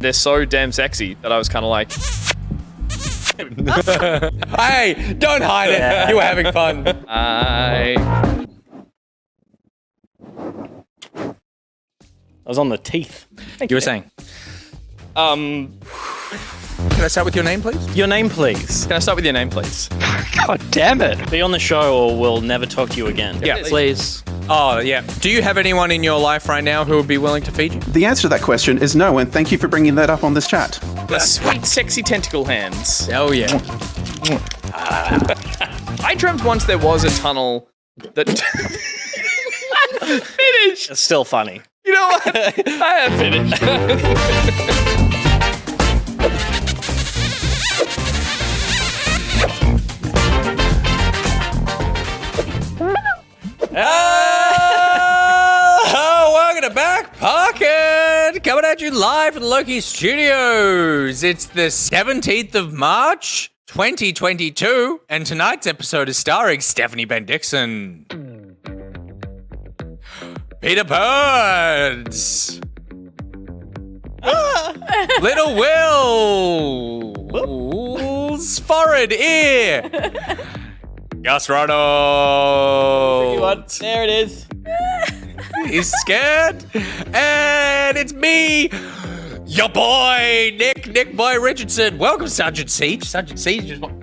They're so damn sexy that I was kind of like... Hey, don't hide it. You were having fun. I was on the teeth. You were saying. Can I start with your name, please? Your name, please. Can I start with your name, please? God damn it. Be on the show or we'll never talk to you again. Yeah. Please. Oh, yeah. Do you have anyone in your life right now who would be willing to feed you? The answer to that question is no, and thank you for bringing that up on this chat. The sweet, sexy tentacle hands. Oh, yeah. I dreamt once there was a tunnel that... Finish! It's still funny. You know what? I have finished. Welcome to Back Pocket! Coming at you live from the Loki Studios. It's the 17th of March, 2022, and tonight's episode is starring Stephanie Ben-Dixon, Peter Birds, Little Will's forehead ear, Gus Ronald. There it is. He's scared, and it's me, your boy, Nick Boy Richardson. Welcome, Sergeant Siege. Sergeant Siege is watching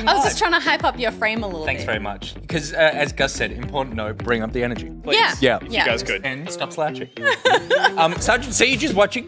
I was live. just trying to hype up your frame a little Thanks bit. very much. Because, as Gus said, important note, bring up the energy. Yeah. Yeah. You guys good. And stop slouching. Sergeant Siege is watching.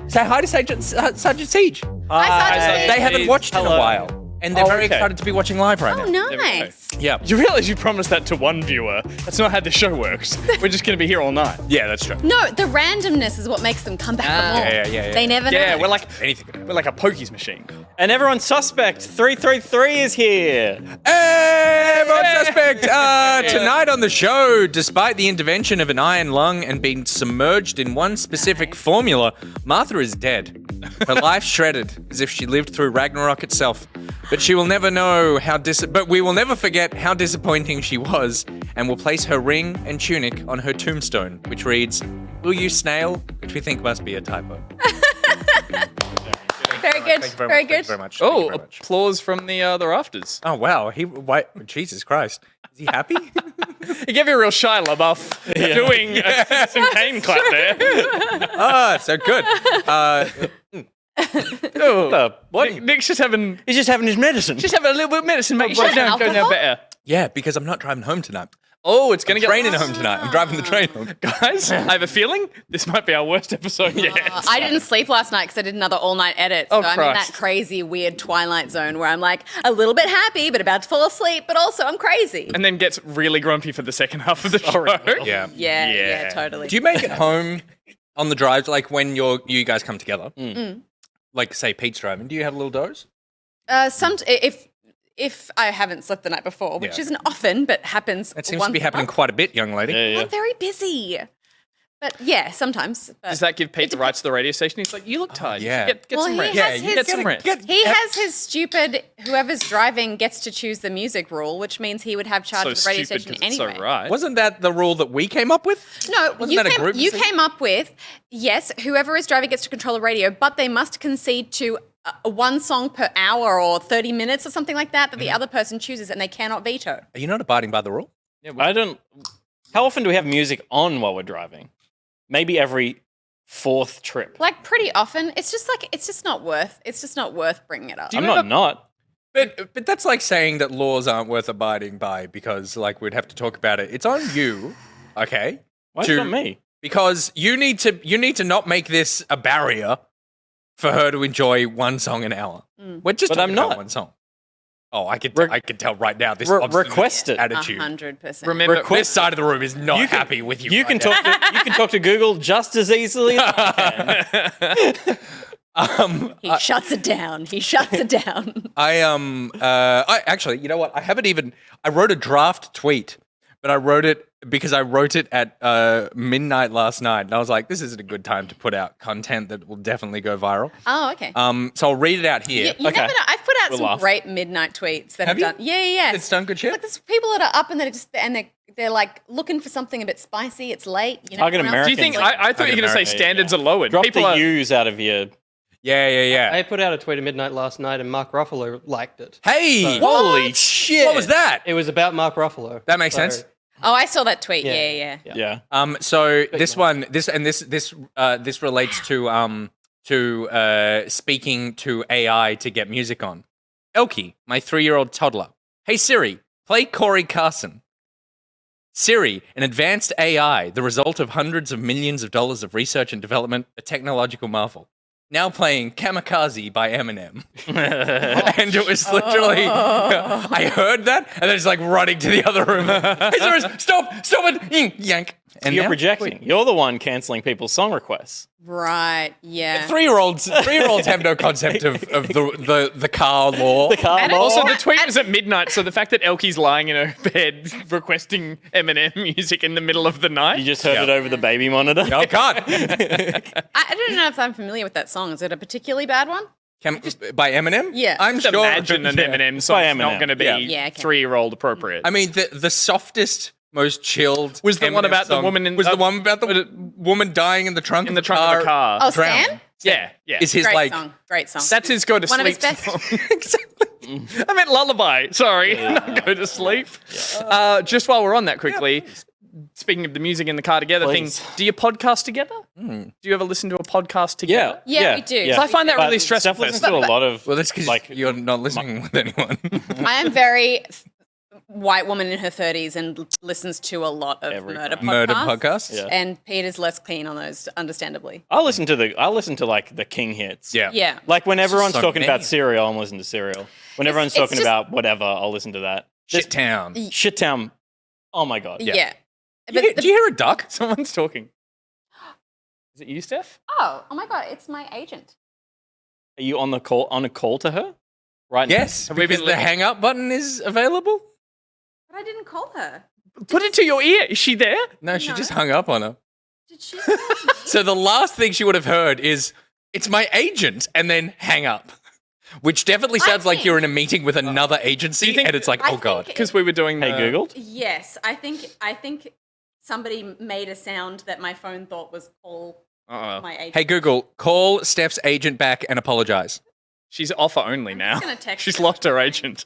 Say hi to Sergeant Siege. Hi, Sergeant They haven't watched in a Hello. while, and they're very okay. excited to be watching live right Oh, now. nice. Yeah. You realize you promised that to one viewer. That's not how the show works. We're just going to be here all night. Yeah, that's true. No, the randomness is what makes them come back for more. yeah. They never Yeah, know. we're like Anything. we're like a pokies machine. And everyone's suspect. 333 is here. Hey, everyone suspect! Tonight on the show, despite the intervention of an iron lung and being submerged in one specific formula, Martha is dead. Her life shredded, as if she lived through Ragnarok itself. But she will never know but we will never forget how disappointing she was, and will place her ring and tunic on her tombstone, which reads, "Will you snail?" Which we think must be a typo. Very good. Thank you Very much. Thank you good. very much. Thank you Oh, very much. applause from the rafters. Oh wow! Jesus Christ! Is he happy? He gave you a real Shia LaBeouf doing a Citizen Kane clap there. So good. What? Nick's just having He's just having his medicine. a little bit of medicine, mate. You should go now alcohol? better. Yeah, because I'm not driving home tonight. Oh, it's gonna get Training home tonight. I'm driving the train home. Guys, I have a feeling this might be our worst episode yet. I didn't sleep last night because I did another all-night edit. So Oh, I'm in Christ. that crazy, weird twilight zone where I'm like a little bit happy, but about to fall asleep, but also I'm crazy. And then gets really grumpy for the second half of the show. Yeah. Yeah, totally. Do you make it home on the drives, like when you guys come together? Like, say, Pete's driving. Do you have a little doze? If I haven't slept the night before, which Yeah. isn't often, but happens. That seems once to be a happening month. quite a bit, young lady. I'm very busy. But yeah, sometimes. But Does that give Pete the rights to the radio station? He's like, you look tired. You yeah. should Get Well, some he rest. has You his- get some rest. he has his stupid, whoever's driving gets to choose the music rule, which means he would have charge So of the radio stupid station 'cause it's anyway. so right. Wasn't that the rule that we came up with? No, Wasn't that a group you decision? came up with, yes, whoever is driving gets to control the radio, but they must concede to one song per hour or 30 minutes or something like that the other person chooses, and they cannot veto. Are you not abiding by the rule? I don't. How often do we have music on while we're driving? Maybe every fourth trip. Like pretty often, it's just not worth bringing it up. I'm not. But that's like saying that laws aren't worth abiding by because, like, we'd have to talk about it. It's on you, okay? Why is it not me? Because you need to not make this a barrier for her to enjoy one song an hour. We're just But talking I'm about not. one song. Oh, I could tell right now this Re- obstinate request it. attitude. 100%. Remember, This side of the room is not happy with you. You right can now. talk to Google just as easily as I can. He shuts it down. He shuts it down. I actually, you know what? I wrote a draft tweet, but I wrote it because I wrote it at midnight last night, and I was like, this isn't a good time to put out content that will definitely go viral. Oh, okay. So I'll read it out here. You never know. I've put out We'll some laugh. great midnight tweets that Have have you? done. Yeah. It's done good shit? Like there's people that are up and they're like looking for something a bit spicy. It's late. You know, Target everyone else Do you is think? like- I thought you were going to say American, standards are lowered. Drop People the are. U's out of your. Yeah. I put out a tweet at midnight last night, and Mark Ruffalo liked it. Hey! Holy shit! What was that? It was about Mark Ruffalo. That makes So- sense. Oh, I saw that tweet. Yeah. Yeah. Yeah. So this relates to speaking to AI to get music on. Elkie, my 3-year-old toddler. Hey Siri, play Corey Carson. Siri, an advanced AI, the result of hundreds of millions of dollars of research and development, a technological marvel. Now playing Kamikaze by Eminem. And it was literally, I heard that, and then it's like running to the other room. Hey, Siri, stop it, yank. And You're now- projecting. You're the one cancelling people's song requests. Right. Yeah. 3-year-olds have no concept of the car law. The car And law. Also, the And- tweet was at midnight, so the fact that Elkie's lying in her bed requesting Eminem music in the middle of the night. You just heard it over the baby monitor. Oh God! I don't know if I'm familiar with that song. Is it a particularly bad one? By Eminem? Yeah. I'm Just sure. imagine an Yeah. Eminem By song Eminem. not going to be Yeah, okay. 3-year-old appropriate. I mean, the softest, most chilled Was the one Eminem about the song woman in- was the one about the woman dying in the trunk in of the trunk of the car. Oh, drowned. Stan? Yeah. Is his Great like song. Great song. That's his go to One of sleep his best. song. Exactly. I meant lullaby. Sorry, not go to sleep. Just while we're on that quickly, speaking of the music in the car together Please. thing, do you podcast together? Do you ever listen to a podcast Yeah. together? Yeah, we do. Yeah. So I find that But really stressful. Steph listens to a lot of. Well, that's because like you're not listening with anyone. I am very white woman in her 30s and listens to a lot of Every murder time. podcasts. Murder podcasts. Yeah. And Peter's less keen on those, understandably. I listen to like the king hits. Yeah. Yeah. Like when everyone's so talking about many. Serial, I'm listening to Serial. When everyone's it's talking just- about whatever, I'll listen to that. Shit town. Shit Town. Oh my god. Yeah. Do you hear a duck? Someone's talking. Is it you, Steph? oh my God, it's my agent. Are you on a call to her? Right Yes, Have we because been the looking- hang up button is available. But I didn't call her. Put it to your ear. Is she there? No, she No. just hung up on her. Did she? So the last thing she would have heard is, "It's my agent," and then hang up. Which definitely sounds like think- you're in a meeting with another agency, you think- and it's like, I oh God. think- Because we were doing Hey, Googled? Yes, I think somebody made a sound that my phone thought was call my agent. Hey Google, call Steph's agent back and apologize. She's offer only now. gonna text She's her. lost her agent.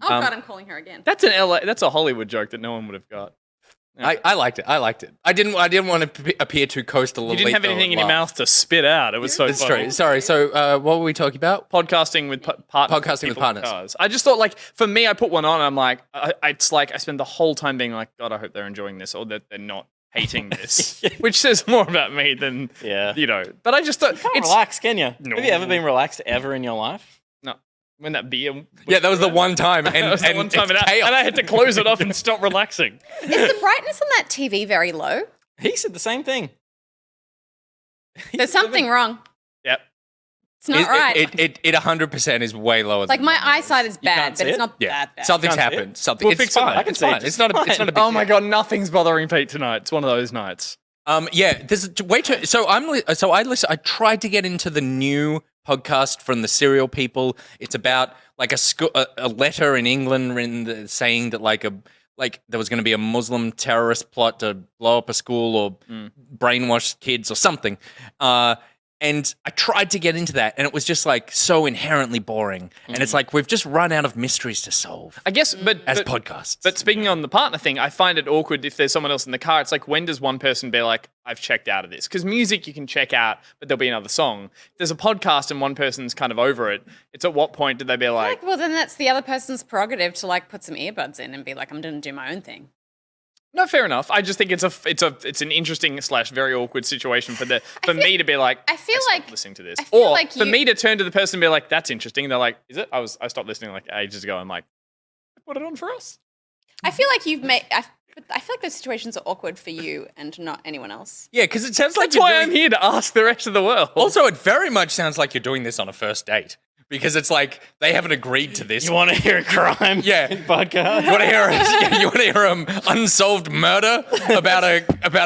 Oh God, I'm calling her again. That's That's a Hollywood joke that no one would have got. I liked it. I liked it. I didn't want to appear too coastal. You didn't have anything in your mouth to spit out. It was so That's funny. true. Sorry. So what were we talking about? Podcasting with partners. Podcasting with people in partners. cars. I just thought, like, for me, I put one on. And I'm like, it's like I spend the whole time being like, God, I hope they're enjoying this, or that they're not hating this, which says more about me than you know. But I just thought Can't it's relax, can you? No. Have you ever been relaxed ever in your life? no. When that beer, Yeah, that was the one time, and that was the and one time, it's and chaos. I had to close it off and stop relaxing. Is the brightness on that TV very low? He said the same thing. There's something wrong. Yep. It's not right. It 100% is way lower. like than my eyesight is bad, can't see but it's it? not yeah, that bad. something's Can't see it? happened. Something. We'll It's fix it, fine. mate. I can It's see it fine. just It's not a. It's fine. not a big Oh my deal. God, nothing's bothering Pete tonight. It's one of those nights. Yeah, there's way too. So I tried to get into the new podcast from the Serial people. It's about like a letter in England saying that like there was going to be a Muslim terrorist plot to blow up a school or brainwash kids or something. And I tried to get into that, and it was just like so inherently boring. And it's like we've just run out of mysteries to solve I guess, but as podcasts. But speaking on the partner thing, I find it awkward if there's someone else in the car. It's like, when does one person be like, I've checked out of this? Because music you can check out, but there'll be another song. If there's a podcast and one person's kind of over it, it's at what point do they be like, Well, then that's the other person's prerogative to like put some earbuds in and be like, I'm going to do my own thing. no, fair enough. I just think it's an interesting / very awkward situation for me to be like, I feel stopped like- listening to this, I feel or like for you- me to turn to the person and be like, that's interesting. They're like, is it? I stopped listening like ages ago. I'm like, put it on for us. I feel like you've made. I feel like those situations are awkward for you and not anyone else. yeah, because it sounds like That's you're why doing- I'm here to ask the rest of the world. Also, it very much sounds like you're doing this on a first date, because it's like they haven't agreed to this. You want to hear a crime? Yeah. Podcast. You want to hear unsolved murder about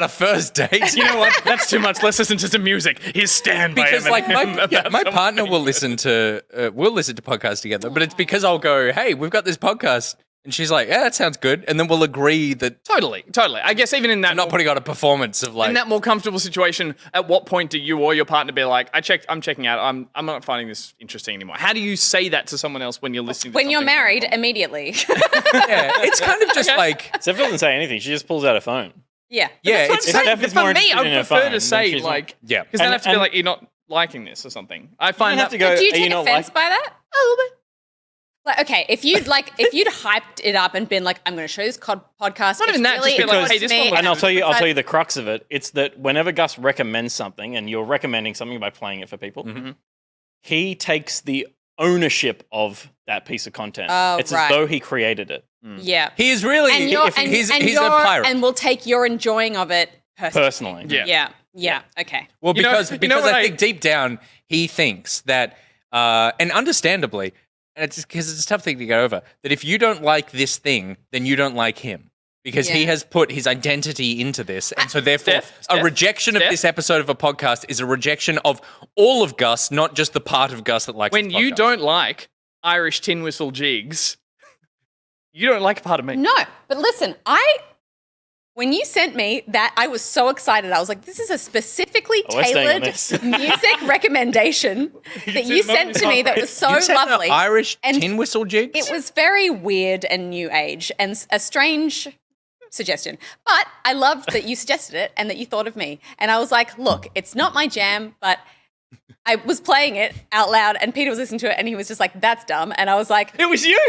a first date? You know what? That's too much. Let's listen to some music. Here's Stand by Because like Eminem my about partner will listen to podcasts together, but it's because I'll go, hey, we've got this podcast, and she's like, yeah, that sounds good, and then we'll agree that Totally. I guess even in that I'm not putting on a performance of like in that more comfortable situation, at what point do you or your partner be like, I'm checking out. I'm not finding this interesting anymore. How do you say that to someone else when you're listening to When you're something? married, immediately. yeah, it's kind of just like Steph doesn't say anything. She just pulls out her phone. Yeah. yeah, That's it's what I'm Steph saying. is more For me, interested I in her would prefer phone to say than like, Yeah. because then I And- have to be and- like, you're not liking this or something. I find have that to go. Do you Are you take not offense like- by that? A little bit. Like, okay, if you'd hyped it up and been like, I'm going to show this podcast. Not even that, just be like, hey, this one looks And I'll tell you But- the crux of it. It's that whenever Gus recommends something, and you're recommending something by playing it for people, he takes the ownership of that piece of content. Oh, it's right. as though he created it Yeah. he is really And you're, he's and a you're- pirate. And we'll take your enjoying of it personally. Yeah. Yeah. Okay. Well, You know- because you know what I I- think deep down he thinks that, and understandably, and it's because it's a tough thing to get over, that if you don't like this thing, then you don't like him. Because he Yeah. has put his identity into this. And so therefore, Steph, a rejection of Steph. this episode of a podcast is a rejection of all of Gus, not just the part of Gus that likes when the you podcast. don't like Irish tin whistle jigs, you don't like a part of me. No, but listen, when you sent me that, I was so excited. I was like, this is a specifically we're staying on tailored this. music recommendation that you sent to me that was so You said the lovely. Irish And tin whistle jigs? It was very weird and new age and a strange suggestion. But I loved that you suggested it and that you thought of me. And I was like, look, it's not my jam, but I was playing it out loud and Peter was listening to it and he was just like, that's dumb. And I was like, It was you.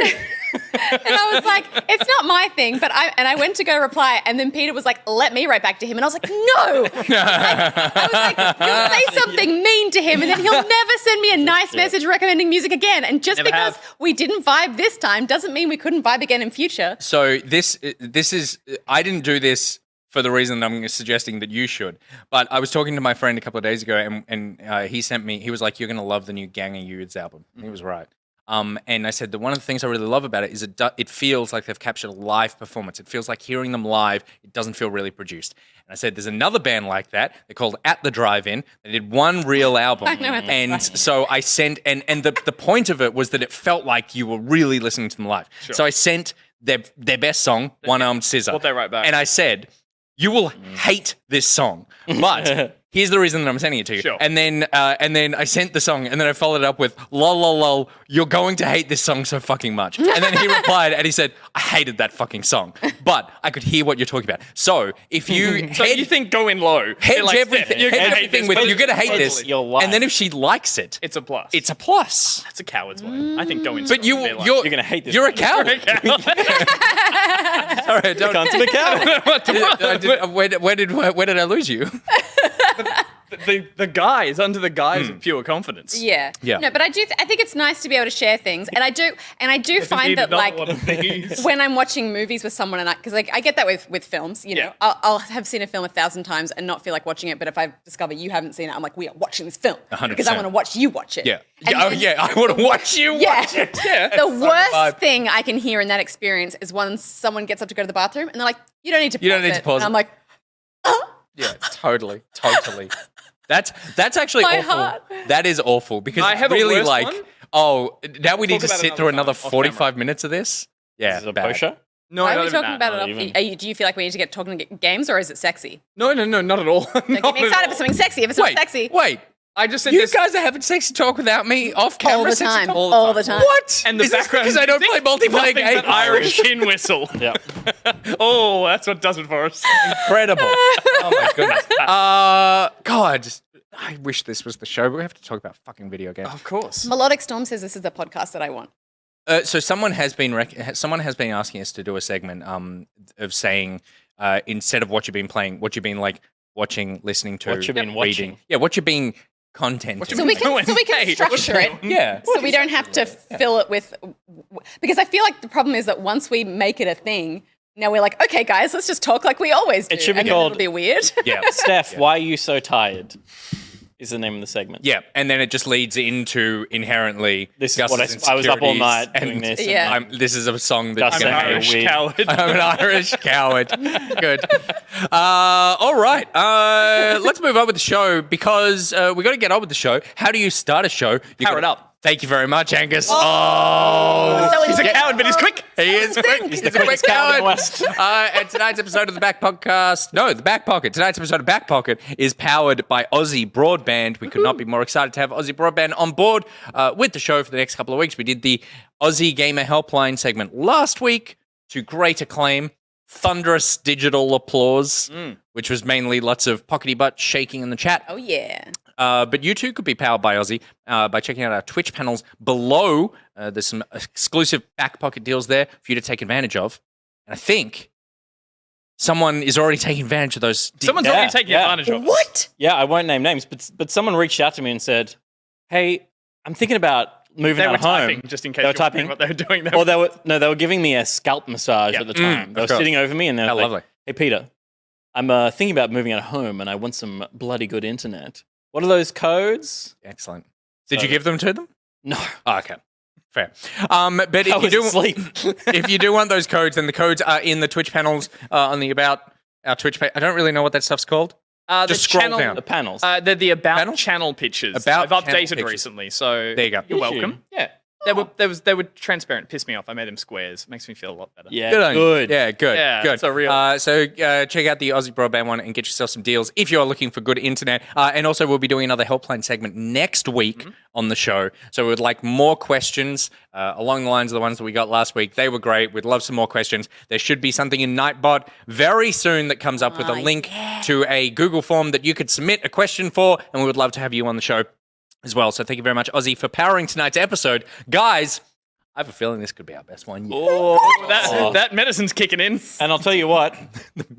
and I was like, it's not my thing. But I went to go reply and then Peter was like, let me write back to him. And I was like, no. I was like, you'll say something mean to him and then he'll never send me a nice message recommending music again. And just Never because have. we didn't vibe this time doesn't mean we couldn't vibe again in future. So this is I didn't do this for the reason that I'm suggesting that you should. But I was talking to my friend a couple of days ago, and he sent me. He was like, "You're gonna love the new Gang of Youths album." And he was right. And I said that one of the things I really love about it is it feels like they've captured a live performance. It feels like hearing them live. It doesn't feel really produced. And I said, there's another band like that. They're called At the Drive-In. They did one real album. I know At the And Drive-In. so I sent, and the point of it was that it felt like you were really listening to them live. So I sent their best song, One Armed Scissor. What they write back. And I said, you will hate this song, but here's the reason that I'm sending it to you. Sure. And then I sent the song, and then I followed it up with, lol, lol, lol, you're going to hate this song so fucking much. And then he replied, and he said, I hated that fucking song, but I could hear what you're talking about. So if you So you think go in low. hedge You're like, everything, Steph, you're gonna hedge hate everything this, with, but you're going to hate this, You'll like. and then if she likes it, It's a plus. it's a plus. That's a coward's way. I think go in. But strong. you're You're gonna hate this You're a one. coward. Sorry, I don't. Cunt of a cow. Where did I lose you? the guise under the guise of pure confidence. Yeah. Yeah. No, but I think it's nice to be able to share things, and I do find Indeed, that another like one of these. when I'm watching movies with someone, and because like I get that with films, you know, Yeah. I'll have seen a film 1,000 times and not feel like watching it, but if I discover you haven't seen it, I'm like, we are watching this film 100%. because I want to watch you watch it. Yeah. And Oh, then- yeah. I want to watch you Yeah. watch it. Yeah. The worst vibe. thing I can hear in that experience is when someone gets up to go to the bathroom and they're like, you don't need to pause You don't need to pause And I'm it. like, Yeah, totally. That's actually My awful. heart. That is awful because I it's have a really worse like, one. oh, now we need to Talk about sit it through another another time, off 45 minutes of this. Yeah, Is it a bad. post show? No, why are not we even talking that. about not it? even. Do you feel like we need to get talking games, or is it sexy? No, not at all. Like, get me excited for something sexy. If it's not sexy, Wait. I just said You this. guys are having sexy talk without me off camera. all the sexy time, talk? all the time. What? and the Is this background because I don't play music? multiplayer Nothing games? but Irish tin whistle. Yeah. Oh, that's what does it for us. Incredible. Oh my goodness. God, I wish this was the show, but we have to talk about fucking video games. Of course. Melodic Storm says this is the podcast that I want. So someone has been asking us to do a segment of saying instead of what you've been playing, what you've been like watching, listening to, What you've been reading. watching. Yeah, what you've been contenting. So we can Hey, structure it. Yeah. So we don't have to fill it with, because I feel like the problem is that once we make it a thing, now we're like, okay, guys, let's just talk like we always do. It should be and then called- it'll be weird. Yeah. Steph, why are you so tired? is the name of the segment. Yeah, and then it just leads into inherently. This is what I was up all night doing this. Yeah. This is a song Gus that's and going to Irish weird. coward. I'm an Irish coward. Good. All right. Let's move on with the show because we got to get on with the show. How do you start a show? Power it up. Thank you very much, Angus. Oh, He's a coward, but he's quick. he is quick. He's He's the a quick quickest coward in the coward. West. And tonight's episode of the Back Pocket. Tonight's episode of Back Pocket is powered by Aussie Broadband. We could not be more excited to have Aussie Broadband on board with the show for the next couple of weeks. We did the Aussie Gamer Helpline segment last week to great acclaim. Thunderous digital applause, which was mainly lots of pockety butt shaking in the chat. Oh, yeah. But you too could be powered by Aussie by checking out our Twitch panels below. There's some exclusive back pocket deals there for you to take advantage of. And I think someone is already taking advantage of those. Someone's Yeah, already taking yeah. advantage of it. What? Yeah, I won't name names, but someone reached out to me and said, "Hey, I'm thinking about moving They out were of home." typing, just in case They were you were wondering typing. what they were doing. Or they were giving me a scalp massage Yeah. at the time. They were of course. sitting over me and they were How like, lovely. "Hey, Peter, I'm thinking about moving out of home and I want some bloody good internet. What are those codes?" Excellent. Did you So- give them to them? No, Oh, okay. Fair. But I if you was do, asleep. if you do want those codes, then the codes are in the Twitch panels on the About our Twitch page. I don't really know what that stuff's called. The Just scroll channel, down. The panels. They're the About Panel? channel pictures. About I've channel updated pictures. recently, so There you go. you're Did you? welcome. Yeah. They were transparent. Pissed me off. I made them squares. Makes me feel a lot better. yeah, Good on you. good. Yeah, good. Yeah, good. it's a real- So check out the Aussie Broadband one and get yourself some deals if you're looking for good internet. And also, we'll be doing another helpline segment next week on the show. So we'd like more questions along the lines of the ones that we got last week. They were great. We'd love some more questions. There should be something in Nightbot very soon that comes up with a link to a Google form that you could submit a question for, and we would love to have you on the show as well. So thank you very much, Aussie, for powering tonight's episode. Guys, I have a feeling this could be our best one yet. That medicine's kicking in. And I'll tell you what,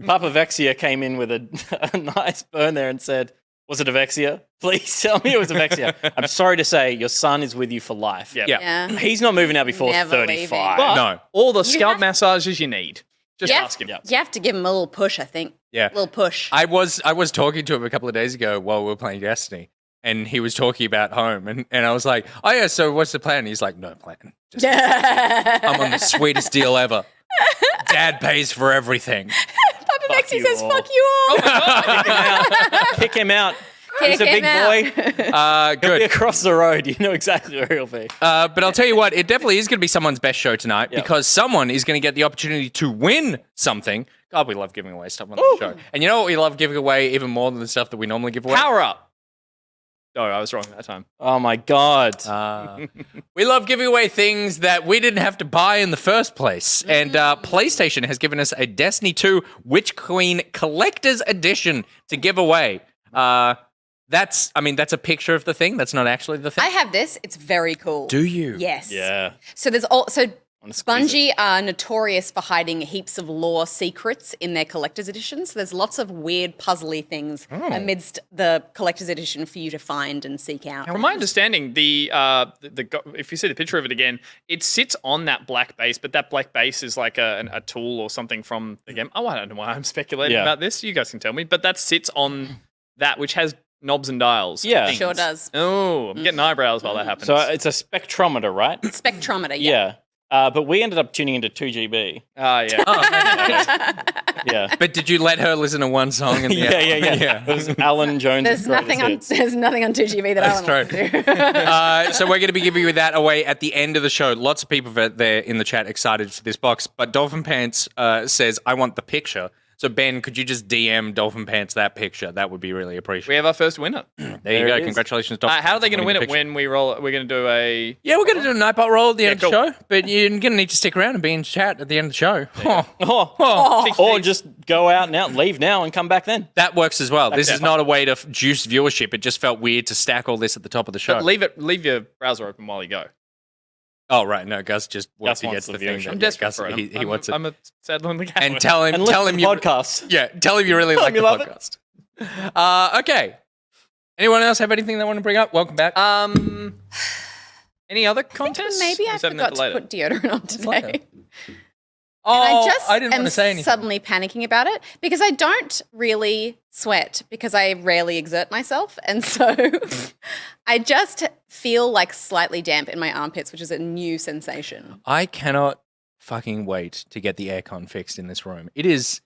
Papa Avexia came in with a nice burn there and said, "Was it Avexia? Please tell me it was Avexia." I'm sorry to say, your son is with you for life. Yeah. Yeah. He's not moving out before Never 35. But No. all the scalp massages you need. Just Yeah. ask him. You have to give him a little push, I think. Yeah. A little push. I was talking to him a couple of days ago while we were playing Destiny, and he was talking about home, and I was like, "Oh yeah, so what's the plan?" And he's like, "No plan. Just, I'm on the sweetest deal ever. Dad pays for everything." Papa Maxie you says, all. fuck you all. Kick him out. Kick He's a big him out. boy. He'll be Good. across the road. You know exactly where he'll be. But I'll tell you what, it definitely is going to be someone's best show tonight Yep. because someone is going to get the opportunity to win something. God, we love giving away stuff on the show. And you know what we love giving away even more than the stuff that we normally give away? Power up. Oh, I was wrong that time. Oh my God. We love giving away things that we didn't have to buy in the first place. And PlayStation has given us a Destiny 2 Witch Queen Collector's Edition to give away. That's a picture of the thing. That's not actually the thing. I have this. It's very cool. Do you? Yes. Yeah. So Wanna squeeze Bungie are notorious for hiding heaps of lore secrets in their collector's edition. So there's lots of weird puzzly things amidst the collector's edition for you to find and seek out. From my understanding, if you see the picture of it again, it sits on that black base, but that black base is like a tool or something from the game. Oh, I don't know why I'm speculating Yeah. about this. You guys can tell me. But that sits on that, which has knobs and dials. Yeah. things. Sure does. Oh, I'm getting eyebrows while that happens. So it's a spectrometer, right? Spectrometer, Yeah. But we ended up tuning into 2GB. yeah. Yeah. But did you let her listen to one song? And Yeah. It was Alan Jones' There's nothing on 2GB that I want to do. So we're going to be giving you that away at the end of the show. Lots of people there in the chat excited for this box. But Dolphin Pants says, "I want the picture." So Ben, could you just DM Dolphin Pants that picture? That would be really We appreciated. have our first winner. There There you go. it is. Congratulations, Dolphin. How are they Pants, going to on win winning it the picture. when we roll? We're going to do a. Yeah, we're going to do a Nightbot roll at the end of the cool. show, but you're going to need to stick around and be in chat at the end of the show. Or just go out now, leave now, and come back then. That works as well. This Okay. is not a way to juice viewership. It just felt weird to stack all this at the top of the show. But leave your browser open while you go. Oh, right. No, Gus just once he wants gets the the thing. viewership. that- I'm yeah, desperate Gus, for it. He wants it. I'm a sad lonely cat. And tell him And you podcast. Yeah, tell him you really like the you love it. podcast. Okay. Anyone else have anything they want to bring up? Welcome back. Any other contests? Maybe I Or is that forgot later? to put deodorant on today. Oh, And I just didn't am want to say anything. suddenly panicking about it because I don't really sweat because I rarely exert myself. And so I just feel like slightly damp in my armpits, which is a new sensation. I cannot fucking wait to get the aircon fixed in this room. It's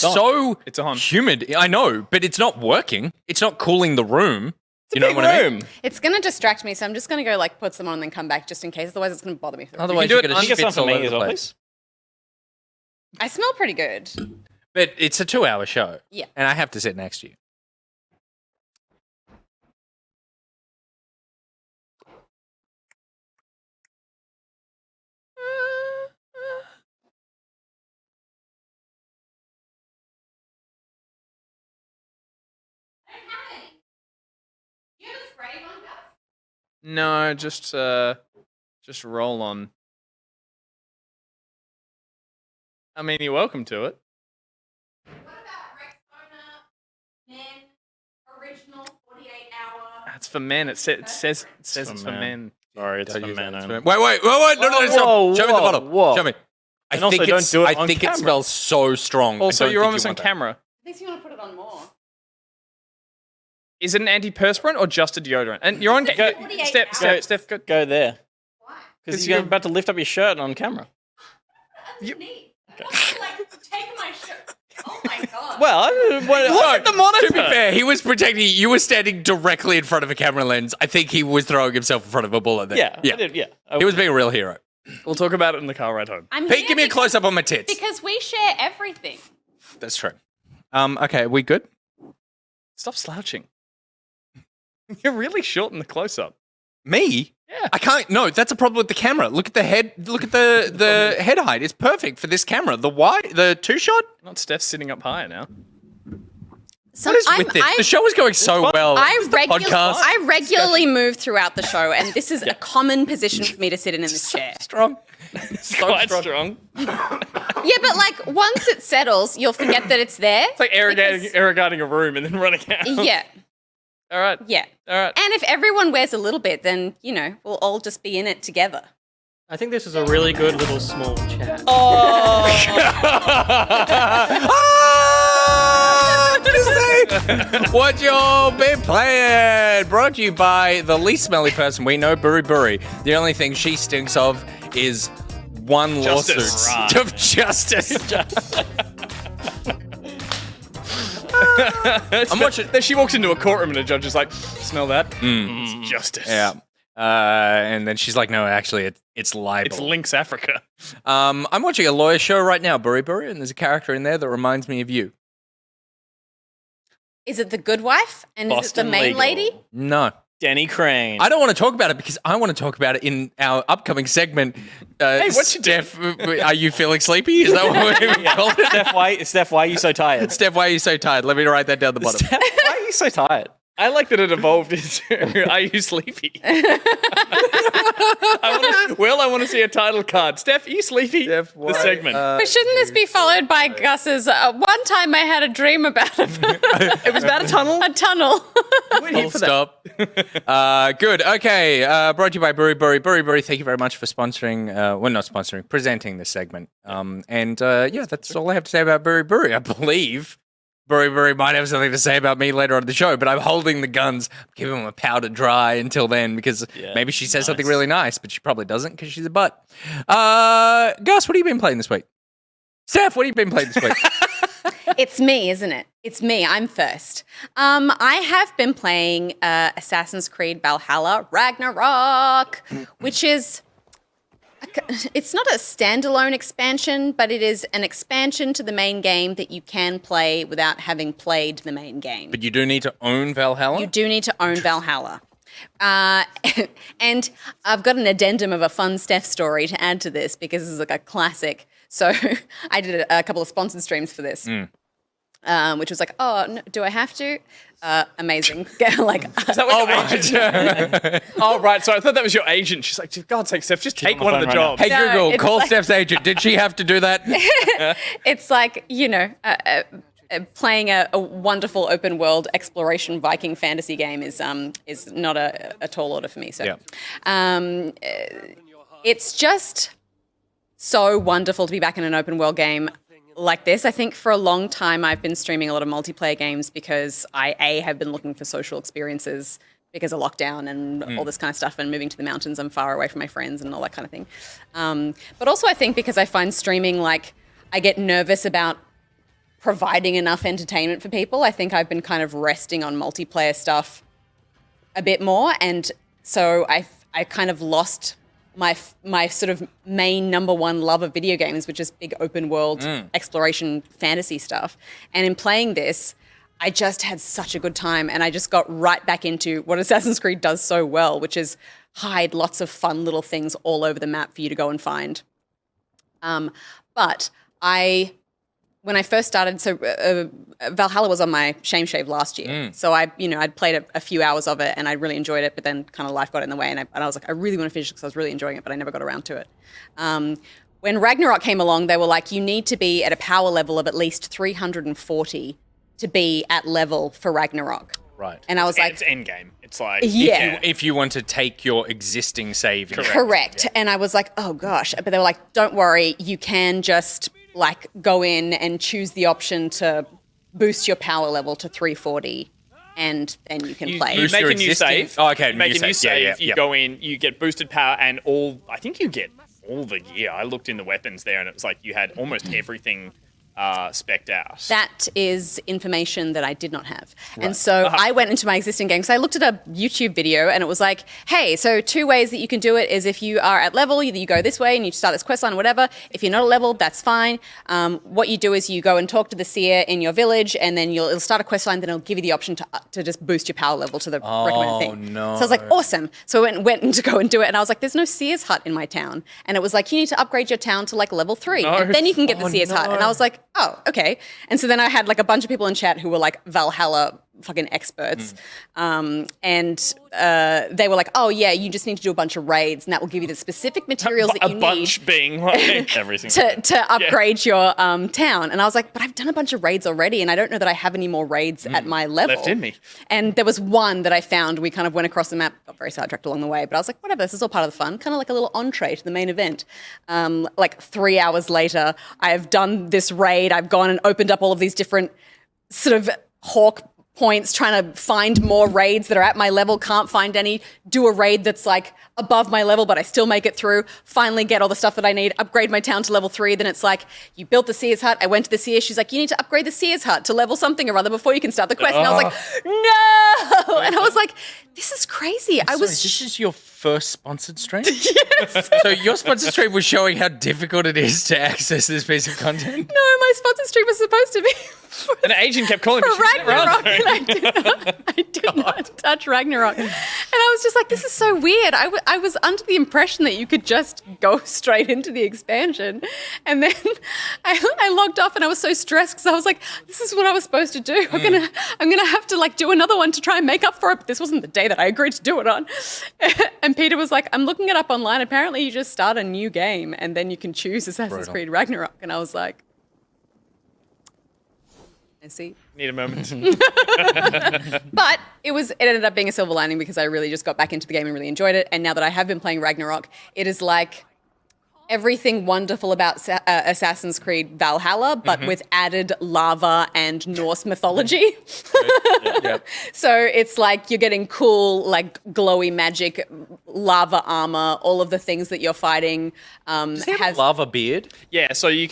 on. so It's on. humid. I know, but it's not working. It's not cooling the room. You know what I mean? It's going to distract me, so I'm just going to go like put some on and then come back just in case. Otherwise, it's going to bother me. Otherwise, do you're it going to Get some schwitz for all me over as the well, place. I smell pretty good. But it's a 2-hour show. Yeah. And I have to sit next to you. No, just roll on. I mean, you're welcome to it. What about Men Original 48-hour? That's for men. It says it's for men. Sorry, it's Don't for use men that. only. Wait. No, stop. Whoa, Show me the whoa, bottle. whoa. Show me. And also don't do it I on think camera. it smells so strong. I Also, don't you're think almost you on want that. camera. I think you want to put it on more. Is it an antiperspirant or just a deodorant? And you're on. It's 48 Steph, go. Go there. Why? Because 'Cause you're you're- about to lift up your shirt on camera. That's neat. Take my shirt. Oh my god. Well, Look at the monitor. To be fair, he was protecting you. You were standing directly in front of a camera lens. I think he was throwing himself in front of a bullet there. Yeah, Yeah. I did, yeah. He was being a real hero. We'll talk about it in the car ride home. I'm Pete, here give me a because- close up on my tits. Because we share everything. That's true. Okay, we good? Stop slouching. You're really short in the close up. Me? Yeah. I can't. No, that's a problem with the camera. Look at the head. Look at the head height. It's perfect for this camera. The 2-shot. Not Steph sitting up higher now. So What is with this? The show is going so well. I podcast. regularly move throughout the show, and this is a common position for me to sit in this chair. Strong. Quite strong. Yeah, but like once it settles, you'll forget that it's there. It's like irrigating a room and then running out. Yeah, All right. yeah. All right. And if everyone wears a little bit, then, you know, we'll all just be in it together. I think this is a really good little small chat. What you've been playing? Brought to you by the least smelly person we know, BuriBuri. The only thing she stinks of is one Justice. lawsuit of justice. I'm watching. Then she walks into a courtroom and a judge is like, "Smell that? It's justice. Yeah. And then she's like, no, actually, it's libel. It's Lynx Africa." I'm watching a lawyer show right now, BuriBuri, and there's a character in there that reminds me of you. Is it the good wife? And is it the Boston main Legal. lady? No. Danny Crane. I don't want to talk about it because I want to talk about it in our upcoming segment. Hey, what you doing? Steph, are you feeling sleepy? Is that what we call it? Steph, why are you so tired? Steph, why are you so tired? Let me write that down the bottom. Steph, why are you so tired? I like that it evolved into "Are you sleepy?" I want to see a title card. Steph, are you sleepy? Steph, the segment. But shouldn't this be followed by Gus's, one time I had a dream about it was about a tunnel. a tunnel. Full stop. Good. Okay. Brought to you by BuriBuri. BuriBuri, thank you very much for sponsoring. Well, not sponsoring, presenting this segment. Yeah, that's all I have to say about BuriBuri. I believe BuriBuri might have something to say about me later on in the show, but I'm holding the guns. I'm keeping them powder dry until then because maybe she says something really nice, but she probably doesn't because she's a butt. Gus, what have you been playing this week? Steph, what have you been playing this week? It's me, isn't it? It's me. I'm first. I have been playing Assassin's Creed Valhalla Ragnarok, which is... It's not a standalone expansion, but it is an expansion to the main game that you can play without having played the main game. But you do need to own Valhalla? You do need to own Valhalla. And I've got an addendum of a fun Steph story to add to this because this is like a classic. So I did a couple of sponsored streams for this. Which was like, oh, no, do I have to? Amazing. Like, Is that what your agent? Oh, right. So I thought that was your agent. She's like, for God's sake, Steph, just take on the one of the phone right jobs. Hey, No, Google, it's call like- Steph's agent. Did she have to do that? it's like, you know, playing a wonderful open world exploration Viking fantasy game is not a tall order for me. So Yeah. it's just so wonderful to be back in an open world game like this. I think for a long time I've been streaming a lot of multiplayer games because I have been looking for social experiences because of lockdown and all this kind of stuff and moving to the mountains. I'm far away from my friends and all that kind of thing. But also I think because I find streaming, like, I get nervous about providing enough entertainment for people. I think I've been kind of resting on multiplayer stuff a bit more. And so I kind of lost my sort of main number one love of video games, which is big open world exploration fantasy stuff. And in playing this, I just had such a good time, and I just got right back into what Assassin's Creed does so well, which is hide lots of fun little things all over the map for you to go and find. But when I first started, so Valhalla was on my shame shave last year. So I'd played a few hours of it and I really enjoyed it, but then kind of life got in the way, and I was like, I really want to finish it because I was really enjoying it, but I never got around to it. When Ragnarok came along, they were like, you need to be at a power level of at least 340 to be at level for Ragnarok. Right. And I was like, it's endgame. It's like, If you want to take your existing save. Correct. Yeah. And I was like, oh gosh. But they were like, don't worry, you can just like go in and choose the option to boost your power level to 340 and then you can play. You make a new save. Oh, okay. You make a new save. Yeah. You go in, you get boosted power and I think you get all the gear. I looked in the weapons there and it was like you had almost everything spec'd out. That is information that I did not have. Right. And so I went into my existing game. So I looked at a YouTube video and it was like, hey, so 2 ways that you can do it is if you are at level, you go this way and you start this quest line or whatever. If you're not at level, that's fine. What you do is you go and talk to the seer in your village and then it'll start a quest line, then it'll give you the option to just boost your power level to the recommended thing. No. So I was like, awesome. So I went to go and do it and I was like, there's no seer's hut in my town. And it was like, you need to upgrade your town to like level 3 and then you can get the seer's hut. And I was like, oh, okay. And so then I had like a bunch of people in chat who were like Valhalla fucking experts. And they were like, oh yeah, you just need to do a bunch of raids and that will give you the specific materials that you need. A bunch being like everything. to upgrade your town. And I was like, but I've done a bunch of raids already and I don't know that I have any more raids at my level. Left in me. And there was one that I found, we kind of went across the map, got very sidetracked along the way, but I was like, whatever, this is all part of the fun, kind of like a little entree to the main event. Like 3 hours later, I have done this raid, I've gone and opened up all of these different sort of hawk points, trying to find more raids that are at my level, can't find any, do a raid that's like above my level, but I still make it through, finally get all the stuff that I need, upgrade my town to level 3, then it's like, you built the seer's hut, I went to the seer, she's like, you need to upgrade the seer's hut to level something or other before you can start the quest, and I was like, no! And I was like, this is crazy. This is your first sponsored stream? Yes. So your sponsored stream was showing how difficult it is to access this piece of content? No, my sponsored stream was supposed to be an agent kept calling me. Ragnarok, and I did not touch Ragnarok. And I was just like, this is so weird. I was under the impression that you could just go straight into the expansion. And then I logged off and I was so stressed because I was like, this is what I was supposed to do. I'm gonna have to like do another one to try and make up for it. But this wasn't the day that I agreed to do it on. And Peter was like, I'm looking it up online. Apparently you just start a new game and then you can choose Assassin's Creed Ragnarok. And I was like, I see. Need a moment. But it ended up being a silver lining because I really just got back into the game and really enjoyed it. And now that I have been playing Ragnarok, it is like everything wonderful about Assassin's Creed Valhalla, but with added lava and Norse mythology. So it's like you're getting cool, like glowy magic, lava armor, all of the things that you're fighting. Does he have a lava beard? Yeah, so you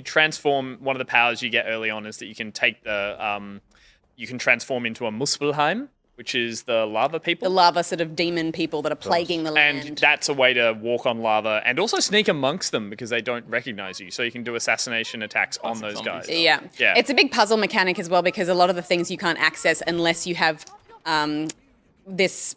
transform, one of the powers you get early on is that you can take you can transform into a Muspelheim, which is the lava people. The lava sort of demon people that are plaguing the land. And that's a way to walk on lava and also sneak amongst them because they don't recognize you. So you can do assassination attacks on those guys. Yeah. It's a big puzzle mechanic as well because a lot of the things you can't access unless you have this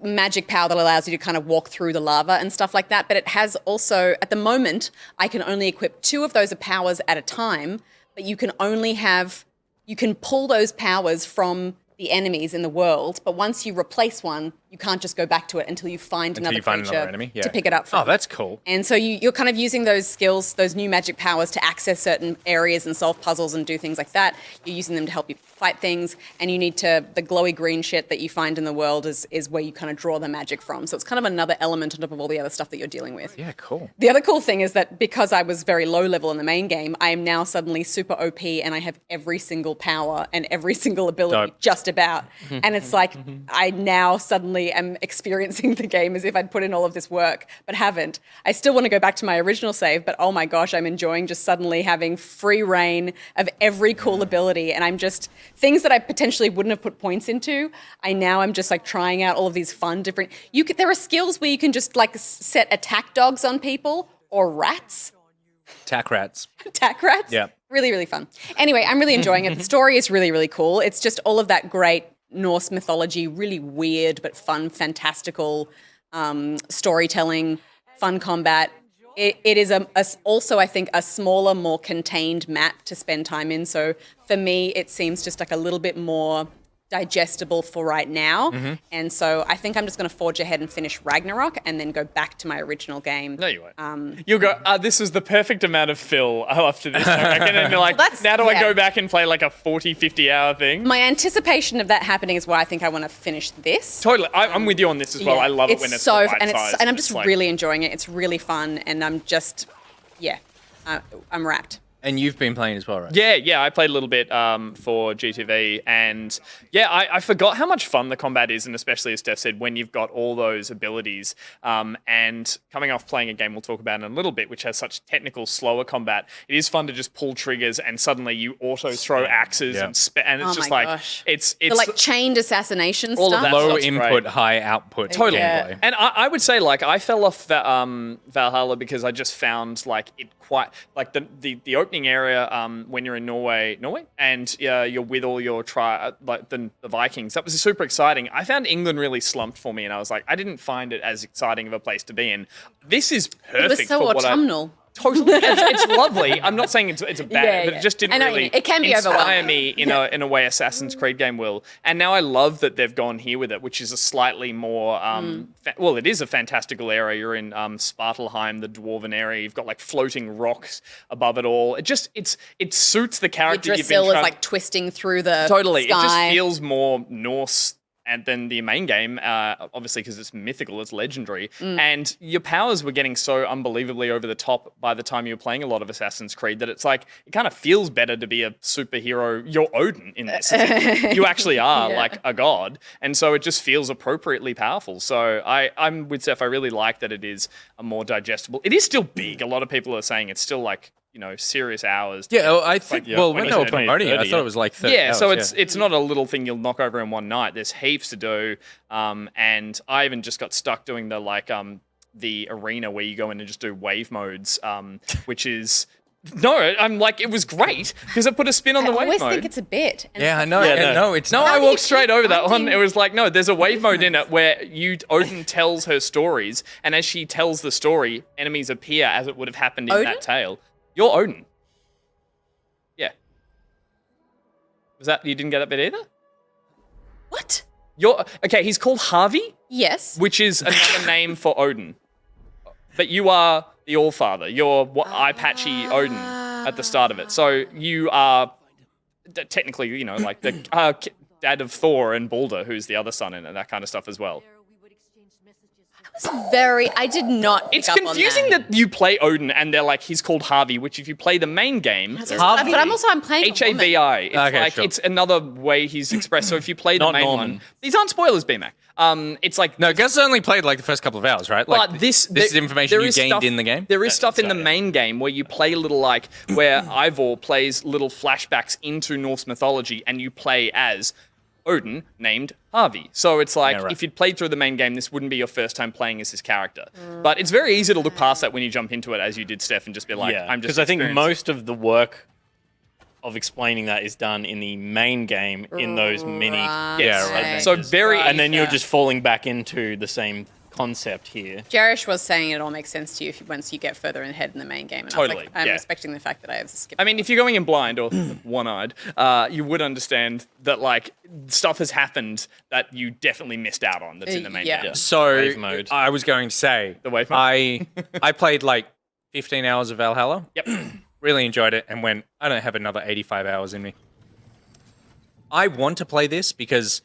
magic power that allows you to kind of walk through the lava and stuff like that. But it has also, at the moment, I can only equip 2 of those powers at a time, but you can pull those powers from the enemies in the world, but once you replace one, you can't just go back to it until you find Until another you find creature another enemy, yeah. to pick it up from. Oh, that's cool. And so you're kind of using those skills, those new magic powers to access certain areas and solve puzzles and do things like that. You're using them to help you fight things, and you need to, the glowy green shit that you find in the world is where you kind of draw the magic from. So it's kind of another element on top of all the other stuff that you're dealing with. Yeah, cool. The other cool thing is that because I was very low level in the main game, I am now suddenly super OP and I have every single power and every single ability Dope. just about. And it's like I now suddenly am experiencing the game as if I'd put in all of this work, but haven't. I still want to go back to my original save, but oh my gosh, I'm enjoying just suddenly having free reign of every cool ability. And I'm just, things that I potentially wouldn't have put points into, I now am just like trying out all of these fun different, there are skills where you can just like set attack dogs on people or rats. Tack rats. Attack rats? Yeah. Really, really fun. Anyway, I'm really enjoying it. The story is really, really cool. It's just all of that great Norse mythology, really weird but fun, fantastical storytelling, fun combat. It is also, I think, a smaller, more contained map to spend time in. So for me, it seems just like a little bit more digestible for right now. And so I think I'm just going to forge ahead and finish Ragnarok and then go back to my original game. No, you won't. You'll go, this was the perfect amount of fill after this, I reckon. And you're like, now do I go back and play like a 40, 50-hour thing? My anticipation of that happening is why I think I want to finish this. Totally. I'm with you on this as well. I love it when it's so the right and size. and I'm just like, really enjoying it. It's really fun, and I'm just, I'm wrapped. And you've been playing as well, right? Yeah, I played a little bit for GTV, and I forgot how much fun the combat is, and especially as Steph said, when you've got all those abilities. And coming off playing a game we'll talk about in a little bit, which has such technical, slower combat, it is fun to just pull triggers and suddenly you auto throw axes and it's just like gosh. it's The like chained assassination all stuff. of that Low stuff's input, great. high output Totally. gameplay. And I would say, like, I fell off that Valhalla because I just found, like, it quite, like, the opening area when you're in Norway, and you're with all your the Vikings. That was super exciting. I found England really slumped for me, and I was like, I didn't find it as exciting of a place to be in. This is perfect. It was so for what autumnal. Totally, it's lovely. I'm not saying it's a bad, but it just didn't I know what you really mean. It can be inspire overwhelming. me in a way Assassin's Creed game will. And now I love that they've gone here with it, which is a slightly more well, it is a fantastical area. You're in Svartalheim, the dwarven area. You've got like floating rocks above it all. It suits the character you've been Yggdrasil is trying. like twisting through the Totally, sky. it just feels more Norse. And then the main game, obviously because it's mythical, it's legendary. And your powers were getting so unbelievably over the top by the time you were playing a lot of Assassin's Creed that it's like, it kind of feels better to be a superhero. You're Odin in this. You actually are like a god. And so it just feels appropriately powerful. So I'm with Steph. I really like that it is a more digestible. It is still big. A lot of people are saying it's still like, serious hours. Yeah, well, I think, like, when they were 20, promoting it, I 30, thought it was like 30 hours, so it's not a little thing you'll knock over in one night. There's heaps to do. And I even just got stuck doing the arena where you go in and just do wave modes, which is... No, I'm like, it was great because it put a spin on the I wave always mode. think it's a bit. And Yeah, I it's know. like, Yeah, No, it's No, not. I do you walked straight keep over that one. finding It was like, no, there's a wave mode in modes? it where Odin tells her stories, and as she tells the story, enemies appear as it would have happened in Odin? that tale. You're Odin. Yeah. Was that, you didn't get that bit either? What? Okay, he's called Harvey, Yes. which is another name for Odin. But you are the Allfather. You're eye patchy Odin at the start of it. So you are technically, like the dad of Thor and Balder, who's the other son in it, and that kind of stuff as well. I did not pick It's up confusing on that you play Odin and they're like, he's called Harvey, which if you play the main game, But I'm playing a woman. Havi. It's Okay, like, sure. it's another way he's expressed. So if you play the Not main Norman. one, these aren't spoilers, BMAC. It's like, No, Gus only played like the first couple of hours, right? Like, but this is information there you is gained stuff- in the game? There is stuff in so, the yeah. main game where you play where Ivor plays little flashbacks into Norse mythology and you play as Odin named Harvey. So it's like, Yeah, right. if you'd played through the main game, this wouldn't be your first time playing as this character. But it's very easy to look past that when you jump into it, as you did, Steph, and just be like, Yeah, I'm just because I think experienced. most of the work of explaining that is done in the main game in those mini. Right. Yes. Yeah, right. So very, And then you're just falling back into the same concept here. Jerish was saying it all makes sense to you once you get further ahead in the main game. And Totally, I'm yeah. respecting the fact that I have skipped. I mean, if you're going in blind or one-eyed, you would understand that like stuff has happened that you definitely missed out on that's in the main yeah. game. So Wave mode. I was going to say The wave mode? I played like 15 hours of Valhalla. Yep. Really enjoyed it and went, I don't have another 85 hours in me. I want to play this because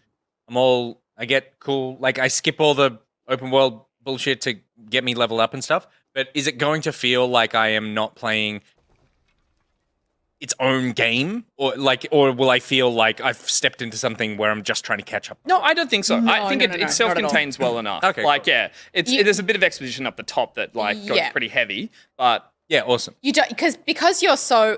I get cool, like I skip all the open world bullshit to get me level up and stuff, but is it going to feel like I am not playing its own game? Or will I feel like I've stepped into something where I'm just trying to catch up? No, I don't think so. I think no, it not self-contains well enough. Okay, like, cool. yeah, there's a bit of exposition up the top that like goes Yeah. pretty heavy, but Yeah, awesome. You don't because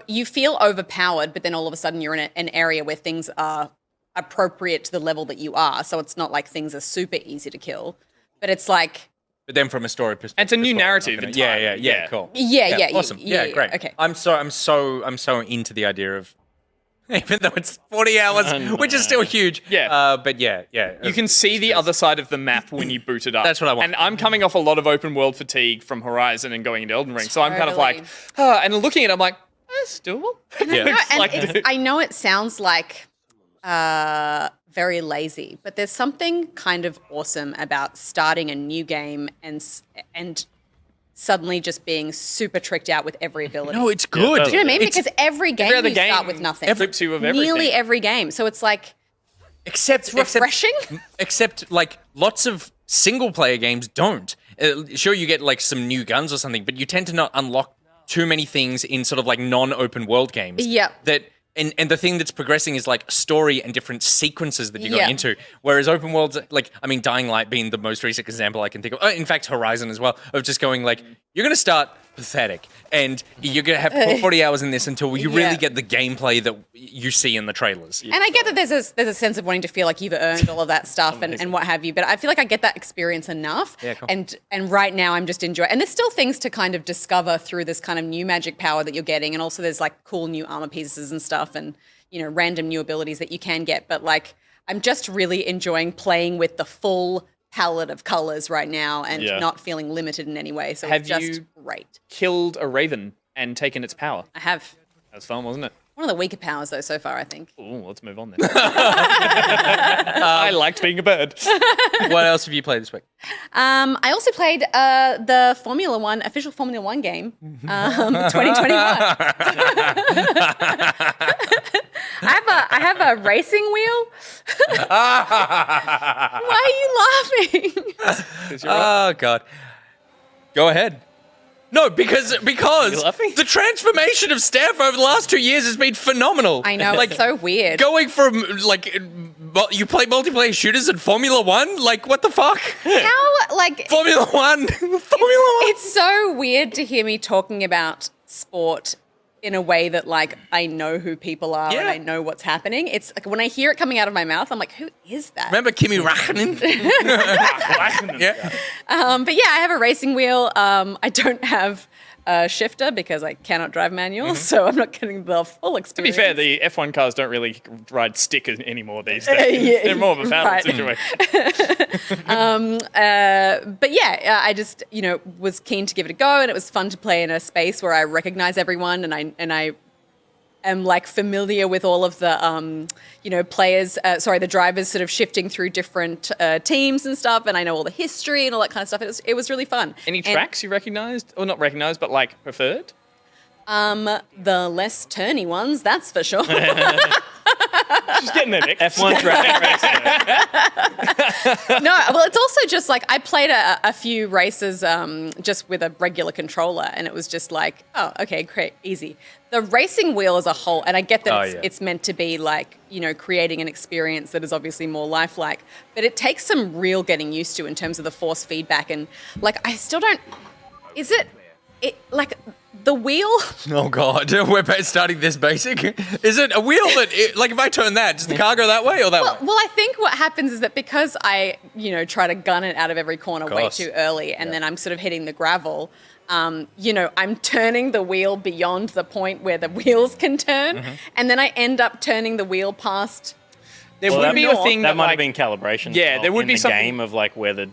you feel overpowered, but then all of a sudden you're in an area where things are appropriate to the level that you are. So it's not like things are super easy to kill, but it's like But then from a story perspective, it's a new as well, narrative I'm not gonna- entirely. Yeah, cool. yeah, awesome. Yeah, great. Okay. I'm so into the idea of, even though it's 40 hours, which is still huge. Yeah. But yeah. You can see the other side of the map when you boot it up. That's what I want. And I'm coming off a lot of open world fatigue from Horizon and going into Elden Ring, so I'm kind of Totally. like, and looking at it, I'm like, it's doable. Yeah. No, and Like- I know it sounds like very lazy, but there's something kind of awesome about starting a new game and suddenly just being super tricked out with every ability. No, it's good. Do you know what I mean? It's- Because every game other you game start with nothing. flips you of everything. Nearly every game. So it's like except refreshing. Except like lots of single player games don't. Sure, you get like some new guns or something, but you tend to not unlock too many things in sort of like non-open world games. Yep. That and the thing that's progressing is like story and different sequences that you're going Yeah. into. Whereas open worlds, like I mean, Dying Light being the most recent example I can think of. In fact, Horizon as well, of just going like you're going to start pathetic, and you're going to have to put 40 hours in this until you really Yeah. get the gameplay that you see in the trailers. And I get that there's a sense of wanting to feel like you've earned all of that stuff and what have you, but I feel like I get that experience enough. Yeah, cool. And right now I'm just enjoying. And there's still things to kind of discover through this kind of new magic power that you're getting, and also there's like cool new armor pieces and stuff, and random new abilities that you can get. But like I'm just really enjoying playing with the full palette of colors right now and Yeah. not feeling limited in any way. So Have it's just you- great. Killed a raven and taken its power. I have That was fun, wasn't it? one of the weaker powers though so far, I think. Ooh, let's move on then. I liked being a bird. What else have you played this week? I also played the official Formula One game, 2021. I have a racing wheel. Why are you laughing? Oh God. Go ahead. No, because laughing? the transformation of Steph over the last 2 years has been phenomenal. I know, like it's so weird. going from like you play multiplayer shooters in Formula One. Like what the fuck? How like Formula One. Formula One. it's so weird to hear me talking about sport in a way that like I know who people are and Yeah. I know what's happening. It's like when I hear it coming out of my mouth, I'm like, who is that? Remember Kimi Räikkönen? Yeah. But yeah, I have a racing wheel. I don't have a shifter because I cannot drive manual, so I'm not getting the full To be experience. fair, the F1 cars don't really ride stick anymore these days. Yeah, They're more of a paddle right. situation. But yeah, I just was keen to give it a go, and it was fun to play in a space where I recognize everyone, and I am like familiar with all of the the drivers sort of shifting through different teams and stuff, and I know all the history and all that kind of stuff. It was really fun. Any And, tracks you recognised? Or not recognised, but like preferred? the less turny ones, that's for sure. Just getting there, Nick. F1 track racer. No, well, it's also just like I played a few races just with a regular controller, and it was just like, oh, okay, great, easy. The racing wheel as a whole, and I get that it's meant to be like, creating an experience that is obviously more lifelike, but it takes some real getting used to in terms of the force feedback, and like I still don't. Is it like the wheel? Oh God, we're starting this basic. Is it a wheel that, like, if I turn that, does the car go that way or that way? Well, I think what happens is that because I, try to gun it out of every corner way course. too early, and then I'm sort of hitting the gravel, I'm turning the wheel beyond the point where the wheels can turn, and then I end up turning the wheel past. There Well, would that- be a thing that that might like, have been calibration. Yeah, as well there would in be the something- game of like where the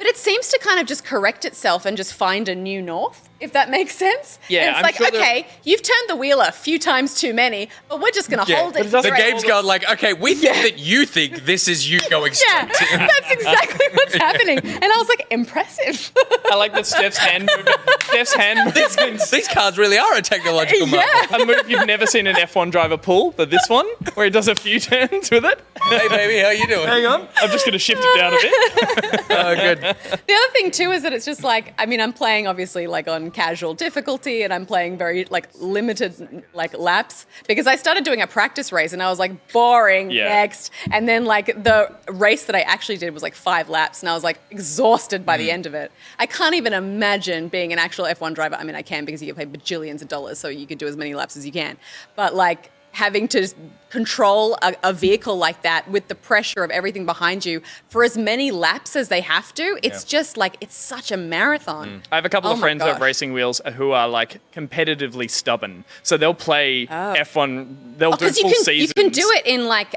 But it seems to kind of just correct itself and just find a new north, if that makes sense. Yeah, and it's I'm like, sure okay, you've turned the wheel a few times too many, but we're just going to hold it. The straight. game's gone like, okay, we think that you think this is you going Yeah, straight. that's exactly what's happening. And I was like, impressive. I like that Steph's hand movement. Steph's hand movement. These cards really are a technological marvel. Yeah. A move you've never seen an F1 driver pull, but this one, where he does a few turns with it. Hey, baby, how you doing? Hang on. I'm just going to shift it down a bit. Oh, good. The other thing too is that it's just like, I mean, I'm playing obviously like on casual difficulty and I'm playing very like limited like laps because I started doing a practice race and I was like boring next. And then like the race that I actually did was like 5 laps and I was like exhausted by the end of it. I can't even imagine being an actual F1 driver. I mean, I can because you get paid bajillions of dollars, so you can do as many laps as you can. But like having to control a vehicle like that with the pressure of everything behind you for as many laps as they have to, it's just like, it's such a marathon. I have a couple of my friends who have gosh. racing wheels who are like competitively stubborn. So they'll play F1, they'll do Because full you seasons. can do it in like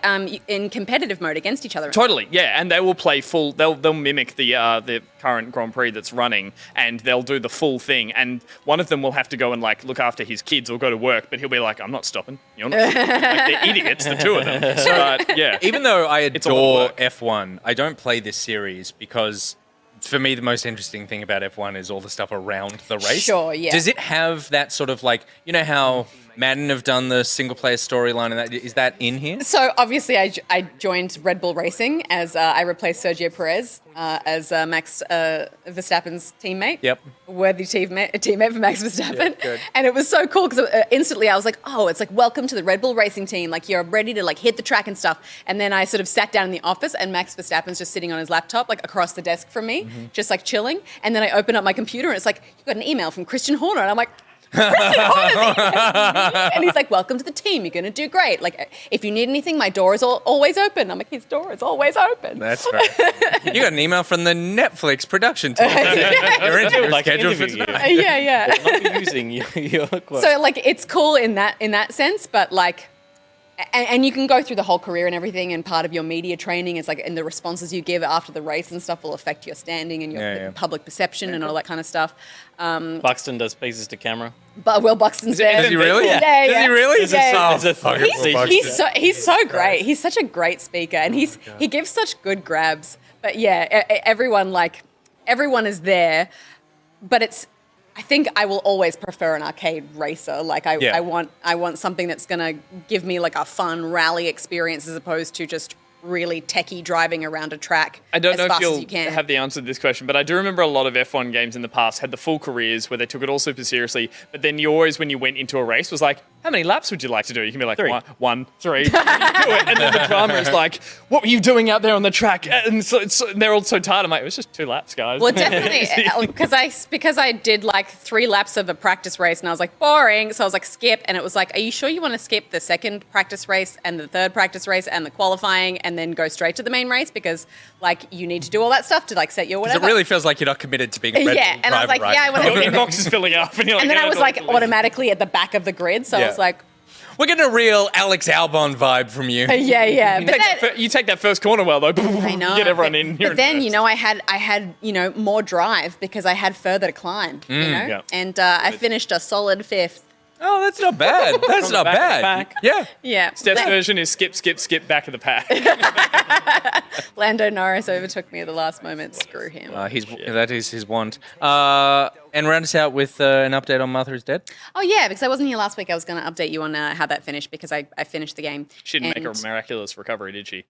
in competitive mode against each other. Totally, yeah, and they will play full. They'll mimic the current Grand Prix that's running, and they'll do the full thing. And one of them will have to go and like look after his kids or go to work, but he'll be like, "I'm not stopping. You're not stopping." Like, they're idiots, the two of them. But yeah, Even though I a lot of adore work. F1, I don't play this series because for me the most interesting thing about F1 is all the stuff around the race. Sure, yeah. Does it have that sort of like, you know how Madden have done the single player storyline and that, is that in here? So obviously I joined Red Bull Racing as I replaced Sergio Perez as Max Verstappen's teammate. Yep. Worthy teammate for Max Verstappen. good. And it was so cool because instantly I was like, oh, it's like, welcome to the Red Bull Racing team. Like you're ready to like hit the track and stuff. And then I sort of sat down in the office and Max Verstappen's just sitting on his laptop, like across the desk from me, just like chilling. And then I open up my computer and it's like, you got an email from Christian Horner. And I'm like, Christian Horner's emailing me. And he's like, welcome to the team. You're going to do great. Like, if you need anything, my door is always open. I'm like, his door is always open. That's right. You got an email from the Netflix production team. You're into your Like schedule for interview you. tonight. Yeah. Not be using your quote. So like, it's cool in that sense, but like, and you can go through the whole career and everything, and part of your media training is like, and the responses you give after the race and stuff will affect your standing and your public perception and all that kind of stuff. Buxton does pieces to camera. But Will Buxton's there. Does he really? Yeah. Does he really? There's a- Yeah. there's a fucking secret. He's so great. He's such a great speaker, and he gives such good grabs. But yeah, everyone is there, but it's. I think I will always prefer an arcade racer. Like I want something that's gonna give me like a fun rally experience as opposed to just really techie driving around a track. I don't as know if fast as you'll you can. have the answer to this question, but I do remember a lot of F1 games in the past had the full careers where they took it all super seriously, but then you always, when you went into a race, was like, how many laps would you like to do? You can be like, 3. one, 3, you do it. And then the drama is like, what were you doing out there on the track? And so they're all so tired. I'm like, it was just 2 laps, guys. Well, definitely, because I did like 3 laps of a practice race, and I was like boring, so I was like skip, and it was like, are you sure you want to skip the second practice race and the third practice race and the qualifying, and then go straight to the main race because like you need to do all that stuff to like set your whatever. It really feels like you're not committed to being a Red Yeah, Bull and I was driver like, right yeah, I now. want Your inbox is filling up. And, you're like, And then "Yeah, I was don't like delete this." automatically at the back of the grid, so I Yeah. was like, We're getting a real Alex Albon vibe from you. yeah. But You take that first corner well, though. I know. You get everyone but, in. You're But then, first. you know, I had more drive because I had further to climb, you know? Yeah. And I finished a solid 5th. Oh, that's not bad. That's not back of the bad. pack. Yeah. Yeah. Steph's version is skip, back of the pack. Lando Norris overtook me at the last moment. Screw him. That is his want. And round us out with an update on Martha is Dead. Oh, yeah, because I wasn't here last week. I was going to update you on how that finished because I finished the game. She didn't make And a miraculous recovery, did she?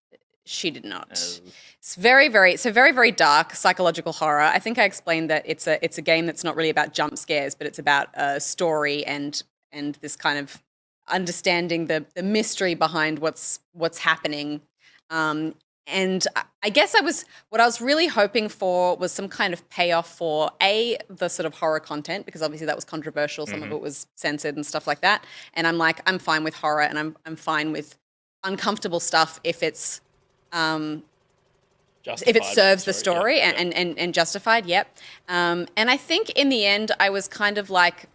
She did not. It's very, very dark psychological horror. I think I explained that it's a game that's not really about jump scares, but it's about a story and this kind of understanding the mystery behind what's happening. And I guess what I was really hoping for was some kind of payoff for the sort of horror content, because obviously that was controversial. Some of it was censored and stuff like that. And I'm like, I'm fine with horror and I'm fine with uncomfortable stuff if it's if it serves the story and justified. Yep. And I think in the end I was kind of like,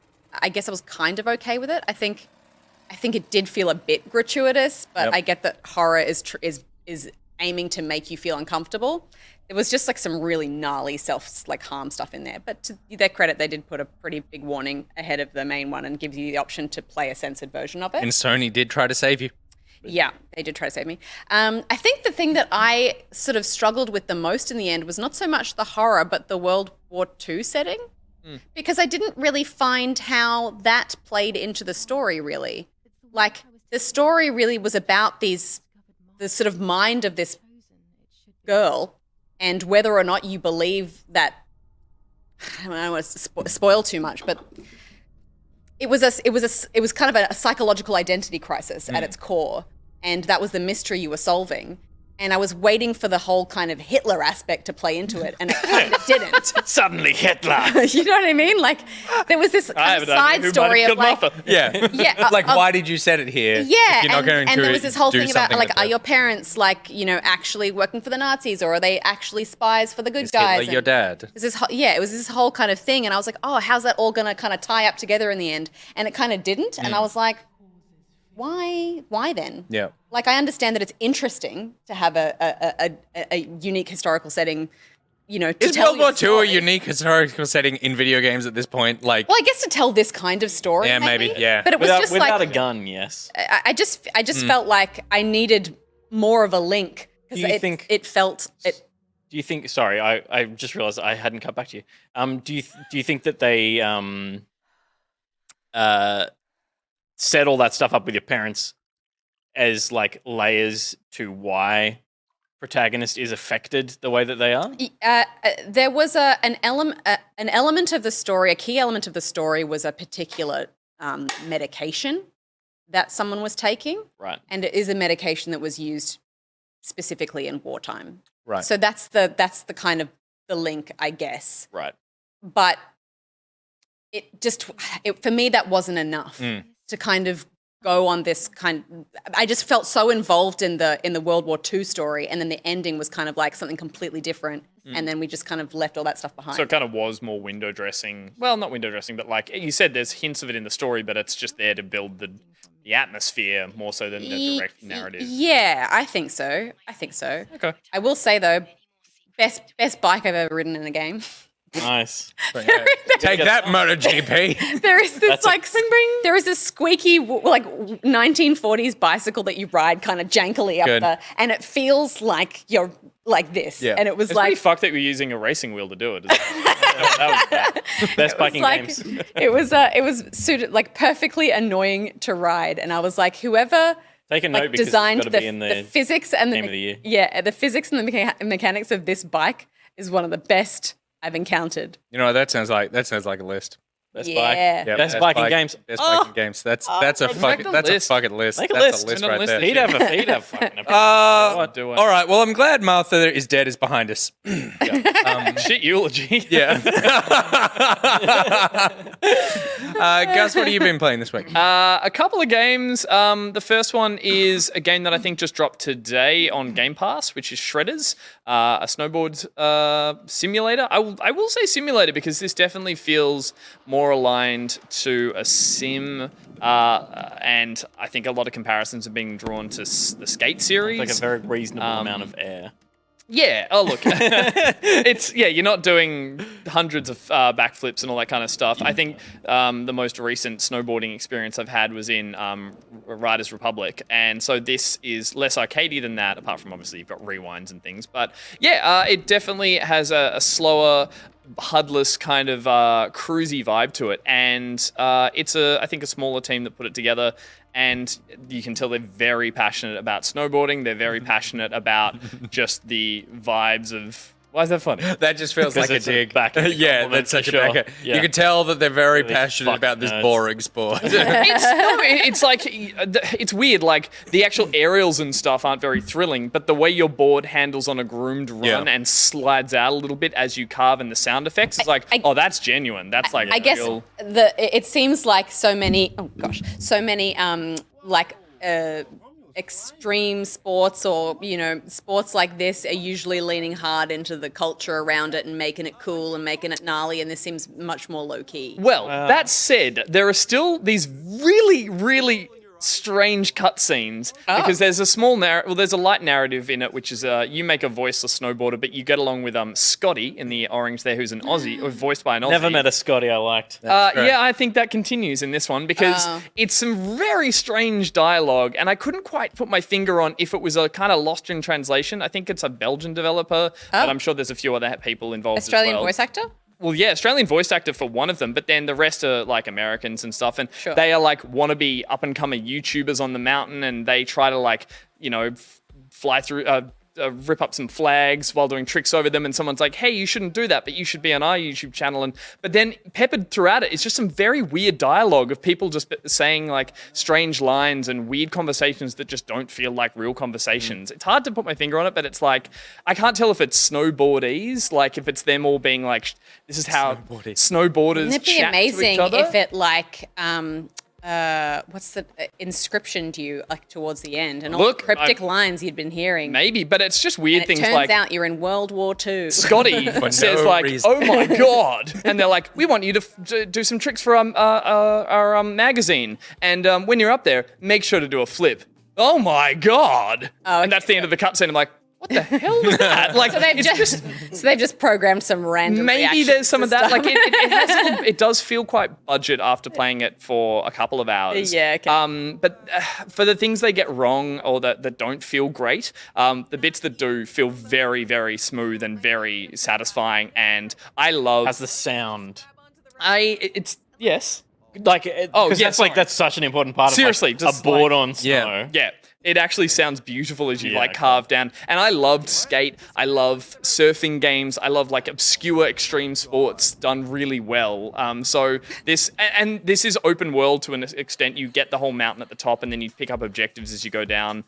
I guess I was kind of okay with it. I think it did feel a bit gratuitous, but I get that horror is aiming to make you feel uncomfortable. There was just like some really gnarly harm stuff in there. But to their credit, they did put a pretty big warning ahead of the main one and gives you the option to play a censored version of it. And Sony did try to save you. Yeah, they did try to save me. I think the thing that I sort of struggled with the most in the end was not so much the horror, but the World War II setting. Because I didn't really find how that played into the story, really. Like, the story really was about the sort of mind of this girl and whether or not you believe that, I don't want to spoil too much, but it was kind of a psychological identity crisis at its core, and that was the mystery you were solving. And I was waiting for the whole kind of Hitler aspect to play into it, and it kind of didn't. Suddenly Hitler. You know what I mean? Like, there was this kind of side story of like, Yeah. Like, why did you set it here? yeah, If you're not going and to there was this whole do thing about something like, with are it. your parents like, actually working for the Nazis, or are they actually spies for the good Is guys? Hitler your And dad? it was this whole kind of thing, and I was like, oh, how's that all going to kind of tie up together in the end? And it kind of didn't, and I was like, why then? Yeah. Like, I understand that it's interesting to have a unique historical setting, to Is tell World War your II a story. unique historical setting in video games at this point? Like, Well, I guess to tell this kind of story. Yeah, maybe, yeah. But it was just Without like a gun, yes. I just felt like I needed more of a link Do because you think- it felt it. Do you think? Sorry, I just realized I hadn't cut back to you. Do you think that they set all that stuff up with your parents as like layers to why protagonist is affected the way that they are? There was an element of the story. A key element of the story was a particular medication that someone was taking, Right. and it is a medication that was used specifically in wartime. Right. So that's the kind of the link, I guess. Right. But for me, that wasn't enough to kind of go on this I just felt so involved in the World War II story, and then the ending was kind of like something completely different, and then we just kind of left all that stuff behind. So it kind of was more window dressing. Well, not window dressing, but like you said, there's hints of it in the story, but it's just there to build the atmosphere more so than the direct narrative. Yeah, I think so. Okay. I will say though, best bike I've ever ridden in a game. Nice. take that, MotoGP. There is this That's like there is this squeaky like 1940s bicycle that you ride kind of jankily Good. up and it feels like you're like this. Yeah. And it was It's like pretty fucked that we're using a racing wheel to do it. That was bad. Best biking like, games. it was suited like perfectly annoying to ride, and I was like, whoever Take a note like because designed it's got to be in the physics and game of the year. the physics and the mechanics of this bike is one of the best I've encountered. You know, that sounds like a list. Best Yeah. bike. Yep, Best biking bike- games. Best Oh. biking games. That's a fucking list. fucking list. Make a That's list. a list Send a right list. there. He'd have fucking opinion. Do it. All right. Well, I'm glad Martha is dead is behind us. Shit eulogy. Yeah. Gus, what have you been playing this week? A couple of games. The first one is a game that I think just dropped today on Game Pass, which is Shredders, a snowboard simulator. I will say simulator because this definitely feels more aligned to a sim, and I think a lot of comparisons are being drawn to the Skate series. Like a very reasonable amount of air. Yeah. Oh, look. You're not doing hundreds of backflips and all that kind of stuff. I think the most recent snowboarding experience I've had was in Riders Republic. And so this is less arcadey than that, apart from obviously you've got rewinds and things. But yeah, it definitely has a slower, HUD-less kind of cruisy vibe to it. And it's I think a smaller team that put it together. And you can tell they're very passionate about snowboarding. They're very passionate about just the vibes of... Why is that funny? That just feels like a it's a dig. backhand Yeah, compliment that's such for a sure. backhand. Yeah. You can tell that they're very Really passionate fucking about this nerds. boring sport. It's like, it's weird. Like, the actual aerials and stuff aren't very thrilling, but the way your board handles on a groomed run Yeah. and slides out a little bit as you carve and the sound effects, it's like, oh, that's genuine. That's like I guess real. it seems like so many extreme sports or sports like this are usually leaning hard into the culture around it and making it cool and making it gnarly, and this seems much more low key. Well, that said, there are still these really, really strange cutscenes because there's a small there's a light narrative in it, which is you make a voiceless snowboarder, but you get along with Scotty in the orange there, who's an Aussie, or voiced by an Aussie. Never met a Scotty I liked. Yeah, I think that continues in this one because it's some very strange dialogue, and I couldn't quite put my finger on if it was a kind of lost in translation. I think it's a Belgian developer, but I'm sure there's a few other people involved Australian as well. voice actor? Well, yeah, Australian voice actor for one of them, but then the rest are like Americans and stuff, and they are like wannabe up-and-coming YouTubers on the mountain, and they try to like, fly through, rip up some flags while doing tricks over them, and someone's like, hey, you shouldn't do that, but you should be on our YouTube channel. But then peppered throughout it is just some very weird dialogue of people just saying like strange lines and weird conversations that just don't feel like real conversations. It's hard to put my finger on it, but it's like, I can't tell if it's snowboardies, like if it's them all being like, this is how snowboarders Wouldn't it be chat amazing to each other? if it like what's the inscription to you like towards the end and all the cryptic lines you'd been hearing? Maybe, but it's just weird And it things turns like out you're in World War II. Scotty says like, reason. "Oh my god!" and they're like, "We want you to do some tricks for our magazine, and when you're up there, make sure to do a flip." Oh my god! And that's the end of the cutscene. I'm like, what the hell was that? Like, So they've just programmed some random. maybe reactions there's some to of that. stuff. Like it does feel quite budget after playing it for a couple of hours. Yeah, okay. But for the things they get wrong or that don't feel great, the bits that do feel very, very smooth and very satisfying. And I love. Has the sound. It's yes. Like, because yeah, that's such an important part Seriously, of like, just a board like- on snow. Yeah. It actually sounds beautiful as you Yeah, like carve down. And I loved skate. I love surfing games. I love like obscure extreme sports done really well. So this is open world to an extent. You get the whole mountain at the top, and then you pick up objectives as you go down.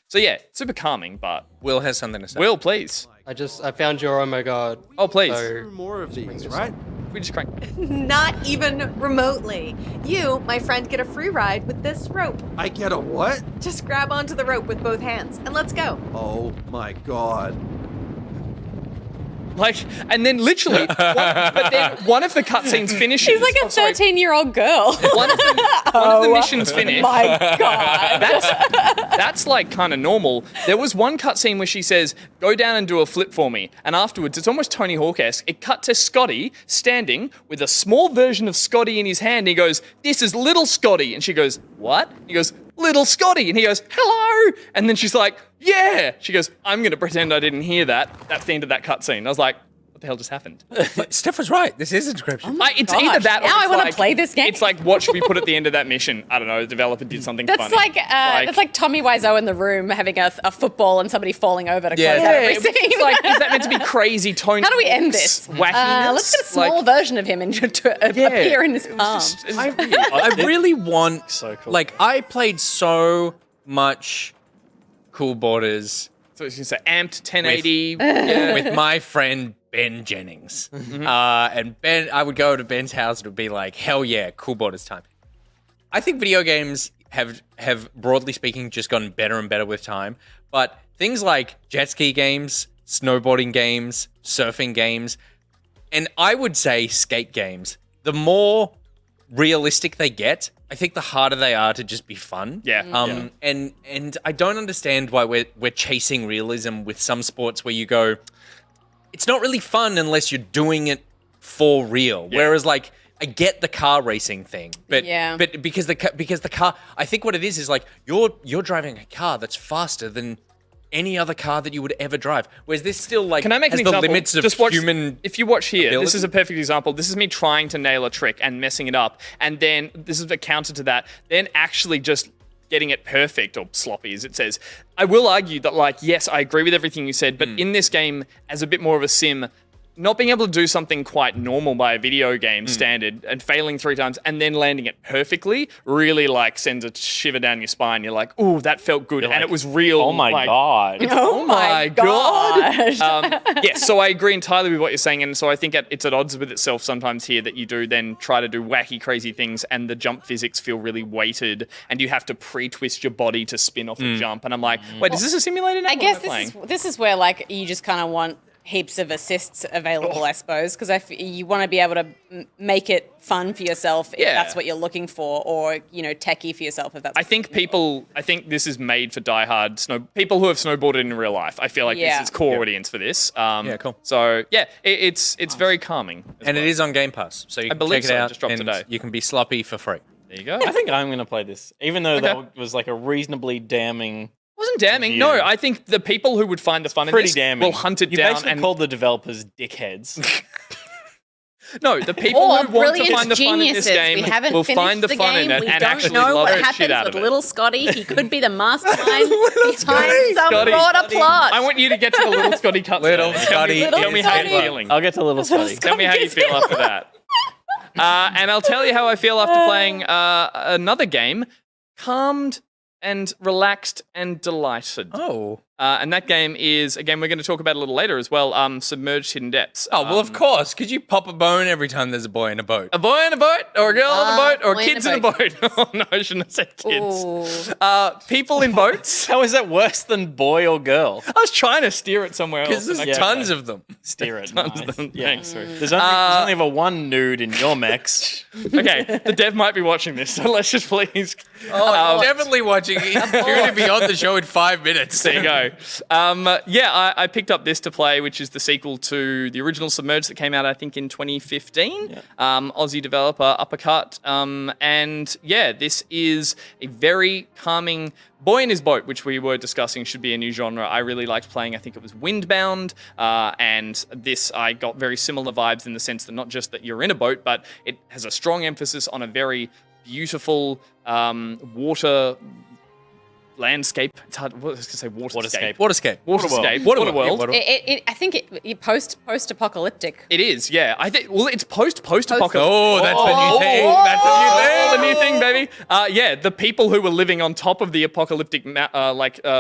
So yeah, super calming. But Will has something to say. Will, please. I found your oh my god. Oh, please. So More of these, right? We just crank. Not even remotely. You, my friend, get a free ride with this rope. I get a what? Just grab onto the rope with both hands and let's go. Oh my god. Like, and then literally, but then one of the cutscenes finishes. She's like a 13-year-old girl. One of the missions finished. My God. That's like kind of normal. There was one cutscene where she says, "Go down and do a flip for me," and afterwards, it's almost Tony Hawk-esque. It cut to Scotty standing with a small version of Scotty in his hand. And he goes, "This is little Scotty," and she goes, "What?" He goes, "Little Scotty," and he goes, "Hello," and then she's like, "Yeah." She goes, "I'm gonna pretend I didn't hear that." That's the end of that cutscene. I was like, what the hell just happened? But Steph was right. This is encryption. It's either that or Now I it's wanna like- play this game. It's like, what should we put at the end of that mission? I don't know, the developer did something That's funny. that's like Tommy Wiseau in the room having a football and somebody falling over to close out every it was scene. just like, is that meant to be crazy Tony How do we end Hawk's this? Wackiness? Let's get a small version of him to appear in his palm. I really want. So cool. Like, I played so much Cool Borders So it's just amped 1080. with my friend Ben Jennings. And Ben, I would go to Ben's house and it would be like, hell yeah, Cool Borders time. I think video games have broadly speaking just gotten better and better with time. But things like jet ski games, snowboarding games, surfing games, and I would say skate games, the more realistic they get, I think the harder they are to just be fun. Yeah. And I don't understand why we're chasing realism with some sports where you go, it's not really fun unless you're doing it for real. Whereas like I get the car racing thing, but because the car, I think what it is like you're driving a car that's faster than any other car that you would ever drive. Whereas this still like Can I make an has example? the limits of Just watch, human. If you watch here, ability. this is a perfect example. This is me trying to nail a trick and messing it up. And then this is the counter to that. Then actually just getting it perfect or sloppy, as it says. I will argue that, like, yes, I agree with everything you said, but in this game, as a bit more of a sim, not being able to do something quite normal by a video game standard and failing 3 times and then landing it perfectly really like sends a shiver down your spine. You're like, ooh, that felt good. You're And like, it was real. Oh my like, god. Oh my gosh. God. Yes, so I agree entirely with what you're saying. And so I think it's at odds with itself sometimes here that you do then try to do wacky, crazy things and the jump physics feel really weighted and you have to pre-twist your body to spin off a jump. And I'm like, wait, is this a simulator now? I What guess am I playing? this is where like you just kind of want heaps of assists available, I suppose, because you want to be able to make it fun for yourself if that's what you're looking for, or techie for yourself if that's. I think this is made for diehard people who have snowboarded in real life. I feel like this is core audience for this. Cool. So it's very calming, and it is on Game Pass, so you can check it out. Just dropped today. You can be sloppy for free. There you go. I think I'm going to play this, even though that was like a reasonably damning. It wasn't damning. No, I think the people who would find the fun in this will hunt it down and call the developers dickheads. No, the people who want to find the fun in this game will find the fun in it and actually love the shit out of it. With little Scotty, he could be the mastermind behind some broader plot. I want you to get to the little Scotty cut. Little Scotty. Tell me how you're feeling. I'll get to little Scotty. Tell me how you feel after that. And I'll tell you how I feel after playing another game, calmed and relaxed and delighted. Oh. And that game is, again, we're going to talk about it a little later as well, Submerged Hidden Depths. Oh, well, of course, because you pop a bone every time there's a boy in a boat. A boy in a boat, or a girl in a boat, or kids in a boat. Oh, no, I shouldn't have said kids. People in boats. How is that worse than boy or girl? I was trying to steer it somewhere else. Because there's tons of them. Steer it. Tons of them. Yeah. Thanks. There's only ever one nude in your mech. Okay, the dev might be watching this, so let's just please. Oh, definitely watching. He's going to be on the show in 5 minutes. There you go. I picked up this to play, which is the sequel to the original Submerged that came out, I think, in 2015. Aussie developer Uppercut. This is a very calming boy in his boat, which we were discussing should be a new genre. I really liked playing, I think it was Windbound, and this I got very similar vibes in the sense that not just that you're in a boat, but it has a strong emphasis on a very beautiful water landscape. It's hard. What was I going to say? Waterscape. Waterworld. I think it post-apocalyptic. It is. Yeah. I think. Well, it's post-apocalyptic. Oh, that's the new thing. That's the new thing. The new thing, baby. The people who were living on top of the apocalyptic,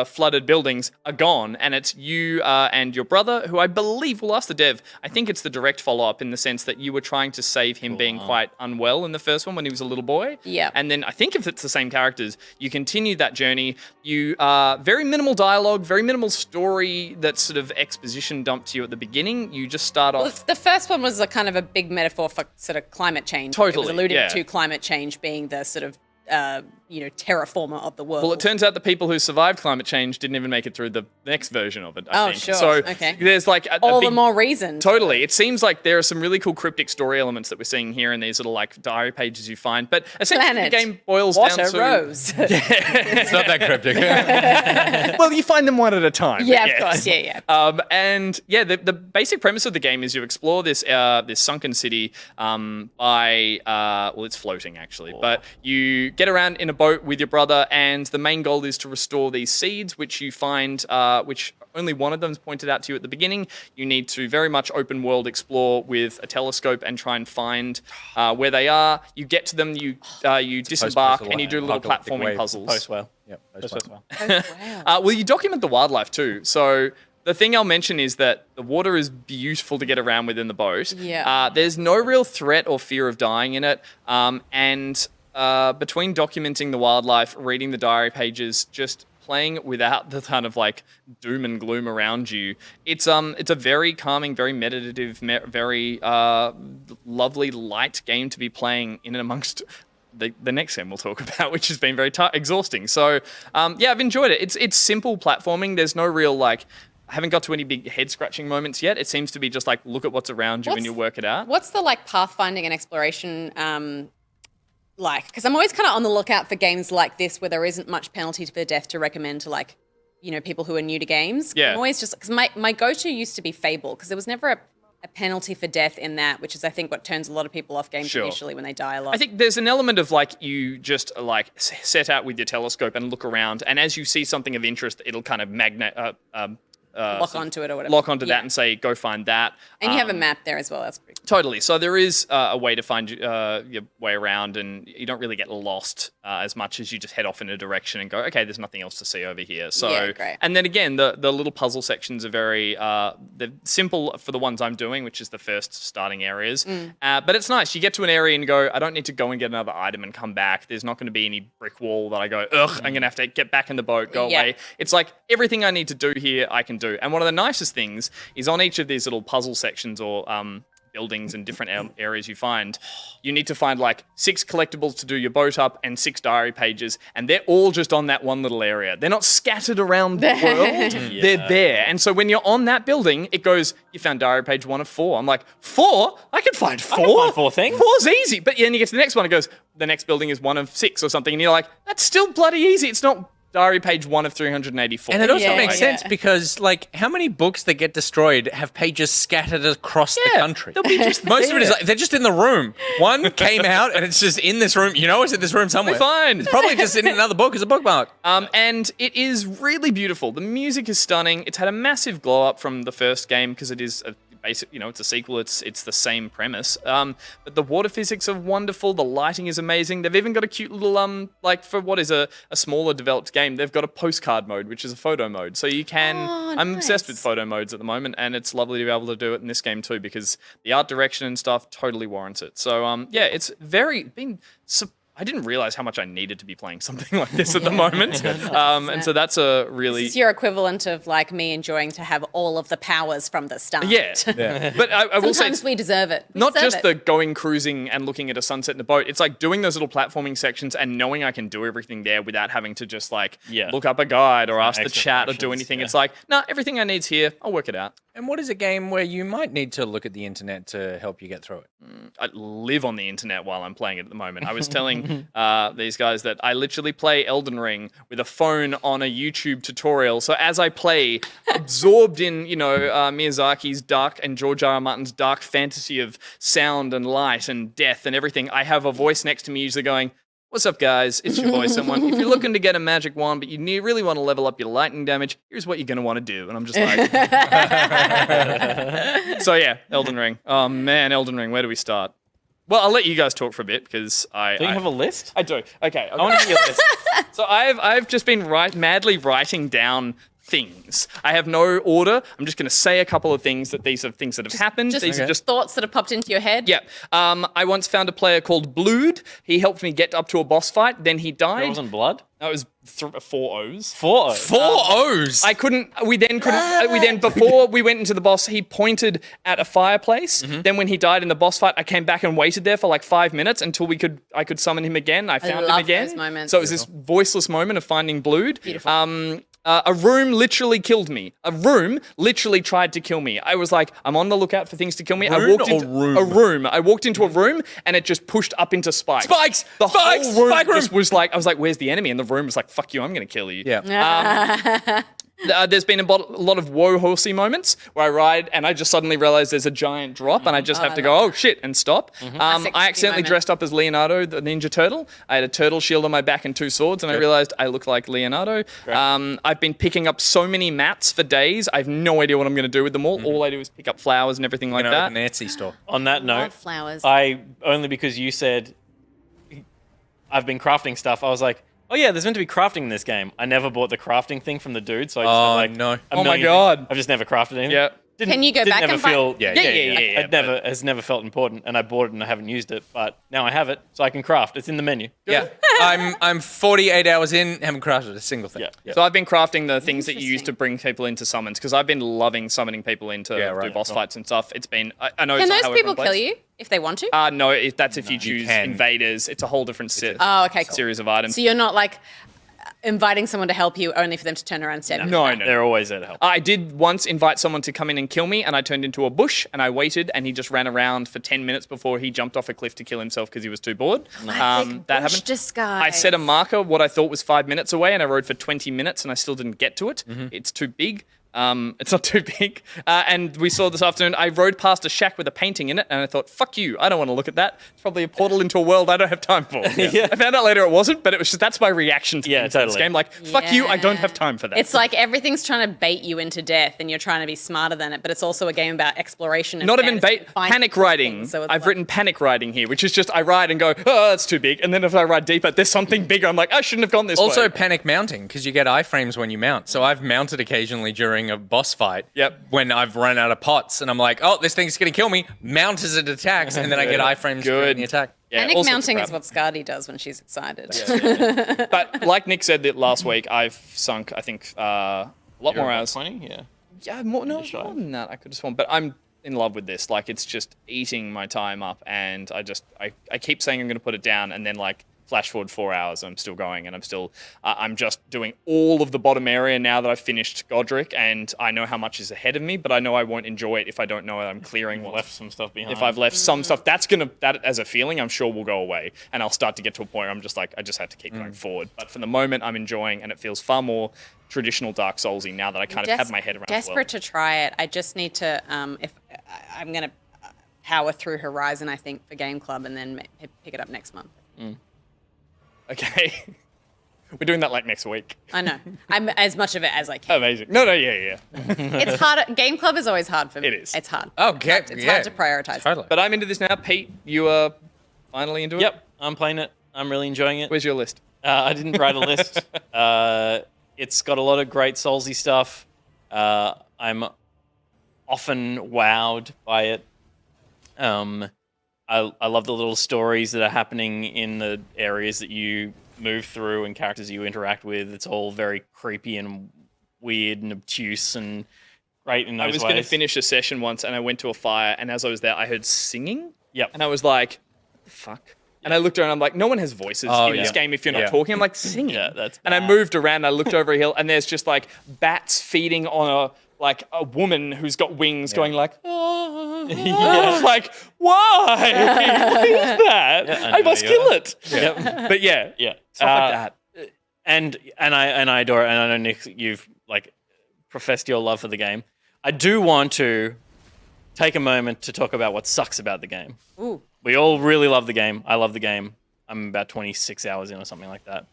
flooded buildings are gone, and it's you and your brother, who I believe, we'll ask the dev. I think it's the direct follow-up in the sense that you were trying to save him being quite unwell in the first one when he was a little boy. Yeah. And then I think if it's the same characters, you continue that journey. You very minimal dialogue, very minimal story that's sort of exposition dumped to you at the beginning. You just start off. Well, the first one was a kind of a big metaphor for sort of climate change. Totally, it was alluding to climate change being the sort of terraformer of the world. Well, it turns out the people who survived climate change didn't even make it through the next version of it, I think. Sure. So okay. There's like all the more reason. Totally. It seems like there are some really cool cryptic story elements that we're seeing here in these little like diary pages you find. But essentially the game boils down to... Rose. It's not that cryptic. Well, you find them one at a time. Yeah, of course. Yeah. The basic premise of the game is you explore this sunken city it's floating actually, but you get around in a boat with your brother, and the main goal is to restore these seeds, which you find, which only one of them is pointed out to you at the beginning. You need to very much open world explore with a telescope and try and find where they are. You get to them, you disembark, and you do little platforming puzzles. Post-well. Yep. Well, you document the wildlife too. So the thing I'll mention is that the water is beautiful to get around with in the boat. Yeah. There's no real threat or fear of dying in it. Between documenting the wildlife, reading the diary pages, just playing without the kind of like doom and gloom around you, it's a very calming, very meditative, very lovely, light game to be playing in and amongst the next game we'll talk about, which has been very exhausting. So I've enjoyed it. It's simple platforming. There's no real I haven't got to any big head scratching moments yet. It seems to be just like look at what's around you and you work it out. What's the pathfinding and exploration because I'm always kind of on the lookout for games like this where there isn't much penalty for death to recommend to people who are new to games. Yeah. I'm always just because my go-to used to be Fable because there was never a penalty for death in that, which is I think what turns a lot of people off games initially when they die a lot. I think there's an element of you just set out with your telescope and look around, and as you see something of interest, it'll kind of lock onto it or whatever. Lock onto that and say, go find that. And you have a map there as well. That's pretty cool. Totally. So there is a way to find your way around, and you don't really get lost as much as you just head off in a direction and go, okay, there's nothing else to see over here. So, Yeah, great. And then again, the little puzzle sections are very they're simple for the ones I'm doing, which is the first starting areas. But it's nice. You get to an area and go, I don't need to go and get another item and come back. There's not going to be any brick wall that I go, ugh, I'm going to have to get back in the boat, go away. It's like everything I need to do here, I can do. And one of the nicest things is on each of these little puzzle sections or buildings and different areas you find, you need to find like 6 collectibles to do your boat up and 6 diary pages, and they're all just on that one little area. They're not scattered around the world. They're there. And so when you're on that building, it goes, you found diary page 1 of 4. I'm like, 4? I can find 4? I can find 4 things. 4's easy. But then you get to the next one, it goes, the next building is 1 of 6 or something, and you're like, that's still bloody easy. It's not diary page 1 of 384. And it also Yeah, makes yeah. sense because, like, how many books that get destroyed have pages scattered across the country? They'll be just Most of it is like, they're just in the room. One came out and it's just in this room. You know it's in this room somewhere. fine. It's probably just in another book as a bookmark. And it is really beautiful. The music is stunning. It's had a massive glow up from the first game because it is a basic, it's a sequel. It's the same premise. But the water physics are wonderful. The lighting is amazing. They've even got a cute little like for what is a smaller developed game, they've got a postcard mode, which is a photo mode. So you can. I'm obsessed with photo modes at the moment, and it's lovely to be able to do it in this game too because the art direction and stuff totally warrants it. So it's I didn't realize how much I needed to be playing something like this at the moment. And so that's a really... This is your equivalent of like me enjoying to have all of the powers from the start. Yeah. But I will say... Sometimes we deserve it. We Not deserve just it. the going cruising and looking at a sunset in a boat. It's like doing those little platforming sections and knowing I can do everything there without having to just like look up a guide or ask the extra chat or do functions, anything. yeah. It's like, nah, everything I need's here. I'll work it out. And what is a game where you might need to look at the internet to help you get through it? I live on the internet while I'm playing it at the moment. I was telling these guys that I literally play Elden Ring with a phone on a YouTube tutorial. So as I play, absorbed in, Miyazaki's dark and George R. R. Martin's dark fantasy of sound and light and death and everything, I have a voice next to me usually going, what's up, guys? It's your boy, someone. If you're looking to get a magic wand, but you really want to level up your lightning damage, here's what you're going to want to do. And I'm just like... So yeah, Elden Ring. Oh man, Elden Ring, where do we start? Well, I'll let you guys talk for a bit because Do you have a list? I do. Okay. I want to hear your list. So I've just been madly writing down things. I have no order. I'm just going to say a couple of things that these are things that have happened. These are just thoughts that have popped into your head. yeah. I once found a player called Blood. He helped me get up to a boss fight. Then he died. There wasn't blood? That was 4 O's. 4 4 O's. I couldn't. We then before we went into the boss, he pointed at a fireplace. Then when he died in the boss fight, I came back and waited there for like 5 minutes until I could summon him again. I found him love again. those moments. So it was this voiceless moment of finding Blood. Beautiful. A room literally killed me. A room literally tried to kill me. I was like, I'm on the lookout for things to kill me. I walked into a room. I walked into a room and it just pushed up into spikes. Spikes! The Spikes! whole room Spike room! just was like, I was like, where's the enemy? And the room was like, fuck you, I'm going to kill you. Yeah. There's been a lot of whoa horsey moments where I ride and I just suddenly realize there's a giant drop and I just have to go, oh shit, and stop. Classic I accidentally moment. dressed up as Leonardo, the Ninja Turtle. I had a turtle shield on my back and 2 swords and I realized I look like Leonardo. I've been picking up so many mats for days. I have no idea what I'm going to do with them all. All I do is pick up flowers and everything like that. An Etsy store. On that note, Love flowers. only because you said I've been crafting stuff, I was like, oh yeah, there's meant to be crafting in this game. I never bought the crafting thing from the dude, so I just Oh, had like no. a Oh my million God. things. I've just never crafted anything. Yeah. Can you go back never and buy- feel, Yeah. Has never felt important, and I bought it and I haven't used it, but now I have it, so I can craft. It's in the menu. Yeah. I'm 48 hours in, haven't crafted a single thing. Yeah. So I've been crafting the things that you use to bring people into summons because I've been loving summoning people into do boss fights and stuff. It's been, I know Can it's not those how people everyone kill plays. you if they want to? No, that's if you choose can. invaders. It's a whole different Oh, okay, cool. series of items. So you're not like inviting someone to help you only for them to turn around and stab you? No. They're always there to help. I did once invite someone to come in and kill me, and I turned into a bush, and I waited, and he just ran around for 10 minutes before he jumped off a cliff to kill himself because he was too bored. Classic That bush happened. disguise. I set a marker, what I thought was 5 minutes away, and I rode for 20 minutes, and I still didn't get to it. It's too big. It's not too big. And we saw this afternoon, I rode past a shack with a painting in it, and I thought, fuck you, I don't want to look at that. It's probably a portal into a world I don't have time for. I found out later it wasn't, but it was just, that's my reaction to this game. Like, fuck you, I don't have time for that. It's like everything's trying to bait you into death, and you're trying to be smarter than it, but it's also a game about exploration. And not even fantasy bait, and finding panic riding. things, so it's I've like- written panic riding here, which is just I ride and go, oh, that's too big. And then if I ride deeper, there's something bigger. I'm like, I shouldn't have gone this Also, way. panic mounting, because you get iframes when you mount. So I've mounted occasionally during a boss fight. Yep. When I've run out of pots and I'm like, oh, this thing's going to kill me. Mount as it attacks, and then I get iframes during the attack. Yeah, Panic all sorts of mounting crap. is what Scardy does when she's excited. But like Nick said that last week, I've sunk, I think, a lot more hours. 20? Yeah. Yeah, more than that. I could have sworn. But I'm in love with this. Like, it's just eating my time up, and I keep saying I'm going to put it down, and then like flash forward 4 hours, I'm still going, and I'm still I'm just doing all of the bottom area now that I've finished Godric, and I know how much is ahead of me, but I know I won't enjoy it if I don't know I'm clearing what's Left some stuff behind. If I've left some stuff, that as a feeling, I'm sure will go away, and I'll start to get to a point where I'm just like, I just have to keep going forward. But for the moment, I'm enjoying, and it feels far more traditional Dark Soulsy now that I kind of have my head around. Desperate to try it. I just need to. If I'm gonna power through Horizon, I think for Game Club, and then pick it up next month. Okay, we're doing that like next week. I know. I'm as much of it as I can. Amazing. No, yeah. It's hard. Game Club is always hard for me. It is. It's hard. Okay, It's hard to prioritize. Totally. But I'm into this now. Pete, you are finally into it. Yep, I'm playing it. I'm really enjoying it. Where's your list? I didn't write a list. It's got a lot of great Soulsy stuff. I'm often wowed by it. I love the little stories that are happening in the areas that you move through and characters you interact with. It's all very creepy and weird and obtuse and great in those I was ways. going to finish a session once, and I went to a fire, and as I was there, I heard singing. Yep. And I was like, what the fuck? And I looked around, I'm like, no one has voices in this game if you're not talking. I'm like, singing. Yeah, that's And I bad. moved around, and I looked over a hill, and there's just like bats feeding on a woman who's got wings going like, oh. I was like, why? What is that? Yeah, I must yeah. kill it. Yep. But yeah, Yeah. stuff like that. And I adore it, and I know Nick, you've like professed your love for the game. I do want to take a moment to talk about what sucks about the game. Ooh. We all really love the game. I love the game. I'm about 26 hours in or something like that.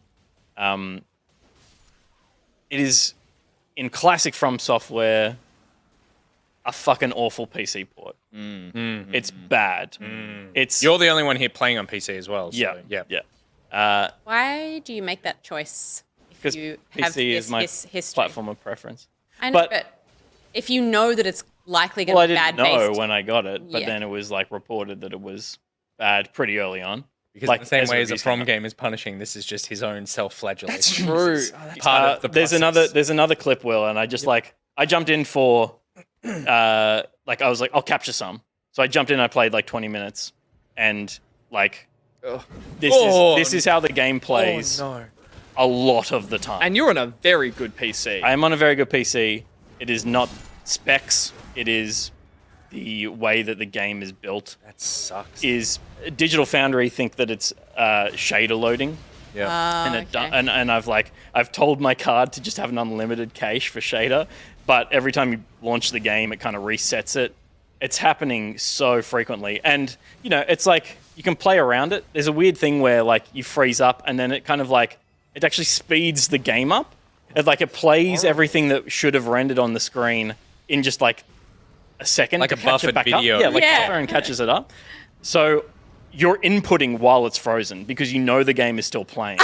It is, in classic From Software, a fucking awful PC port. It's bad. It's You're the only one here playing on PC as well. So, yeah. Why do you make that choice? Because You have PC is my history. platform of preference. I know, but- but if you know that it's likely going Well, I to be didn't bad know based, when I got it, but Yeah. then it was like reported that it was bad pretty early on. Because Like, in the same as way as a reviews From came out. game is punishing, this is just his own self-flagellation. True. Part of the There's process. another clip, Will, and I just I jumped in for I was like, I'll capture some. So I jumped in, I played like 20 minutes, and like this is how the game plays a lot of the time. And you're on a very good PC. I am on a very good PC. It is not specs. It is the way that the game is built. That sucks. Is Digital Foundry think that it's shader loading, Yeah. and and I've told my card to just have an unlimited cache for shader, but every time you launch the game, it kind of resets it. It's happening so frequently, and you know, it's like you can play around it. There's a weird thing where like you freeze up, and then it kind of like it actually speeds the game up. It plays everything that should have rendered on the screen in just like a second, Like to a catch it buffered back video. up. Yeah, like Yeah. buffer and catches it up. So you're inputting while it's frozen because you know the game is still playing.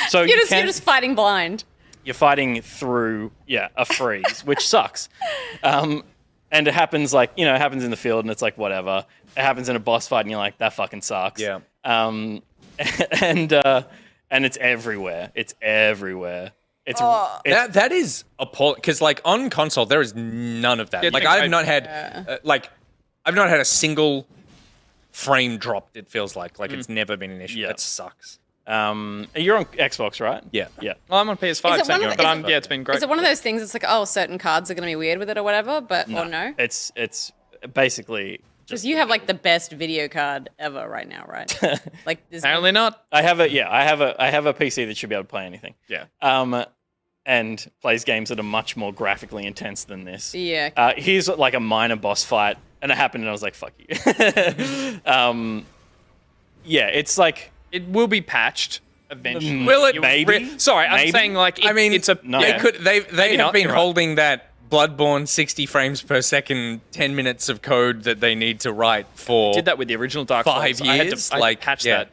So you're just fighting blind. you're fighting through a freeze, which sucks. And it happens it happens in the field, and it's like whatever. It happens in a boss fight, and you're like, that fucking sucks. Yeah. And it's everywhere. It's everywhere. It's That is appalling because, like, on console there is none of that. Yeah, Like, I've not had I've not had a single frame dropped. It feels like it's never been an issue. Yeah. That sucks. you're on Xbox, right? Yeah. Yeah. Well, I'm on PS5, Is it one thank of you, the- but is it- it's been great. Is it one of those things? It's like, oh, certain cards are going to be weird with it or whatever, but or no? It's basically Because you have like the best video card ever right now, right? Like, there's Apparently not. I have a PC that should be able to play anything. Yeah. and plays games that are much more graphically intense than this. Yeah. Here's like a minor boss fight, and it happened, and I was like, "Fuck you." Yeah, it's like It will be patched eventually. Will it? Maybe. Sorry, I'm Maybe. saying like I mean, it's a No. They Yeah. could. They have not, been you're right. holding that Bloodborne 60 frames per second, 10 minutes of code that they need to write for. did that with the original Dark Souls. 5 I had years? to, I Like, patch yeah.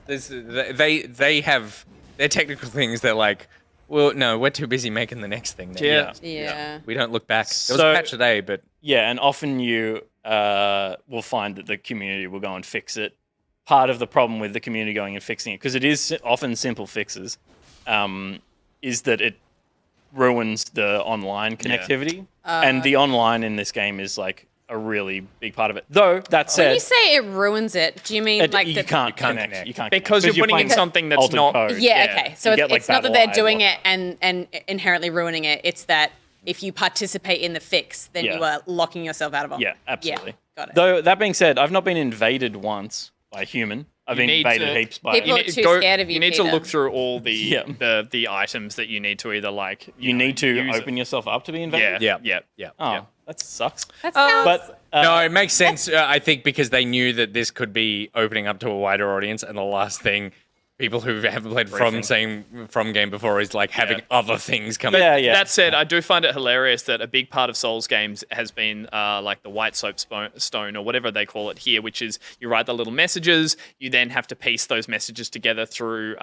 that. They have their technical things. They're like, well, no, we're too busy making the next thing. Then. Yeah. We don't look back. There was So- a patch today, but Yeah, and often you will find that the community will go and fix it. Part of the problem with the community going and fixing it, because it is often simple fixes, is that it ruins the online connectivity. And the online in this game is like a really big part of it. Though, that When said, you say it ruins it, do you mean like you the... can't connect. connect. You can't Because connect. you're putting in playing something that's altered not- code. Yeah, Yeah. okay. So You get, like, it's not that battle they're eyes doing or- it and inherently ruining it. It's that if you participate in the fix, then Yeah. you are locking yourself out of it. Yeah, absolutely. Got it. Though, that being said, I've not been invaded once by a human. I've You been need invaded to- heaps by People a are too scared of you, You need to Peter. look through all the Yeah. the items that you need to either like. You need to use open yourself up to be invaded? Yeah, Yeah. yeah. Oh, that sucks. That sounds... But no, it makes sense. I think because they knew that this could be opening up to a wider audience, and the last thing people who haven't played from game before is like having other things come. Yeah. That said, I do find it hilarious that a big part of Souls games has been like the white soap stone or whatever they call it here, which is you write the little messages, you then have to piece those messages together through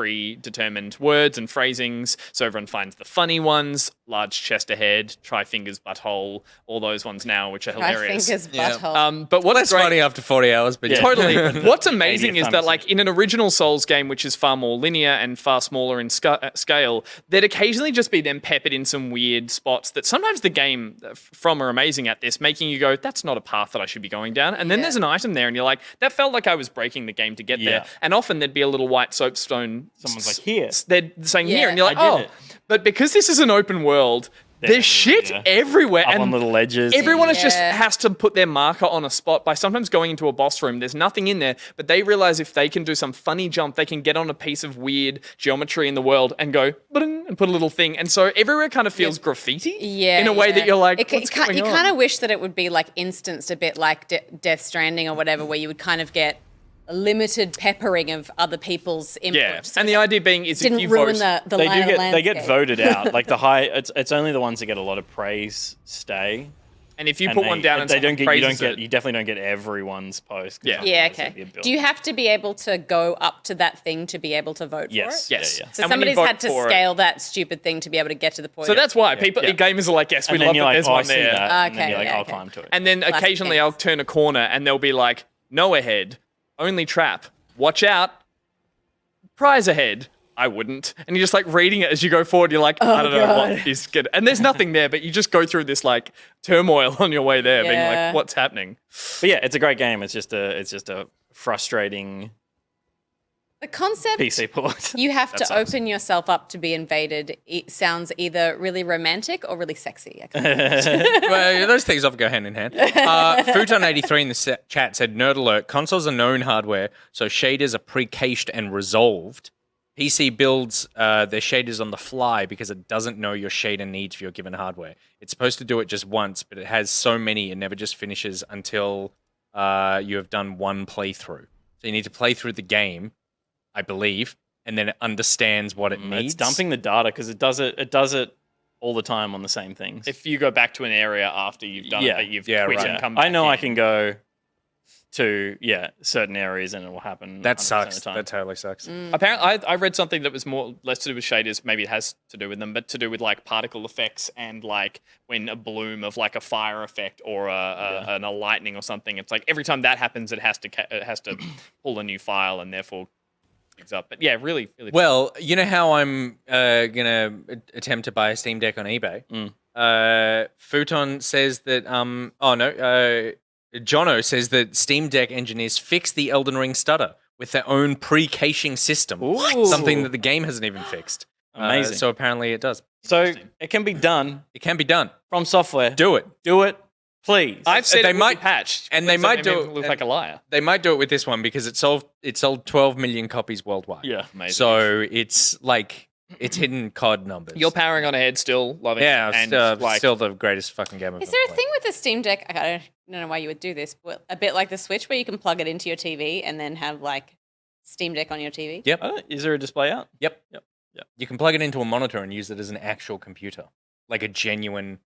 predetermined words and phrasings. So everyone finds the funny ones, large chest ahead, try fingers butthole, all those ones now, which are My hilarious. fingers Yeah. butthole. But what's That's great, funny after 40 hours, but yeah. Totally. What's amazing 80th is time that, it's- like, in an original Souls game, which is far more linear and far smaller in scale, there'd occasionally just be them peppered in some weird spots that sometimes the game from are amazing at this, making you go, that's not a path that I should be going down. And then Yeah. there's an item there, and you're like, that felt like I was breaking the game to get there. Yeah. And often there'd be a little white soapstone. Someone's like, here. They're saying Yeah. here, and you're like, I did oh. it. But because this is an open world, there's shit yeah. everywhere. Up and on little ledges. Everyone is just Yeah. has to put their marker on a spot by sometimes going into a boss room. There's nothing in there, but they realize if they can do some funny jump, they can get on a piece of weird geometry in the world and go "Ba-ding," and put a little thing. And so everywhere kind of feels graffiti Yeah, in a way yeah. that you're like, It, what's going you on? kind of wish that it would be like instanced a bit like Death Stranding or whatever, where you would kind of get a limited peppering of other people's input. Yeah, so and the idea being is didn't if you ruin vote, the they line do of get they get landscape. voted out. Like the high, it's only the ones that get a lot of praise stay. and if you And put one down and they someone don't get praises it, you definitely don't get everyone's post. 'cause Yeah. otherwise Yeah, it'd be okay. a bill. Do you have to be able to go up to that thing to be able to vote Yes. for it? yes. Yeah, yeah. So And when you somebody's vote had to for it- scale that stupid thing to be able to get to the point. So that's why people, Yeah. gamers are like, yes, we And then love you're that like, there's oh, I one see there. that. And then Okay, you're like, yeah, I'll okay. climb to it. And then Classic occasionally games. I'll turn a corner and they'll be like, no ahead, only trap, watch out, prize ahead. I wouldn't. And you're just like reading it as you go forward. You're like, I don't know what is good. And there's nothing there, but you just go through this like turmoil on your way there, being Yeah. like, what's happening? But yeah, it's a great game. It's just a frustrating the concept PC port. you have to sucks. open yourself up to be invaded. It sounds either really romantic or really sexy. I can't Well, those things often go hand in hand. Futon83 in the chat said, Nerd alert, consoles are known hardware, so shaders are pre-cached and resolved. PC builds their shaders on the fly because it doesn't know your shader needs for your given hardware. It's supposed to do it just once, but it has so many, it never just finishes until you have done one playthrough. So you need to play through the game, I believe, and then it understands what it needs. It's dumping the data because it does it all the time on the same things. If you go back to an area after you've done it, but you've quit right. and come I back know I in. can go to certain areas and it will happen. That 100% sucks. of the time. That totally sucks. Apparently, I read something that was less to do with shaders. Maybe it has to do with them, but to do with like particle effects and like when a bloom of like a fire effect or a lightning or something. It's like every time that happens, it has to pull a new file and therefore things up. But yeah, really. Well, you know how I'm gonna attempt to buy a Steam Deck on eBay. Futon says that. Jono says that Steam Deck engineers fixed the Elden Ring stutter with their own pre-caching system. Ooh. Something that the game hasn't even fixed. Amazing. So apparently it does. So it can be done It can be done. from software. Do it. Do it, please. I've said They it might- might patch, and they might do it- look like a liar. They might do it with this one because it sold 12 million copies worldwide. Yeah. Amazing. So it's like It's hidden COD numbers. You're powering on ahead still, loving yeah, it. And still the greatest fucking game I've Is ever there a played. thing with the Steam Deck? I don't know why you would do this, but a bit like the Switch where you can plug it into your TV and then have like Steam Deck on your TV? Yep. Is there a display out? Yep. You can plug it into a monitor and use it as an actual computer. Like a genuine,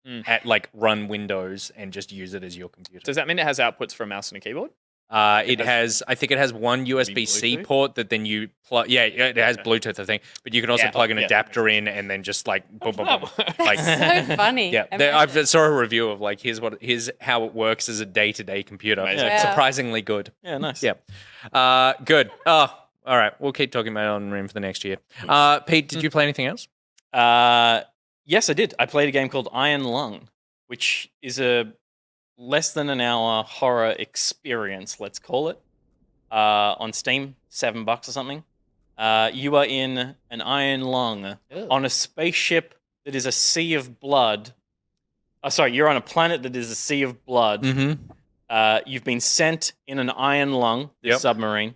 run Windows and just use it as your computer. Does that mean it has outputs for a mouse and a keyboard? I think it has one USB-C Bluetooth? port that then you plug. Yeah, it has Bluetooth, I think. But you can also plug an adapter in and then just like boom, boom, boom. Like, So funny. yeah, I saw a review of like here's how it works as a day-to-day computer. Amazing. Yeah. Surprisingly good. Yeah, nice. Yeah. Good. Oh, all right. We'll keep talking about it on Rim for the next year. Pete, did you play anything else? Yes, I did. I played a game called Iron Lung, which is a less than an hour horror experience, let's call it, on Steam, $7 or something. You are in an iron lung on a spaceship that is a sea of blood. Oh, sorry, you're on a planet that is a sea of blood. Mm-hmm. You've been sent in an iron lung, this Yep. submarine.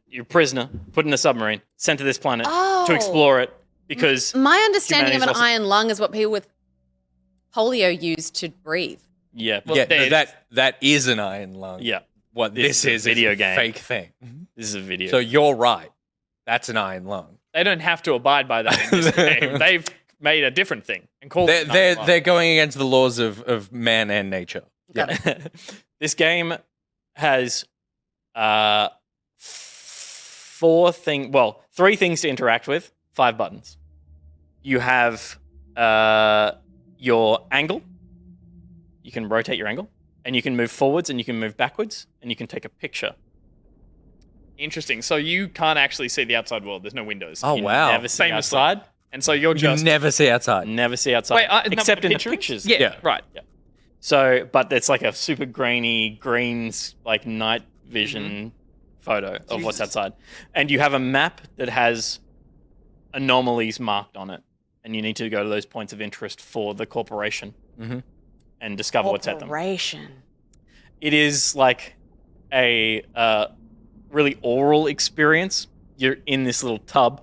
You're a prisoner, put in a submarine, sent to this planet Oh. to explore it because My understanding of an humanity's lost- iron lung is what people with polio use to breathe. yeah, Well, Yeah, there's- that is an iron lung. yeah, What This this is a is video a game. fake thing. this is a video. So you're right. That's an iron lung. They don't have to abide by that in this game. They've made a different thing and called it. They're going against the laws of man and nature. Got it. This game has three things to interact with, 5 buttons. You have your angle. You can rotate your angle, and you can move forwards, and you can move backwards, and you can take a picture. Interesting. So you can't actually see the outside world. There's no windows. Oh, You wow. Never see Famously. outside. And so you're You just never see outside. Never see outside. Wait, isn't that except what in the picture is? pictures. Yeah, right. So, but it's like a super grainy, greens, like night vision photo of what's outside. And you have a map that has anomalies marked on it. And you need to go to those points of interest for the corporation and discover what's at them. Corporation. It is like a really oral experience. You're in this little tub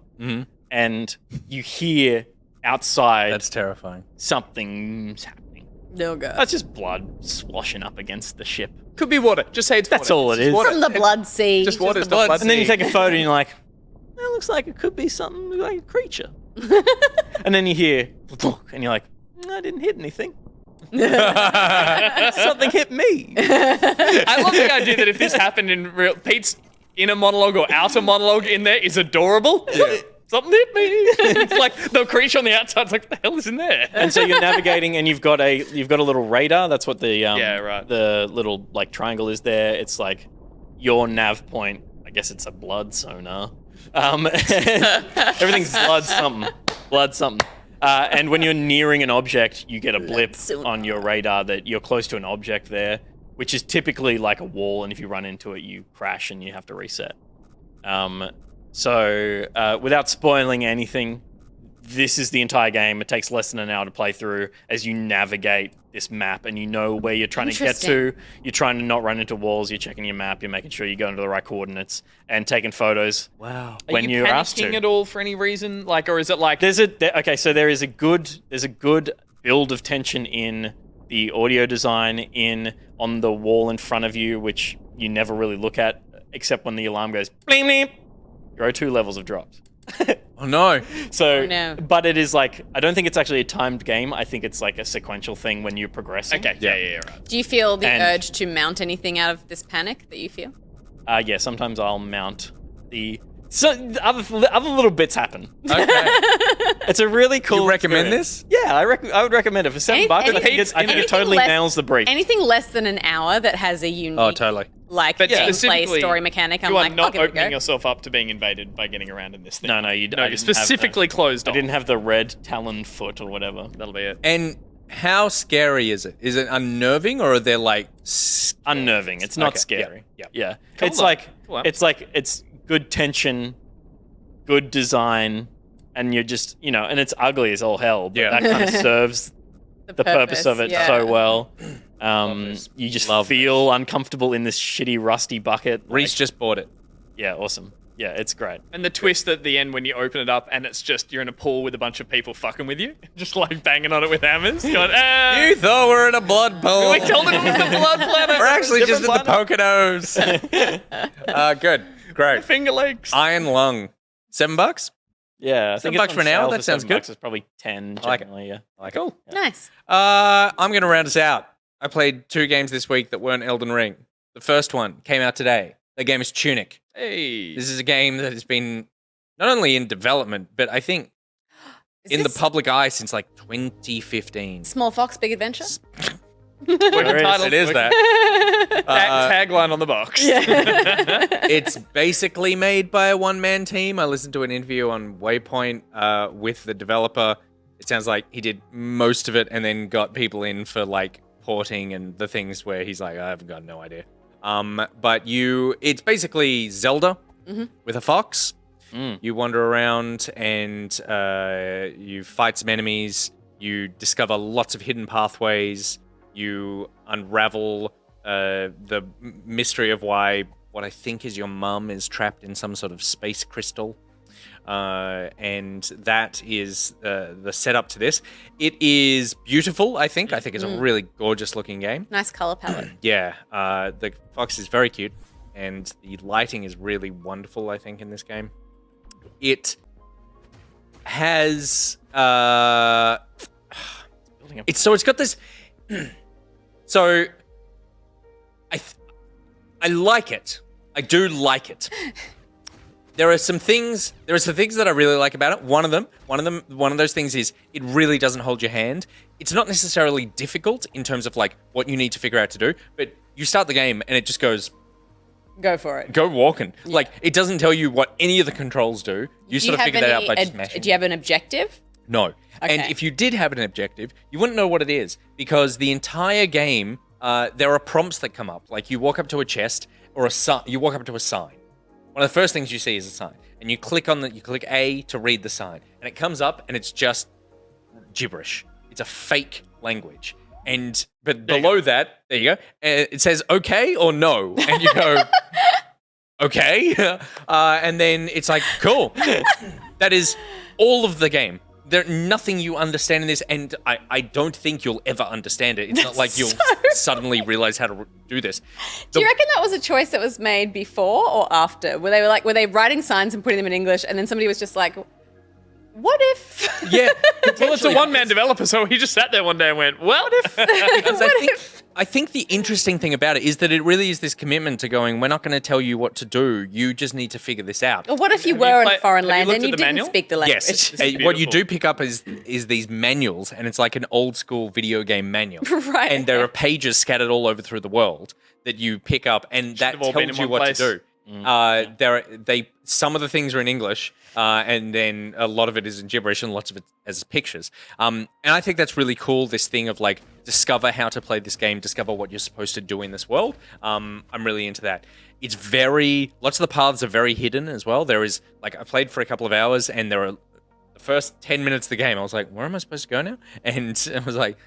and you hear outside That's terrifying. something's happening. No go. That's just blood sloshing up against the ship. Could be water. Just say it's That's water. all it It's is. water. From the blood sea. Just water. It's the not blood blood. And then you sea. take a photo and you're like, that looks like it could be something like a creature. And then you hear, and you're like, I didn't hit anything. Something hit me. I love the idea that if this happened in real, Pete's inner monologue or outer monologue in there is adorable. Something hit me. It's like the creature on the outside's like, what the hell is in there? And so you're navigating, and you've got a little radar. That's what the right. the little like triangle is there. It's like your nav point. I guess it's a blood sonar. Everything's blood something. And when you're nearing an object, you get a blip on your radar that you're close to an object there, which is typically like a wall. And if you run into it, you crash and you have to reset. So without spoiling anything, this is the entire game. It takes less than an hour to play through as you navigate this map and you know where you're trying to get to. You're trying to not run into walls. You're checking your map. You're making sure you go into the right coordinates and taking photos. Wow. When Are you you're asked panicking to. at all for any reason? Like, or is it like There's a good build of tension in the audio design on the wall in front of you, which you never really look at except when the alarm goes bleep bleep. You're 2 levels of drops. Oh no. So, Oh, no. but it is like, I don't think it's actually a timed game. I think it's like a sequential thing when you're progressing. Okay, yeah, right. Do you feel the And- urge to mount anything out of this panic that you feel? Yeah, sometimes I'll mount the other little bits happen. Okay. It's a really cool. You recommend experience. Yeah, I would recommend it for $7. I think anything it totally less- nails the brief. Anything less than an hour that has a unique, Oh, totally. like, But gameplay specifically, story mechanic, I'm you are like, I'll not give it a opening go. yourself up to being invaded by getting around in this thing. No, you're didn't have specifically closed I off. didn't have the red talon foot or whatever. That'll be it. And how scary is it? Is it unnerving or are there like Unnerving. It's not Okay, scary. yeah. Yeah. Cool, It's though. like Cool. it's good tension, good design, and you're just, and it's ugly as all hell, but Yeah. that kind of serves the purpose of it yeah. so well. this. You just Love feel uncomfortable in this shitty rusty bucket. Reese just bought it. Yeah, awesome. Yeah, it's great. And the twist at the end when you open it up and it's just you're in a pool with a bunch of people fucking with you, just like banging on it with hammers. Going, You thought we were in a blood pool. we told them it was the blood planet. We're actually just in the Different Poconos. Good. Great. Finger legs. Iron Lung. $7? Yeah, I think $7 it's for on an hour? sale That for sounds $7. good. It's probably 10 I like it. generally, yeah. Cool. Nice. I'm going to round us out. I played 2 games this week that weren't Elden Ring. The first one came out today. The game is Tunic. Hey. This is a game that has been not only in development, but I think Is in the this public eye since like 2015. Small Fox, Big Adventure? Working title. It is that. Tagline on the box. It's basically made by a one-man team. I listened to an interview on Waypoint with the developer. It sounds like he did most of it and then got people in for like porting and the things where he's like, I haven't got no idea. But it's basically Zelda with a fox. You wander around and you fight some enemies. You discover lots of hidden pathways. You unravel the mystery of why what I think is your mum is trapped in some sort of space crystal. And that is the setup to this. It is beautiful, I think. I think it's a really gorgeous looking game. Nice color palette. Yeah, the fox is very cute, and the lighting is really wonderful, I think, in this game. It has... it's got this... So, I like it. I do like it. There are some things that I really like about it. One of those things is it really doesn't hold your hand. It's not necessarily difficult in terms of like what you need to figure out to do, but you start the game and it just goes, Go for it. go walking. Yeah. Like it doesn't tell you what any of the controls do. You sort of figure that out by just mashing. Do you have an objective? No. Okay. And if you did have an objective, you wouldn't know what it is because the entire game, there are prompts that come up. Like you walk up to a chest or you walk up to a sign. One of the first things you see is a sign, and you click A to read the sign, and it comes up, and it's just gibberish. It's a fake language, but below that, there you go. It says okay or no, and you go okay, and then it's like cool. That is all of the game. There's nothing you understand in this, and I don't think you'll ever understand it. It's not like you'll suddenly realize how to do this. Do you reckon that was a choice that was made before or after? Were they writing signs and putting them in English, and then somebody was just like, "What if?" Yeah, Well, it's a one-man developer, so he just sat there one day and went, "What if?" Because I think the interesting thing about it is that it really is this commitment to going, we're not going to tell you what to do. You just need to figure this out. Or what if you were in a foreign have you land looked and at you the didn't manual? speak the language? Yes. It's What you beautiful. do pick up is these manuals, and it's like an old school video game manual. Right. And there are pages scattered all over through the world that you pick up, and that have all been tells in you one what place. to do. Some of the things are in English, and then a lot of it is in gibberish, and lots of it as pictures. And I think that's really cool. This thing of like discover how to play this game, discover what you're supposed to do in this world. I'm really into that. It's lots of the paths are very hidden as well. There is I played for a couple of hours, and there are the first 10 minutes of the game. I was like, where am I supposed to go now? And I was like,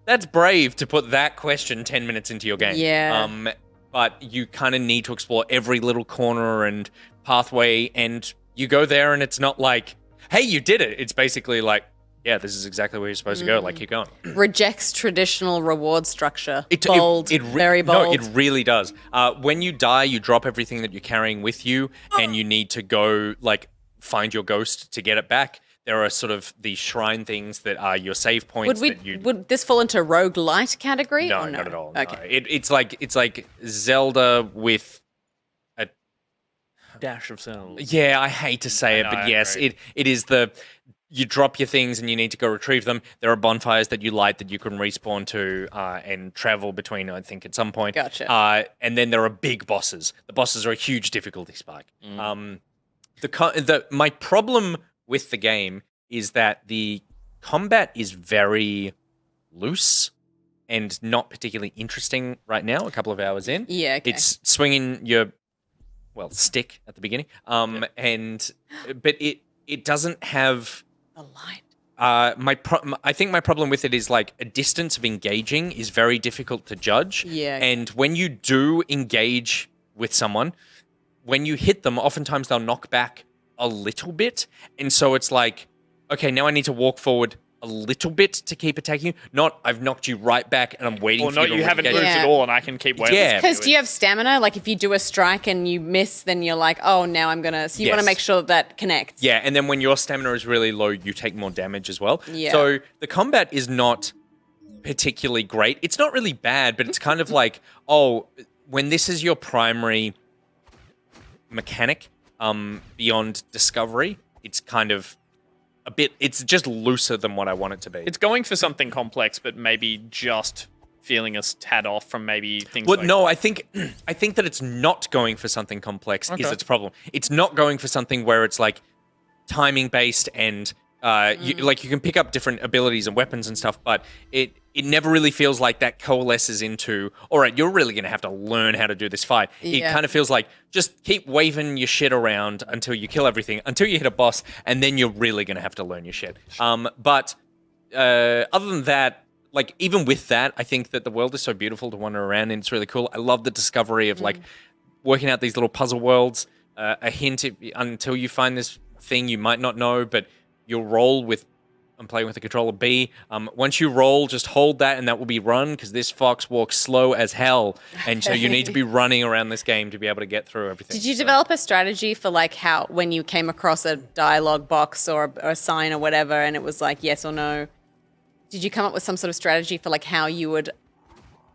that's brave to put that question 10 minutes into your game. Yeah. But you kind of need to explore every little corner and pathway, and you go there, and it's not like, hey, you did it. It's basically like, yeah, this is exactly where you're supposed to go. Like, keep going. Rejects traditional reward structure. It Very bold. No, it really does. When you die, you drop everything that you're carrying with you, and you need to go, find your ghost to get it back. There are sort of these shrine things that are your save points. Would this fall into roguelite category? No, or no, not at all. Okay. No. It's like Zelda with a Dash of cells. Yeah, I hate to say it, but yes, it is you drop your things and you need to go retrieve them. There are bonfires that you light that you can respawn to and travel between, I think, at some point. Gotcha. And then there are big bosses. The bosses are a huge difficulty spike. My problem with the game is that the combat is very loose and not particularly interesting right now, a couple of hours in. Yeah, okay. It's swinging your stick at the beginning. But it doesn't have The light. I think my problem with it is a distance of engaging is very difficult to judge. Yeah. And when you do engage with someone, when you hit them, oftentimes they'll knock back a little bit. And so it's like, okay, now I need to walk forward a little bit to keep attacking you. Not, I've knocked you right back and I'm waiting Or for not, you to you haven't engage. moved Yeah. at all, and I can keep waiting. Yeah. Because do you have stamina? Like if you do a strike and you miss, then you're like, oh, now I'm gonna. So you want to Yes. make sure that connects. Yeah, and then when your stamina is really low, you take more damage as well. Yeah. So the combat is not particularly great. It's not really bad, but it's kind of like, oh, when this is your primary mechanic, beyond discovery, it's kind of a bit, it's just looser than what I want it to be. It's going for something complex, but maybe just feeling us tad off from maybe things Well, like no, I think that it's not going for something complex is its problem. It's not going for something where it's like timing based and you can pick up different abilities and weapons and stuff, but it never really feels like that coalesces into, all right, you're really going to have to learn how to do this fight. It Yeah. kind of feels like just keep waving your shit around until you kill everything, until you hit a boss, and then you're really going to have to learn your shit. But other than that, like even with that, I think that the world is so beautiful to wander around and it's really cool. I love the discovery of like working out these little puzzle worlds. A hint until you find this thing you might not know, but you'll roll with. I'm playing with the controller B. Once you roll, just hold that, and that will be run because this fox walks slow as hell, and so you need to be running around this game to be able to get through everything. Did you develop a strategy for like how when you came across a dialogue box or a sign or whatever, and it was like yes or no? Did you come up with some sort of strategy for like how you would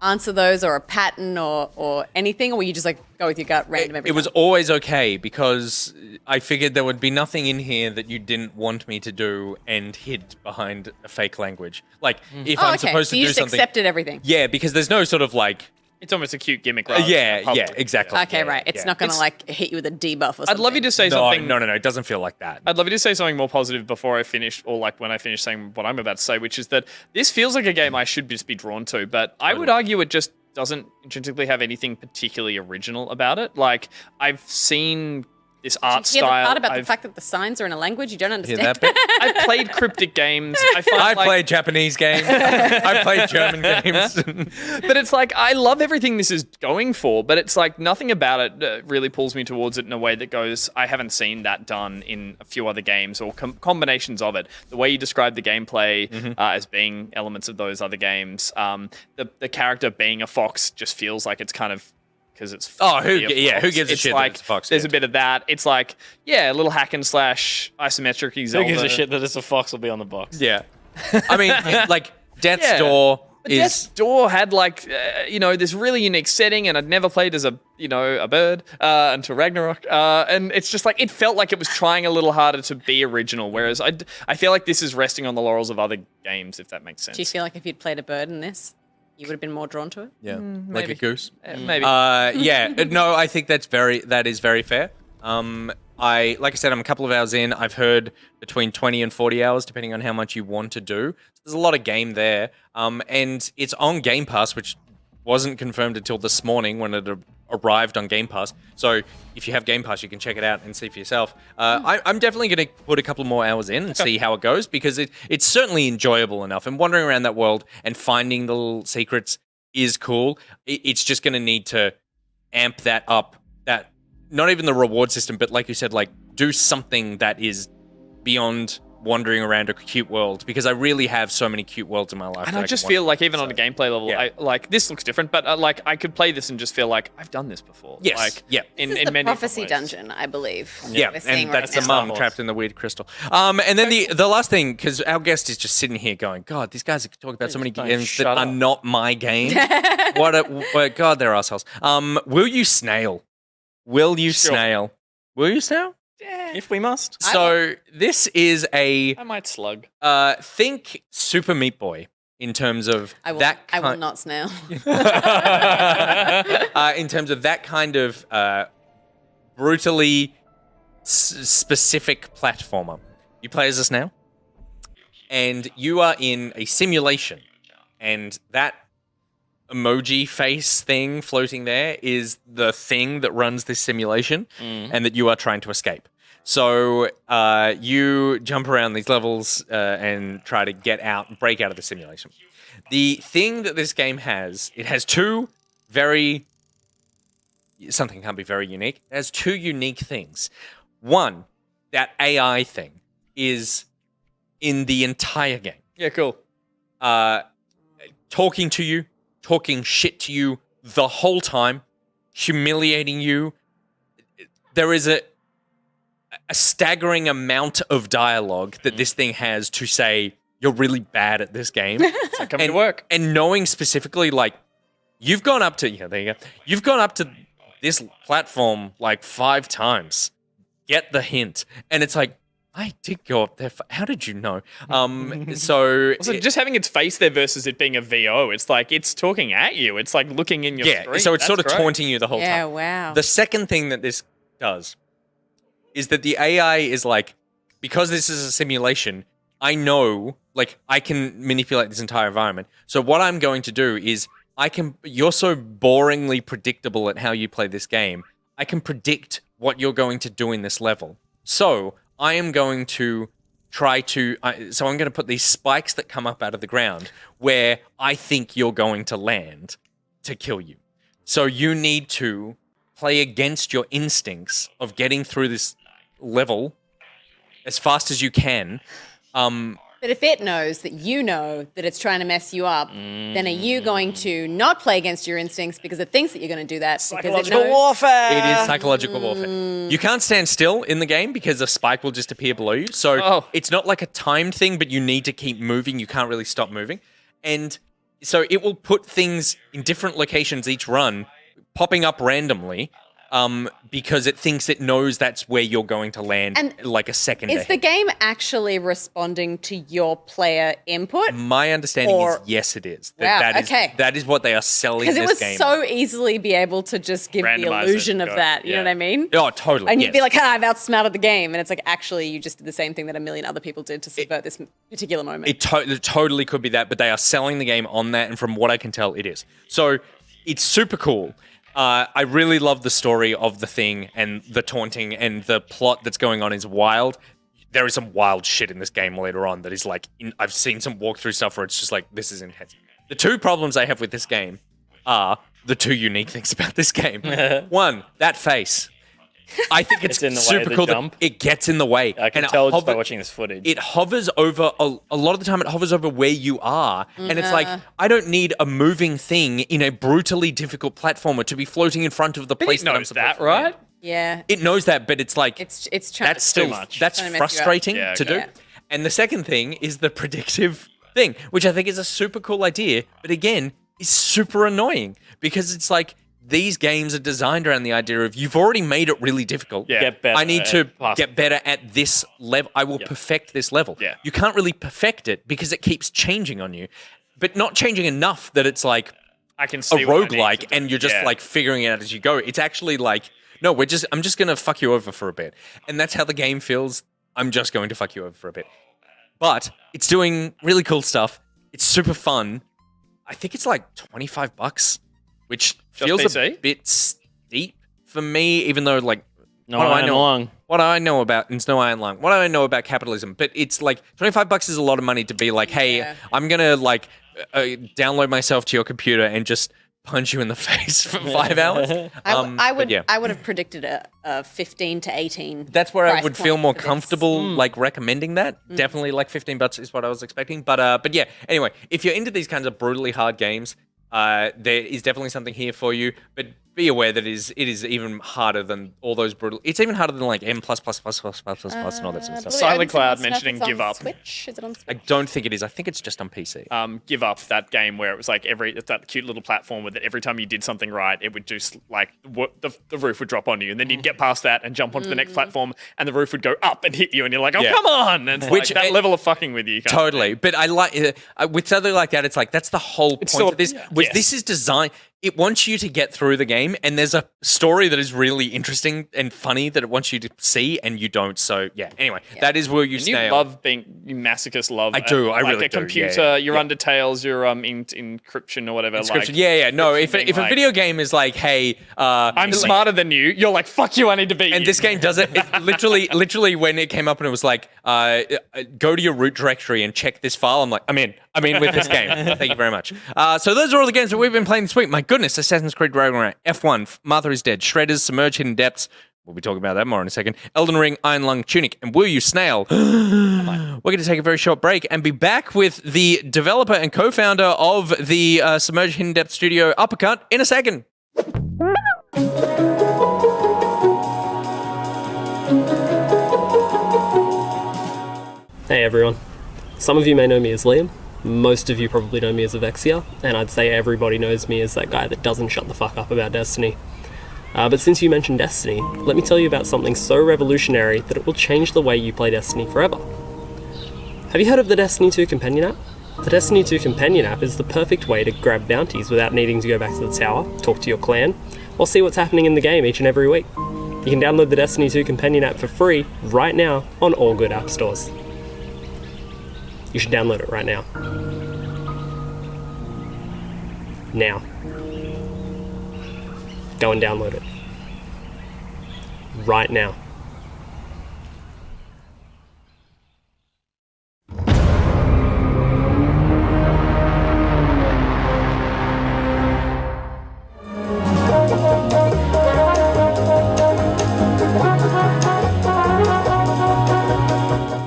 answer those, or a pattern, or anything, or were you just like go with your gut, random every It was time? always okay because I figured there would be nothing in here that you didn't want me to do and hid behind a fake language. Like if I'm supposed so to you do just something, accepted everything. yeah, because there's no sort of like, it's almost a cute gimmick, right? yeah, exactly. Okay, Yeah, right. It's yeah. not going to like hit you with a debuff or something. I'd love you to say No, something. no, it doesn't feel like that. I'd love you to say something more positive before I finish, or like when I finish saying what I'm about to say, which is that this feels like a game I should just be drawn to, but I would argue it just doesn't intrinsically have anything particularly original about it. Like, I've seen this art Did you hear style. the part about the I've- fact that the signs are in a language you don't Hear understand? that bit? I've played cryptic games. I find I've like, played Japanese games. I've played German games. but it's like I love everything this is going for, but it's like nothing about it really pulls me towards it in a way that goes, I haven't seen that done in a few other games or combinations of it. The way you describe the gameplay as being elements of those other games, the character being a fox just feels like it's kind of because it's Oh, who be a who fox. gives a It's shit that like it's a fox, there's yeah. a bit of that. It's like a little hack and slash isometric Who Zelda. gives a shit that it's a fox will be on the box? Yeah. I mean, like, Death's Yeah. Door But is... Death's Door had like this really unique setting, and I'd never played as a bird until Ragnarok, and it's just like it felt like it was trying a little harder to be original. Whereas I feel like this is resting on the laurels of other games, if that makes sense. Do you feel like if you'd played a bird in this, you would have been more drawn to it? Yeah, like a maybe. goose. Maybe. Yeah, no, I think that is very fair. Like I said, I'm a couple of hours in. I've heard between 20 and 40 hours, depending on how much you want to do. So there's a lot of game there. And it's on Game Pass, which wasn't confirmed until this morning when it arrived on Game Pass. So if you have Game Pass, you can check it out and see for yourself. I'm definitely going to put a couple more hours in and see how it goes because it's certainly enjoyable enough. And wandering around that world and finding the little secrets is cool. It's just going to need to amp that up. That not even the reward system, but like you said, like do something that is beyond wandering around a cute world because I really have so many cute worlds in my life. and that I just can feel wander. like even on a gameplay level, yeah. this looks different, but like I could play this and just feel like I've done this before. Yes, Like, yeah. In, This is in the many prophecy different ways. dungeon, I believe. Yeah, we're seeing and that's right the now. mum trapped in the weird crystal. And then the last thing, because our guest is just sitting here going, God, these guys are talking about so many don't games that shut are up. not my game. God, they're assholes. Will you snail? Will you Sure. snail? Will you snail? If we must. So this is a I might slug. think Super Meat Boy in terms of I will, that I will kind. not snail. In terms of that kind of brutally specific platformer. You play as a snail, and you are in a simulation, and that emoji face thing floating there is the thing that runs this simulation, and that you are trying to escape. So you jump around these levels and try to get out, break out of the simulation. The thing that this game has, it has two very something can't be very unique. It has two unique things. One, that AI thing is in the entire game. Yeah, cool. Talking to you, talking shit to you the whole time, humiliating you. There is a staggering amount of dialogue that this thing has to say you're really bad at this game. It's like coming to work. And knowing specifically, like, you've gone up to, there you go. You've gone up to this platform like 5 times. Get the hint. And it's like, I did go up there. How did you know? So just having its face there versus it being a VO, it's like it's talking at you. It's like looking in your screen. So it's sort of That's great. taunting you the whole Yeah, time. wow. The second thing that this does is that the AI is like, because this is a simulation, I know, like, I can manipulate this entire environment. So what I'm going to do is you're so boringly predictable at how you play this game, I can predict what you're going to do in this level. So I am going to I'm going to put these spikes that come up out of the ground where I think you're going to land to kill you. So you need to play against your instincts of getting through this level as fast as you can. But if it knows that you know that it's trying to mess you up, then are you going to not play against your instincts because it thinks that you're going to do that? Psychological warfare. It is psychological warfare. You can't stand still in the game because a spike will just appear below you. So it's not like a timed thing, but you need to keep moving. You can't really stop moving. And so it will put things in different locations each run, popping up randomly. Because it thinks it knows that's where you're going to land like a second Is ahead. the game actually responding to your player input? My understanding is yes, it is. That is what they are selling this Because it game. was so easily be able to just give the Randomize illusion it, of that. You know what I mean? Oh, totally. And you'd yes. be like, I've outsmarted the game. And it's like, actually, you just did the same thing that a million other people did to subvert this particular moment. It totally could be that, but they are selling the game on that, and from what I can tell, it is. So it's super cool. I really love the story of the thing, and the taunting and the plot that's going on is wild. There is some wild shit in this game later on that is like, I've seen some walkthrough stuff where it's just like, this is intense. The two problems I have with this game are the two unique things about this game. One, that face. I think it's in the way super of the cool jump. that it gets in the way. I can and tell just by watching this footage. It hovers over, a lot of the time it hovers over where you are. And it's like, I don't need a moving thing in a brutally difficult platformer to be floating in front of the place that I'm knows supposed that, to right? land. Yeah. It knows that, but it's like, It's trying that's still, much. that's Trying to mess you up. frustrating Yeah, to do. okay. And the second thing is the predictive thing, which I think is a super cool idea, but again, is super annoying because it's like, these games are designed around the idea of you've already made it really difficult. Yeah. Get better I need to past get better at this level. I will perfect this level. Yeah. You can't really perfect it because it keeps changing on you, but not changing enough that it's like I can a see what I need to roguelike do. and you're just Yeah. like figuring it out as you go. It's actually like, no, I'm just going to fuck you over for a bit. And that's how the game feels. I'm just going to fuck you over for a bit. But it's doing really cool stuff. It's super fun. I think it's like $25, which feels PC? a bit steep for me, even though like No what do I iron know? lung. What do I know about it's no iron lung? What do I know about capitalism? But it's like $25 is a lot of money to be like, hey, Yeah. I'm gonna like download myself to your computer and just punch you in the face for 5 hours. I would but yeah. I would have predicted a 15 to 18. That's where I price would feel point more for this. comfortable, like recommending that. Definitely, like $15 is what I was expecting. But yeah. Anyway, if you're into these kinds of brutally hard games, there is definitely something here for you. But be aware that it is even harder than all those brutal. It's even harder than like M++++++ and all that sort of stuff. Silent Cloud mentioning Give Up. Switch? Is it on Switch? I don't think it is. I think it's just on PC. Give Up, that game where it was like it's that cute little platformer that every time you did something right, it would just like the roof would drop on you, and then you'd get past that and jump onto the next platform, and the roof would go up and hit you, and you're like, oh Yeah. come on! And it's Which- like that level of fucking with you. Totally, but I like with something like that. It's like that's the whole point still- of this. yeah. Which Yes. this is designed. It wants you to get through the game, and there's a story that is really interesting and funny that it wants you to see, and you don't. So yeah. Anyway, that is where you And stay. you love being you masochist love. I do, I like really a do, computer. yeah, Your yeah. Undertales. Your encryption or whatever. Inscription. Like, Yeah. No, if being a like, video game is like, hey, I'm smarter than you. You're like, fuck you. I need to beat you. and this game does it. It literally, when it came up and it was like, go to your root directory and check this file. I'm like, I'm in with this game. Thank you very much. So those are all the games that we've been playing this week. My goodness, Assassin's Creed Ragnarok, F1, Martha is Dead, Shredders, Submerged, Hidden Depths. We'll be talking about that more in a second. Elden Ring, Iron Lung, Tunic, and Will You Snail. We're going to take a very short break and be back with the developer and co-founder of the Submerged Hidden Depths studio, Uppercut, in a second. Hey everyone. Some of you may know me as Liam. Most of you probably know me as Avexia, and I'd say everybody knows me as that guy that doesn't shut the fuck up about Destiny. But since you mentioned Destiny, let me tell you about something so revolutionary that it will change the way you play Destiny forever. Have you heard of the Destiny 2 Companion app? The Destiny 2 Companion app is the perfect way to grab bounties without needing to go back to the tower, talk to your clan, or see what's happening in the game each and every week. You can download the Destiny 2 Companion app for free right now on all good app stores. You should download it right now. Now. Go and download it. Right now.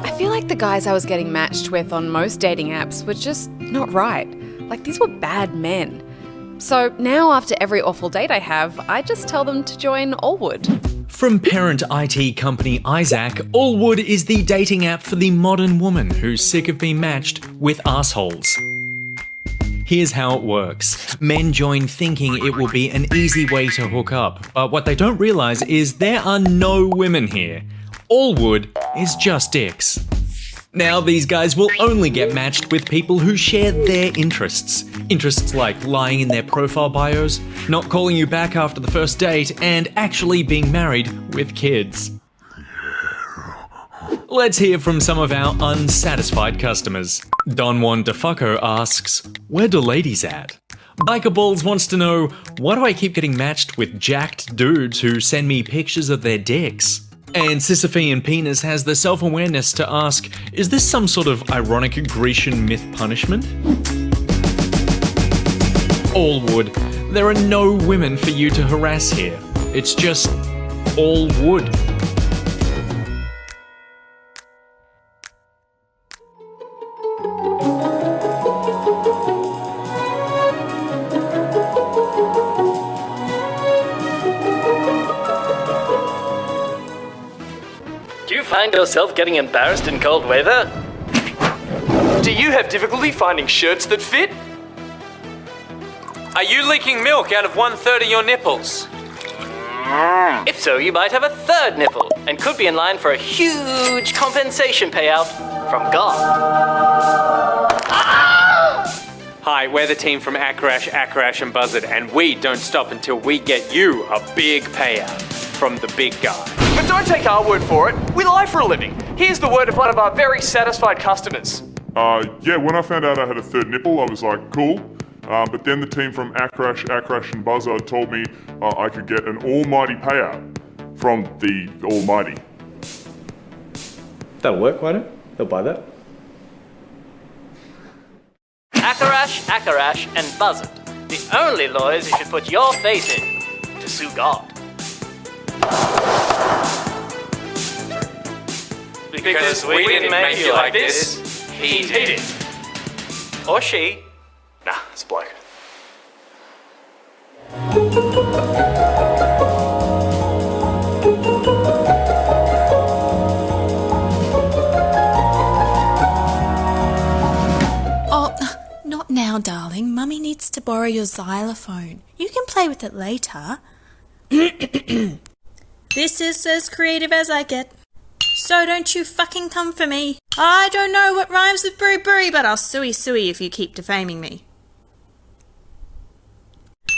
I feel like the guys I was getting matched with on most dating apps were just not right. Like, these were bad men. So now, after every awful date I have, I just tell them to join Allwood. From parent IT company Isaac, Allwood is the dating app for the modern woman who's sick of being matched with assholes. Here's how it works. Men join thinking it will be an easy way to hook up, but what they don't realise is there are no women here. Allwood is just dicks. Now these guys will only get matched with people who share their interests. Interests like lying in their profile bios, not calling you back after the first date, and actually being married with kids. Let's hear from some of our unsatisfied customers. Don Juan DeFucco asks, where do ladies at? Biker Balls wants to know, why do I keep getting matched with jacked dudes who send me pictures of their dicks? And Sisyphean Penis has the self-awareness to ask, is this some sort of ironic Grecian myth punishment? Allwood, there are no women for you to harass here. It's just all wood. Find yourself getting embarrassed in cold weather? Do you have difficulty finding shirts that fit? Are you leaking milk out of 1/3 of your nipples? If so, you might have a third nipple and could be in line for a huge compensation payout from God. Hi, we're the team from Akarash, and Buzzard, and we don't stop until we get you a big payout from the big guy. But don't take our word for it. We lie for a living. Here's the word of one of our very satisfied customers. Yeah, when I found out I had a third nipple, I was like, cool. But then the team from Akarash, and Buzzard told me I could get an almighty payout from the Almighty. That'll work, won't it? They'll buy that. Akarash, and Buzzard. The only lawyers you should put your faith in to sue God. Because we didn't make you like this, he did. Or she. Nah, it's a bloke. Oh, not now, darling. Mummy needs to borrow your xylophone. You can play with it later. This is as creative as I get. So don't you fucking come for me. I don't know what rhymes with BuriBuri, but I'll suey if you keep defaming me.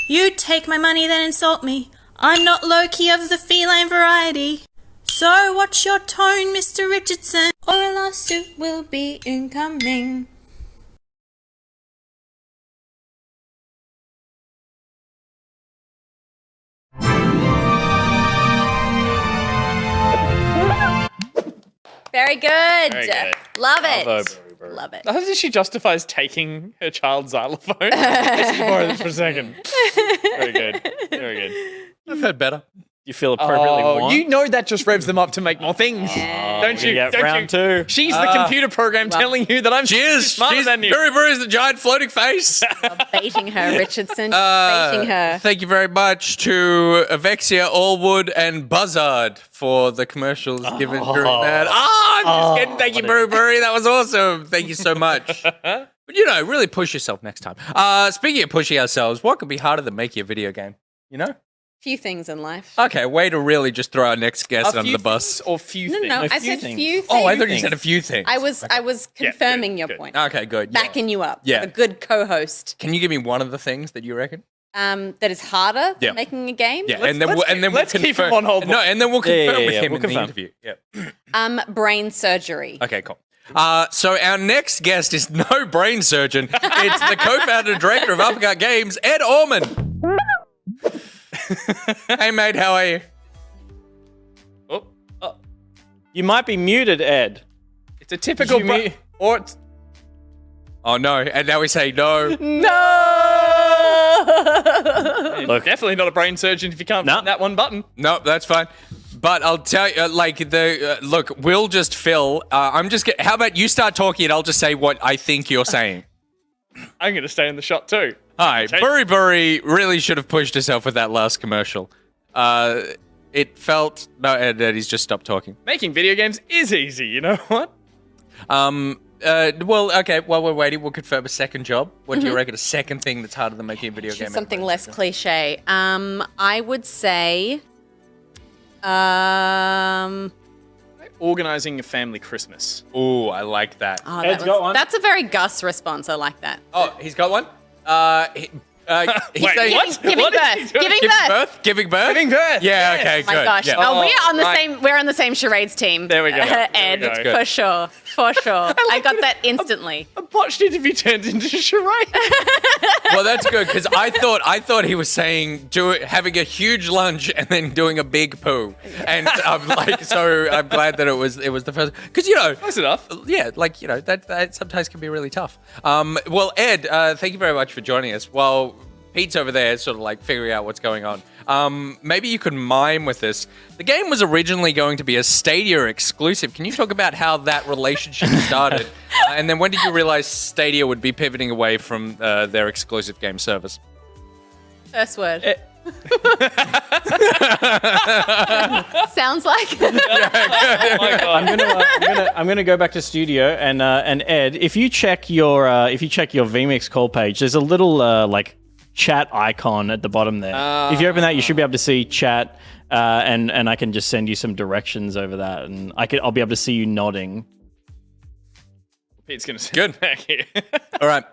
You take my money, then insult me. I'm not Loki of the feline variety. So watch your tone, Mr. Richardson, or a lawsuit will be incoming. Very good. Very good. Love it. Bravo, Love it. How does she justifies taking her child's xylophone? Let's borrow this for a second. Very good. Very good. I've heard better. You feel appropriately warm? You know that just revs them up to make more things. Don't you? Yeah, Don't round you? 2. She's the computer program telling you that I'm smarter than you. BuriBuri is the giant floating face. Baiting her, Richardson. Baiting her. Thank you very much to Avexia, Allwood, and Buzzard for the commercials given during that. I'm just kidding. Thank you, BuriBuri. That was awesome. Thank you so much. But, really push yourself next time. Speaking of pushing ourselves, what could be harder than making a video game? Few things in life. Okay, way to really just throw our next guest under the bus. Or few No, things? no, I said few things. Oh, I thought you said a few things. I was confirming your point. Okay, good. Backing you up. Yeah. Like a good co-host. Can you give me one of the things that you reckon? That is harder than making a game. Yeah, and then we'll keep him on hold. No, and then we'll confirm with him we'll in the confirm. interview. Yeah. Brain surgery. Okay, cool. So our next guest is no brain surgeon. It's the co-founder and director of Uppercut Games, Ed Orman. Hey, mate, how are you? You might be muted, Ed. It's a typical... Oh, no. And now we say no. No! Look, definitely not a brain surgeon if you can't find that one button. No, that's fine. But I'll tell you, look, we'll just fill. How about you start talking and I'll just say what I think you're saying. I'm going to stay in the shot too. Hi, BuriBuri really should have pushed herself with that last commercial. It felt... No, Ed, he's just stopped talking. Making video games is easy, you know what? Well, okay, while we're waiting, we'll confirm a second job. What do you reckon? A second thing that's harder than making a video game? Something less cliche. I would say... Organizing a family Christmas. Ooh, I like that. Oh, Ed's got one. That's a very Gus response. I like that. Oh, he's got one? He's Wait, saying, what? Giving What is birth. he doing? Giving birth. Giving birth? Giving birth. Yeah, okay, Oh my good. gosh. Yeah. Oh, we're on the right. same. We're on the same charades team. There we go. Ed, There we go. for sure, for sure. I got that instantly. A botched interview turned into charade. Well, that's good because I thought he was saying having a huge lunch and then doing a big poo, and I'm glad that it was the first because Close enough. Yeah, that sometimes can be really tough. Well, Ed, thank you very much for joining us. While Pete's over there sort of figuring out what's going on. Maybe you could mime with this. The game was originally going to be a Stadia exclusive. Can you talk about how that relationship started? And then when did you realize Stadia would be pivoting away from their exclusive game service? First word. Sounds like. Oh my God. I'm gonna go back to studio and Ed, if you check your vMix call page, there's a little chat icon at the bottom there. If you open that, you should be able to see chat, and I can just send you some directions over that, and I'll be able to see you nodding. Pete's going to sit Good. back here. All right,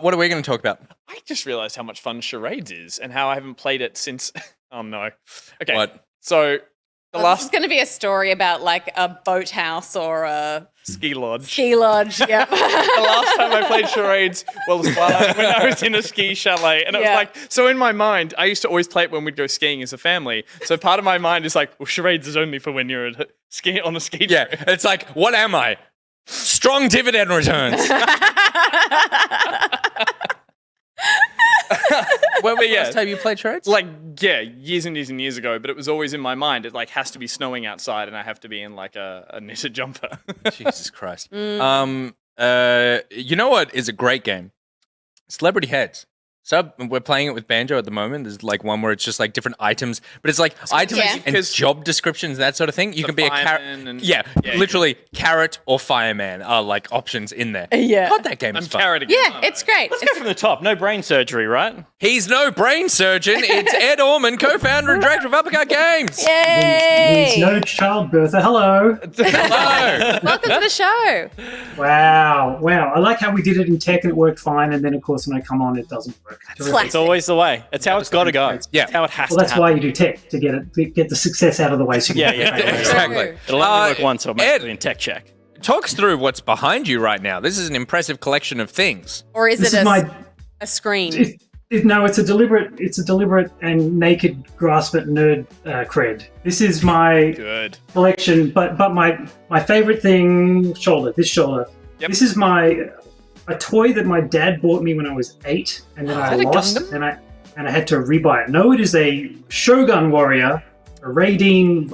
what are we going to talk about? I just realized how much fun charades is and how I haven't played it since... Oh, no. Okay. What? So, This is going to be a story about a boathouse or a ski lodge. ski lodge. Yeah. The last time I played charades was when I was in a ski chalet. And it was so in my mind, I used to always play it when we'd go skiing as a family. So part of my mind is well, charades is only for when you're on a ski trip. Yeah, it's what am I? Strong dividend returns. When was the last time you played charades? Years and years and years ago, but it was always in my mind. It has to be snowing outside and I have to be in a knitted jumper. Jesus Christ. You know what is a great game? Celebrity Heads. So we're playing it with Banjo at the moment. There's one where it's just different items, but it's items and job descriptions, that sort of thing. You can be a carrot. Yeah, literally carrot or fireman are options in there. Yeah. God, that game is fun. Carrot again. Yeah, it's great. Let's go from the top. No brain surgery, right? He's no brain surgeon. It's Ed Orman, co-founder and director of Uppercut Games. Yay! He's no childbirther. Hello. Hello. Welcome to the show. Wow. I like how we did it in tech and it worked fine, and then of course when I come on it doesn't work. It's always the way. It's how it's got to go. Yeah. It's how it has Well, to that's happen. why you do tech, to get the success out of the way. So you can Yeah, Exactly. It'll only work once, so I'm Ed, actually in tech check. talk us through what's behind you right now. This is an impressive collection of things. Or is This it is a screen? No, it's a deliberate and naked grasp at nerd cred. This is my Good. collection, but my favorite thing, this shoulder. This is a toy that my dad bought me when I was 8, and then I lost, and I had to rebuy it. No, it is a Shogun Warrior, a Raideen.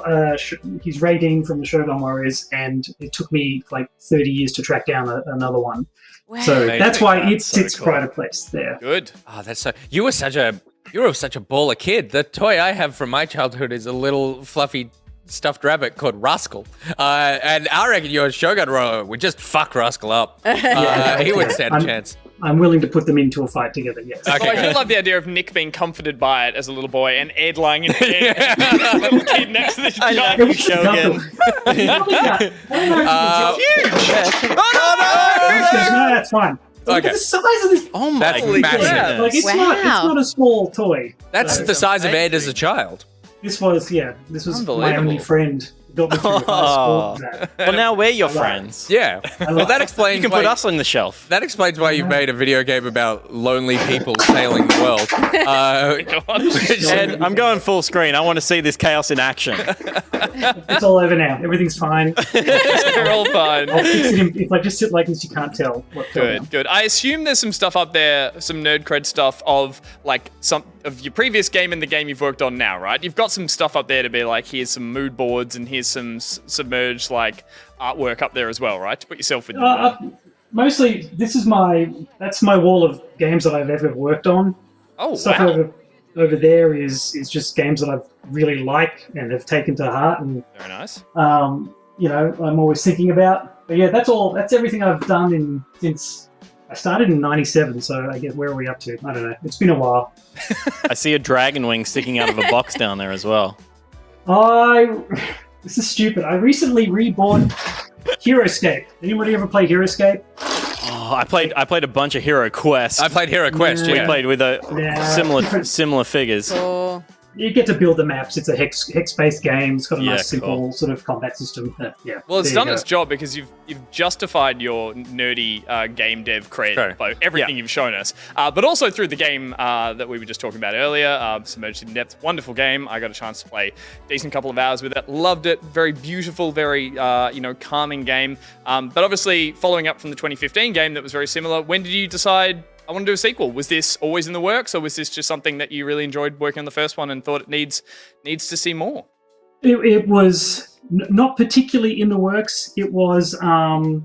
He's Raideen from the Shogun Warriors, and it took me like 30 years to track down another one. Wow. So that's why it sits pride of place there. Good. Oh, that's so. You were such a baller kid. The toy I have from my childhood is a little fluffy stuffed rabbit called Rascal, and I reckon your Shogun Warrior would just fuck Rascal up. He would stand a chance. I'm willing to put them into a fight together, yes. Okay. I do love the idea of Nick being comforted by it as a little boy and Ed lying in bed and a little kid next to the giant Shogun. Huge! No, that's fine. Look at the size of this. Oh my god. That's massive. Like, it's not a small toy. That's the size of Ed as a child. This was my only friend. Got me through high school. Well, now we're your friends. Yeah. Well, that explains. You can put us on the shelf. That explains why you've made a video game about lonely people sailing the world. Ed, I'm going full screen. I want to see this chaos in action. It's all over now. Everything's fine. We're all fine. I'll fix it if I just sit like this. You can't tell. Good. I assume there's some stuff up there, some nerd cred stuff of like some of your previous game and the game you've worked on now, right? You've got some stuff up there to be like, here's some mood boards and here's some Submerged like artwork up there as well, right? To put yourself in. Mostly, that's my wall of games that I've ever worked on. Oh, stuff wow. over there is just games that I've really liked and have taken to heart, and very nice. I'm always thinking about. But yeah, that's everything I've done since I started in '97. So I guess where are we up to? I don't know. It's been a while. I see a dragon wing sticking out of a box down there as well. This is stupid. I recently rebought HeroScape. Anybody ever play HeroScape? Oh, I played a bunch of Hero Quest. I played Hero Quest. We played with similar figures. You get to build the maps. It's a hex-based game. It's got a nice, simple sort of combat system. Well, it's done its job because you've justified your nerdy game dev cred by everything you've shown us, but also through the game that we were just talking about earlier, Submerged in Depth. Wonderful game. I got a chance to play a decent couple of hours with it. Loved it. Very beautiful, very calming game. But obviously, following up from the 2015 game that was very similar, when did you decide, I want to do a sequel? Was this always in the works, or was this just something that you really enjoyed working on the first one and thought it needs to see more? It was not particularly in the works. It was, the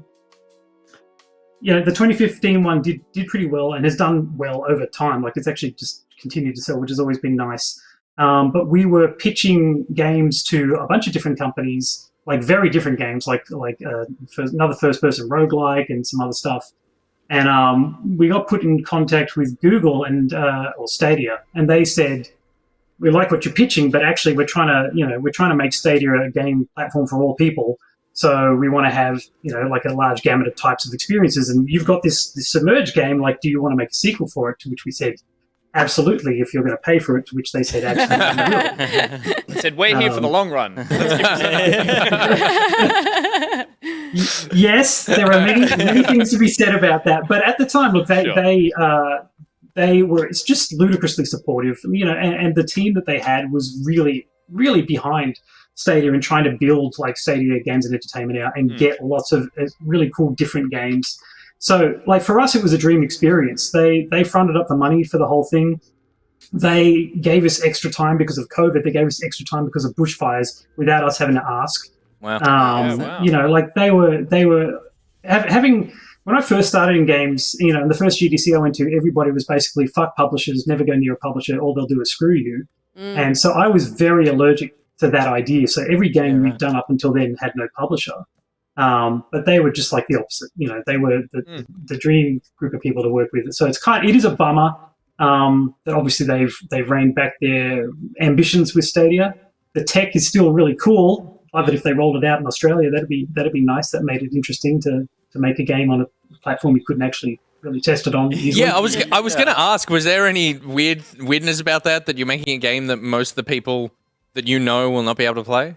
2015 one did pretty well and has done well over time. Like, it's actually just continued to sell, which has always been nice. But we were pitching games to a bunch of different companies, like very different games, like another first-person roguelike and some other stuff. And we got put in contact with Google or Stadia, and they said, "We like what you're pitching, but actually we're trying to make Stadia a game platform for all people. So we want to have like a large gamut of types of experiences. And you've got this Submerged game. Like, do you want to make a sequel for it?" To which we said, "Absolutely, if you're going to pay for it." To which they said, "Absolutely." They said, "We're here for the long run." Yes, there are many things to be said about that. But at the time, look, they were just ludicrously supportive, and the team that they had was really, really behind Stadia and trying to build like Stadia Games and Entertainment out and get lots of really cool different games. So, like, for us, it was a dream experience. They fronted up the money for the whole thing. They gave us extra time because of COVID. They gave us extra time because of bushfires without us having to ask. Wow. Like they were having, when I first started in games, in the first GDC I went to, everybody was basically, fuck publishers, never go near a publisher, all they'll do is screw you. And so I was very allergic to that idea. So every game we've done up until then had no publisher. But they were just like the opposite. They were the dream group of people to work with. So it is a bummer that obviously they've reined back their ambitions with Stadia. The tech is still really cool. Love it if they rolled it out in Australia. That'd be nice. That made it interesting to make a game on a platform you couldn't actually really test it on easily. Yeah, I was going to ask, was there any weirdness about that you're making a game that most of the people that will not be able to play?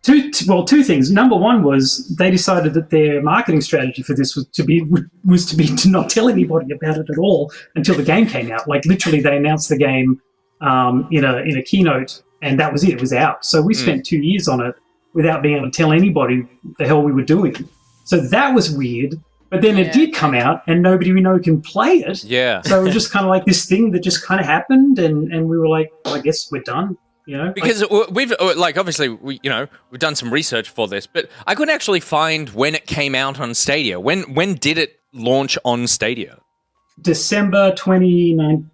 Two things. Number one was they decided that their marketing strategy for this was to be to not tell anybody about it at all until the game came out. Like, literally, they announced the game in a keynote, and that was it. It was out. So we spent 2 years on it without being able to tell anybody the hell we were doing. So that was weird. But then it did come out, and nobody we know can play it. Yeah. So it was just kind of like this thing that just kind of happened, and we were like, well, I guess we're done. You know, because we've obviously we've done some research for this, but I couldn't actually find when it came out on Stadia. When did it launch on Stadia? December 29.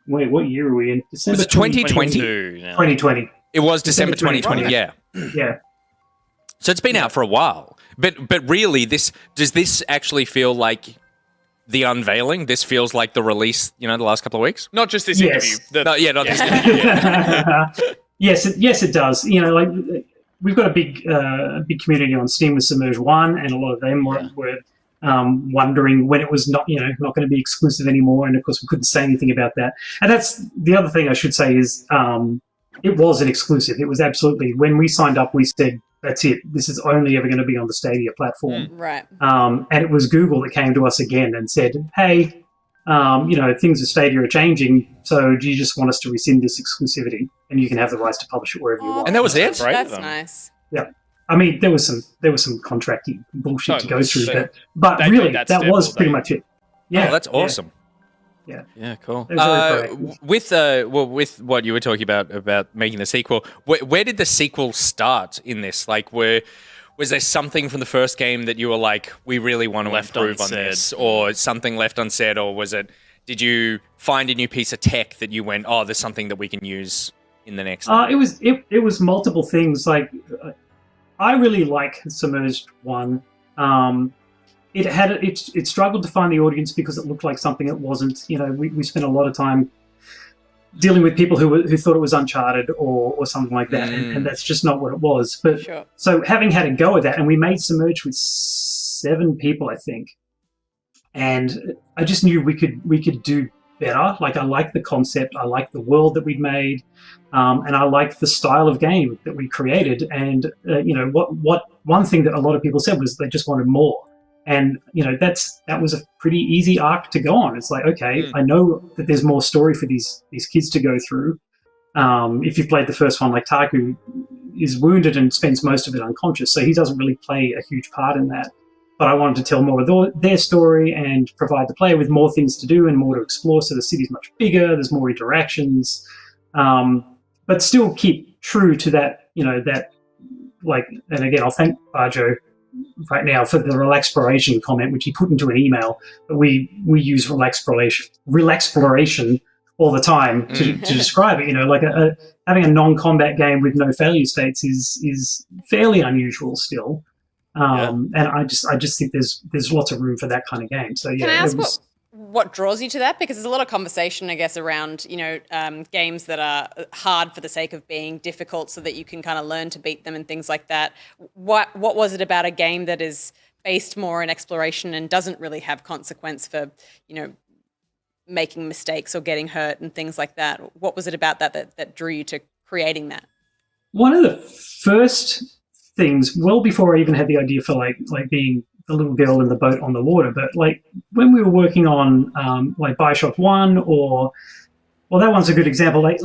Wait, what year are we in? December Was it 2020? 2020. It was December 2020. Yeah. Yeah. So it's been out for a while, but really, does this actually feel like the unveiling? This feels like the release, the last couple of weeks. Not just this interview. Not this interview. Yes, it does. Like we've got a big community on Steam with Submerged 1, and a lot of them were wondering when it was not going to be exclusive anymore. And of course, we couldn't say anything about that. And that's the other thing I should say is it was an exclusive. It was absolutely, when we signed up, we said, that's it. This is only ever going to be on the Stadia platform. Right. And it was Google that came to us again and said, hey, things with Stadia are changing, so do you just want us to rescind this exclusivity? And you can have the rights to publish it wherever you want. And that was it? That's nice. Yeah. I mean, there was some contracting bullshit to go through, so but they really, did that that step, was or pretty they- much it. Yeah. Oh, that's awesome. Yeah. Yeah, cool. They're very proactive. With what you were talking about making the sequel, where did the sequel start in this? Like, was there something from the first game that you were like, we really want to improve on this, or something left unsaid, or was it? Did you find a new piece of tech that you went, oh, there's something that we can use in the next? It was multiple things. Like, I really like Submerged 1. It struggled to find the audience because it looked like something it wasn't. We spent a lot of time dealing with people who thought it was Uncharted or something like that, and that's just not what it was. But so having had a go at that, and we made Submerged with 7 people, I think, and I just knew we could do better. Like, I like the concept, I like the world that we'd made, and I like the style of game that we created. And what one thing that a lot of people said was they just wanted more. And that was a pretty easy arc to go on. It's like, okay, I know that there's more story for these kids to go through. If you've played the first one, like Taku is wounded and spends most of it unconscious, so he doesn't really play a huge part in that. But I wanted to tell more of their story and provide the player with more things to do and more to explore. So the city's much bigger, there's more interactions, but still keep true to that. And again, I'll thank Barjo right now for the relaxploration comment, which he put into an email. But we use relaxploration all the time to describe it. Having a non-combat game with no failure states is fairly unusual still. And I just think there's lots of room for that kind of game. So yeah. Can I ask what draws you to that? Because there's a lot of conversation, I guess, around games that are hard for the sake of being difficult, so that you can kind of learn to beat them and things like that. What was it about a game that is based more in exploration and doesn't really have consequence for making mistakes or getting hurt and things like that? What was it about that drew you to creating that? One of the first things, well before I even had the idea for like being the little girl in the boat on the water, but like when we were working on like Bioshock 1 or that one's a good example, like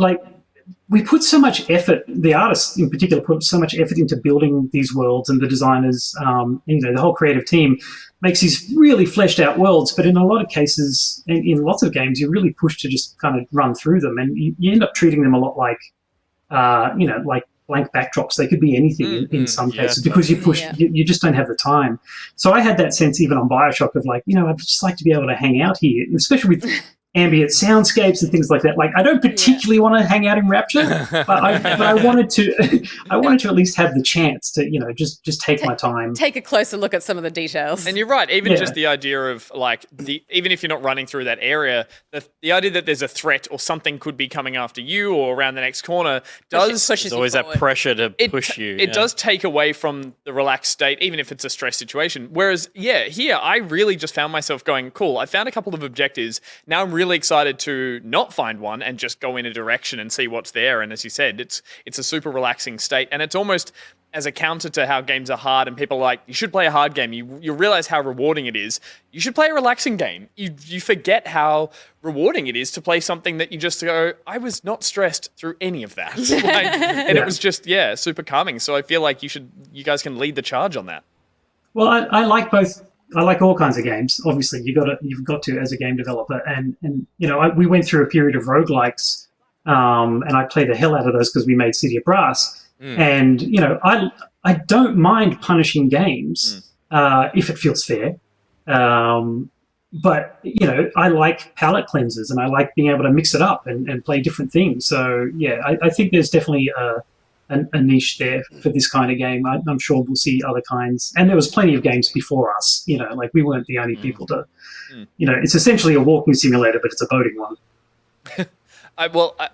we put so much effort, the artists in particular put so much effort into building these worlds, and the designers, the whole creative team makes these really fleshed out worlds, but in a lot of cases, in lots of games, you're really pushed to just kind of run through them, and you end up treating them a lot like, like blank backdrops. They could be anything in some cases because you just don't have the time. So I had that sense even on Bioshock of like, I'd just like to be able to hang out here, especially with ambient soundscapes and things like that. Like, I don't particularly want to hang out in Rapture, but I wanted to at least have the chance to, just take my time. Take a closer look at some of the details. And you're right, even just the idea of like even if you're not running through that area, the idea that there's a threat or something could be coming after you or around the next corner There's always that pressure to push you. It does take away from the relaxed state, even if it's a stress situation. Whereas, here I really just found myself going, cool, I found a couple of objectives. Now I'm really excited to not find one and just go in a direction and see what's there. And as you said, it's a super relaxing state, and it's almost as a counter to how games are hard and people are like, you should play a hard game. You realize how rewarding it is. You should play a relaxing game. You forget how rewarding it is to play something that you just go, I was not stressed through any of that. It was just, super calming. So I feel like you guys can lead the charge on that. Well, I like both. I like all kinds of games. Obviously, you've got to as a game developer, and we went through a period of roguelikes, and I played the hell out of those because we made City of Brass. And I don't mind punishing games if it feels fair. But I like palette cleansers, and I like being able to mix it up and play different things. So yeah, I think there's definitely a niche there for this kind of game. I'm sure we'll see other kinds, and there was plenty of games before us. Like we weren't the only people to. It's essentially a walking simulator, but it's a boating one.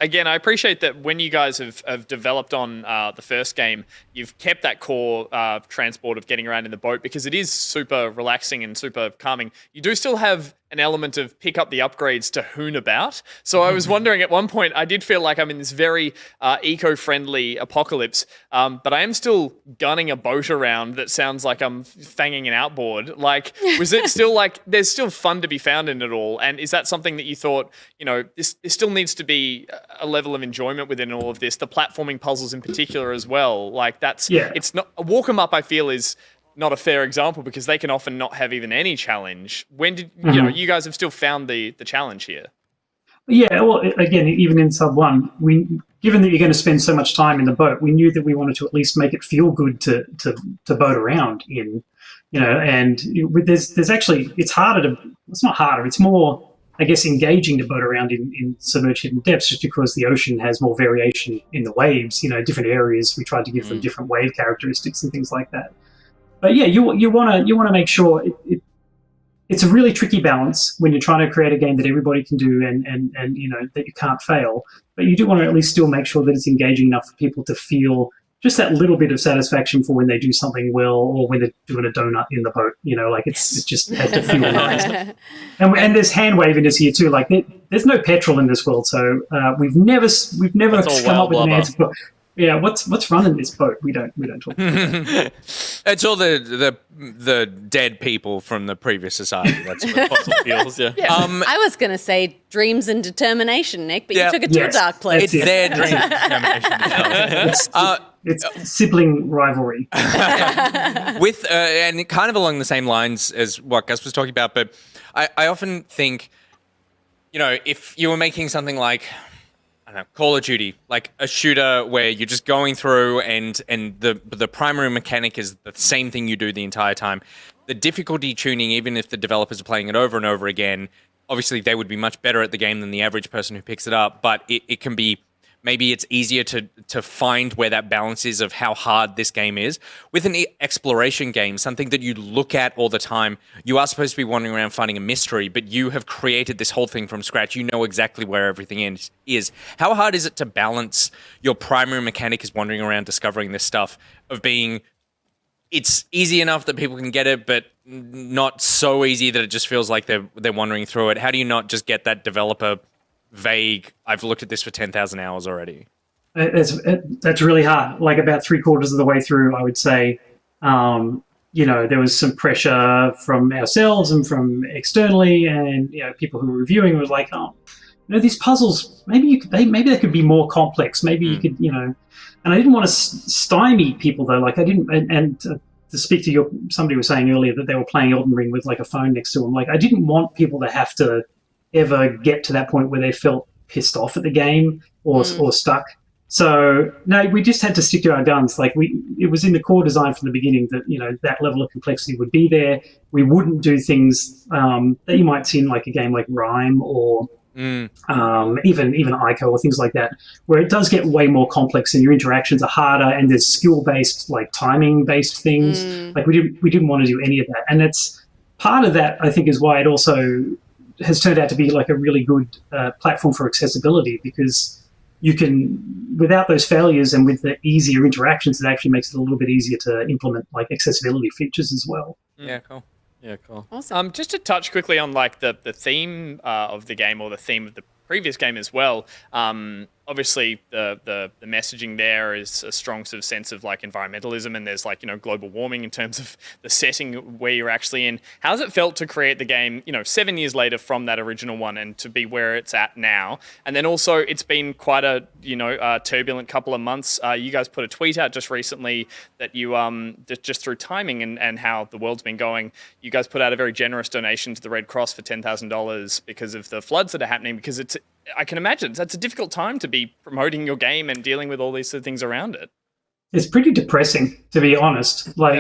Again, I appreciate that when you guys have developed on the first game, you've kept that core transport of getting around in the boat because it is super relaxing and super calming. You do still have an element of pick up the upgrades to hoon about. So I was wondering at one point, I did feel like I'm in this very eco-friendly apocalypse, but I am still gunning a boat around that sounds like I'm fanging an outboard. Like, was it still like, there's still fun to be found in it all? And is that something that you thought, this still needs to be a level of enjoyment within all of this, the platforming puzzles in particular as well? Like it's not, a walk 'em up I feel is not a fair example because they can often not have even any challenge. When did you guys have still found the challenge here? Yeah, well, again, even in Sub 1, given that you're going to spend so much time in the boat, we knew that we wanted to at least make it feel good to boat around in, and there's actually, it's not harder, it's more, I guess, engaging to boat around in submerged hidden depths just because the ocean has more variation in the waves, different areas, we tried to give them different wave characteristics and things like that. But yeah, you want to make sure it's a really tricky balance when you're trying to create a game that everybody can do and that you can't fail. But you do want to at least still make sure that it's engaging enough for people to feel just that little bit of satisfaction for when they do something well or when they're doing a donut in the boat. It's just had to feel nice. And there's hand waviness here too. Like there's no petrol in this world, so we've never come up with an answer. But, yeah, what's running this boat? We don't talk about that. It's all the dead people from the previous society. That's what fossil fuels. Yeah. I was going to say dreams and determination, Nick, but you took it to a dark place. It's their dreams and determination. It's sibling rivalry. And kind of along the same lines as what Gus was talking about, but I often think, if you were making something like, Call of Duty, like a shooter where you're just going through and the primary mechanic is the same thing you do the entire time. The difficulty tuning, even if the developers are playing it over and over again, obviously they would be much better at the game than the average person who picks it up, but it can be, maybe it's easier to find where that balance is of how hard this game is. With an exploration game, something that you look at all the time, you are supposed to be wandering around finding a mystery, but you have created this whole thing from scratch. You know exactly where everything is. How hard is it to balance your primary mechanic is wandering around discovering this stuff of being, it's easy enough that people can get it, but not so easy that it just feels like they're wandering through it? How do you not just get that developer vague, I've looked at this for 10,000 hours already? That's really hard. Like about 3/4 of the way through, I would say, there was some pressure from ourselves and from externally, and people who were reviewing were like, these puzzles, maybe they could be more complex. Maybe you could, and I didn't want to stymie people though. Like I didn't, and to speak to somebody was saying earlier that they were playing Elden Ring with like a phone next to them. Like I didn't want people to have to ever get to that point where they felt pissed off at the game or stuck. So no, we just had to stick to our guns. Like it was in the core design from the beginning that that level of complexity would be there. We wouldn't do things that you might see in like a game like Rime or even Ico or things like that, where it does get way more complex and your interactions are harder and there's skill-based, like timing-based things. Like we didn't want to do any of that, and it's part of that. I think is why it also has turned out to be like a really good platform for accessibility, because you can, without those failures and with the easier interactions, it actually makes it a little bit easier to implement like accessibility features as well. Yeah, cool. Yeah, cool. Awesome. Just to touch quickly on like the theme of the game, or the theme of the previous game as well. obviously the messaging there is a strong sort of sense of like environmentalism, and there's like, you know, global warming in terms of the setting where you're actually in. How's it felt to create the game, you know, 7 years later from that original one and to be where it's at now? And then also it's been quite a, you know, turbulent couple of months. You guys put a tweet out just recently that you, just through timing and how the world's been going, you guys put out a very generous donation to the Red Cross for $10,000 because of the floods that are happening, because I can imagine that's a difficult time to be promoting your game and dealing with all these sort of things around it. It's pretty depressing, to be honest. Like,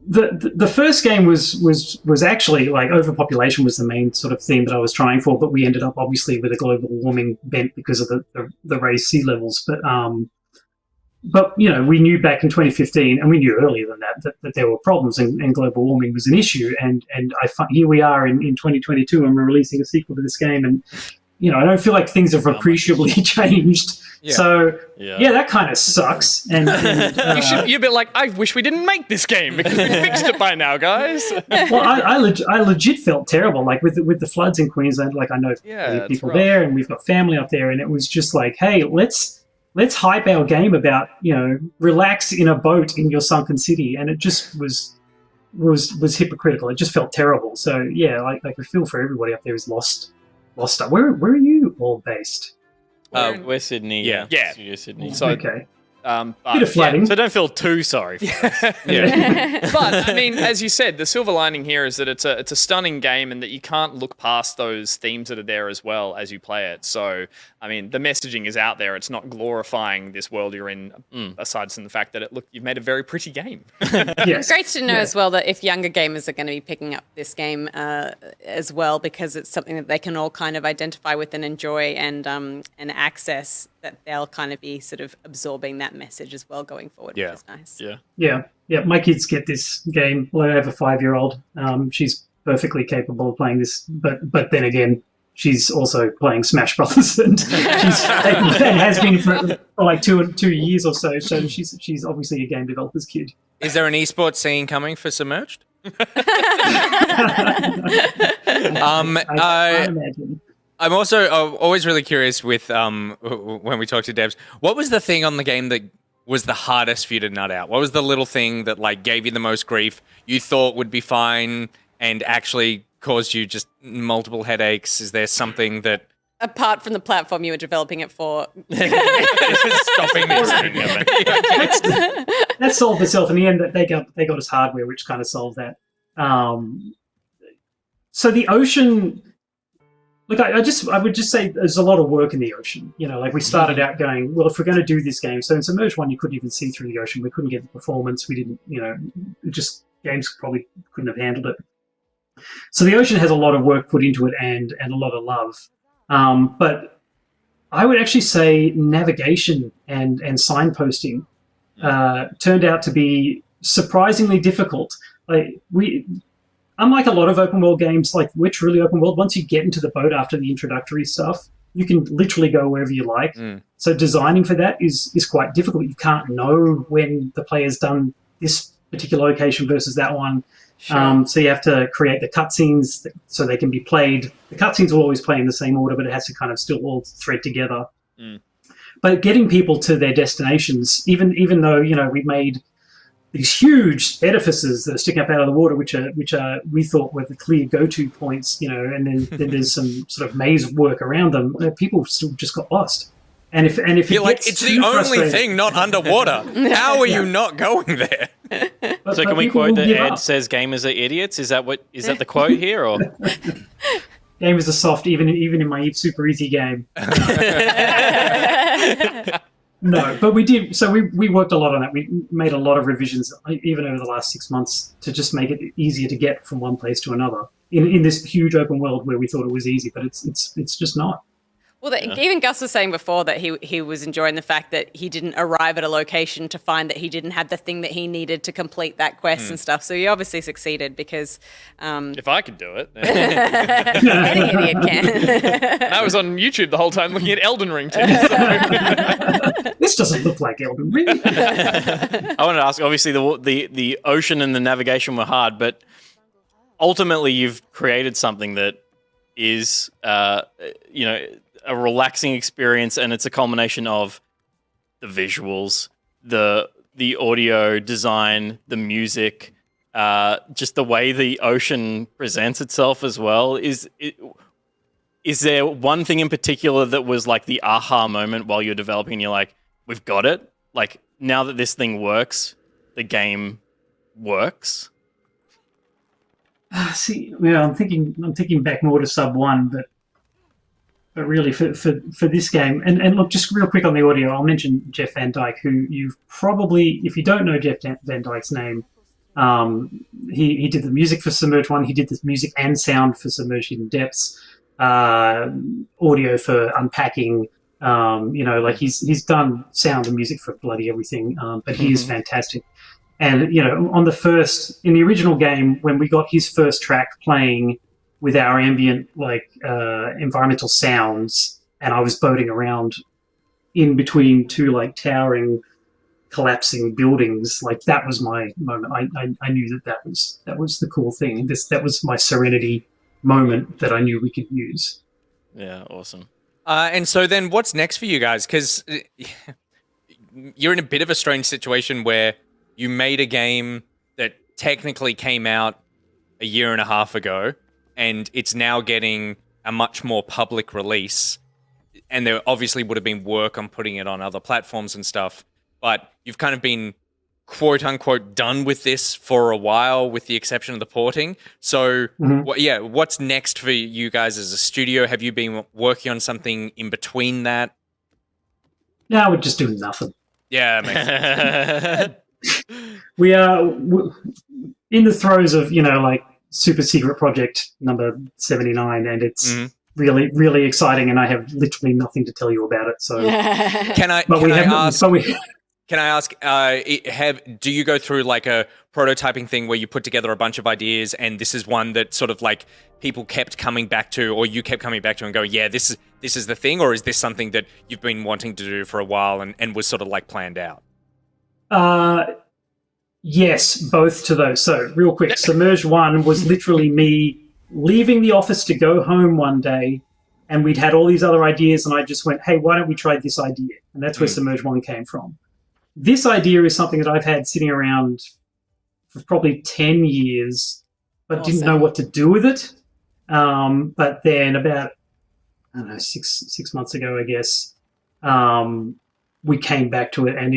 the first game was actually like overpopulation was the main sort of theme that I was trying for, but we ended up obviously with a global warming bent because of the raised sea levels. But you know, we knew back in 2015, and we knew earlier than that there were problems and global warming was an issue. And here we are in 2022, and we're releasing a sequel to this game, and you know, I don't feel like things have appreciably changed. Yeah. So yeah, that kind of sucks. And you'd be like, I wish we didn't make this game because we fixed it by now, guys. Well, I legit felt terrible, like with the floods in Queensland. Like, I know people there, and we've got family up there, and it was just like, hey, let's hype our game about, you know, relax in a boat in your sunken city, and it just was hypocritical. It just felt terrible. So yeah, like I feel for everybody up there who's lost stuff. Where are you all based? We're Sydney. Yeah. Studio Sydney. So, okay. Bit of flooding. So don't feel too sorry for us. But I mean, as you said, the silver lining here is that it's a stunning game, and that you can't look past those themes that are there as well as you play it. So I mean, the messaging is out there. It's not glorifying this world you're in, aside from the fact that you've made a very pretty game. It's great to know as well that if younger gamers are going to be picking up this game as well, because it's something that they can all kind of identify with and enjoy and access, that they'll kind of be sort of absorbing that message as well going forward, which is nice. Yeah. My kids get this game. Well, I have a 5-year-old. She's perfectly capable of playing this, but then again, she's also playing Smash Brothers, and has been for like 2 years or so. So she's obviously a game developer's kid. Is there an esports scene coming for Submerged? I imagine. I'm also always really curious with when we talk to devs, what was the thing on the game that was the hardest for you to nut out? What was the little thing that like gave you the most grief, you thought would be fine, and actually caused you just multiple headaches? Is there something that... Apart from the platform you were developing it for. Stopping this thing. That solved itself in the end. That they got us hardware, which kind of solved that. So the ocean... Look, I would just say there's a lot of work in the ocean. You know, like we started out going, well, if we're going to do this game, so in Submerged 1, you couldn't even see through the ocean. We couldn't get the performance. We didn't, you know, games probably couldn't have handled it. So the ocean has a lot of work put into it and a lot of love. But I would actually say navigation and signposting turned out to be surprisingly difficult. Like unlike a lot of open world games, like we're truly open world. Once you get into the boat after the introductory stuff, you can literally go wherever you like. So designing for that is quite difficult. You can't know when the player's done this particular location versus that one. Sure. So you have to create the cutscenes so they can be played. The cutscenes will always play in the same order, but it has to kind of still all thread together. But getting people to their destinations, even though, you know, we made these huge edifices that are sticking up out of the water, which we thought were the clear go-to points, you know, and then there's some sort of maze work around them. People still just got lost. And if you're like, it's the only thing not underwater. How are you not going there? So can we quote that Ed says gamers are idiots? Is that the quote here, or gamers are soft even in my super easy game? No, but we did. So we worked a lot on that. We made a lot of revisions, even over the last 6 months, to just make it easier to get from one place to another in this huge open world where we thought it was easy, but it's just not. Well, even Gus was saying before that he was enjoying the fact that he didn't arrive at a location to find that he didn't have the thing that he needed to complete that quest and stuff. So he obviously succeeded because... if I could do it. Any idiot can. I was on YouTube the whole time looking at Elden Ring too. This doesn't look like Elden Ring. I wanted to ask, obviously the ocean and the navigation were hard, but ultimately you've created something that is, a relaxing experience, and it's a culmination of the visuals, the audio design, the music, just the way the ocean presents itself as well. Is there one thing in particular that was like the aha moment while you're developing and you're like, we've got it? Like, now that this thing works, the game works? I'm thinking back more to Sub 1, but really for this game, and look, just real quick on the audio, I'll mention Jeff Van Dyke, who you've probably, if you don't know Jeff Van Dyke's name, he did the music for Submerged 1, he did the music and sound for Submerged Hidden Depths, audio for Unpacking, like he's done sound and music for bloody everything, but he is fantastic. And, on in the original game, when we got his first track playing with our ambient, environmental sounds, and I was boating around in between two, towering, collapsing buildings, that was my moment. I knew that was the cool thing. That was my Serenity moment that I knew we could use. Yeah, awesome. And so then what's next for you guys? Because you're in a bit of a strange situation where you made a game that technically came out a year and a half ago, and it's now getting a much more public release. And there obviously would have been work on putting it on other platforms and stuff, but you've kind of been quote unquote done with this for a while, with the exception of the porting. So what's next for you guys as a studio? Have you been working on something in between that? No, we're just doing nothing. Yeah, makes sense. We are in the throes of, super secret project number 79, and it's really, really exciting, and I have literally nothing to tell you about it. So Can I ask, do you go through like a prototyping thing where you put together a bunch of ideas, and this is one that sort of like people kept coming back to, or you kept coming back to and going, yeah, this is the thing, or is this something that you've been wanting to do for a while and was sort of like planned out? Yes, both to those. So real quick, Submerged 1 was literally me leaving the office to go home one day, and we'd had all these other ideas, and I just went, hey, why don't we try this idea? And that's where Submerged 1 came from. This idea is something that I've had sitting around for probably 10 years, but didn't know what to do with it. But then about, I don't know, six months ago, I guess, we came back to it, and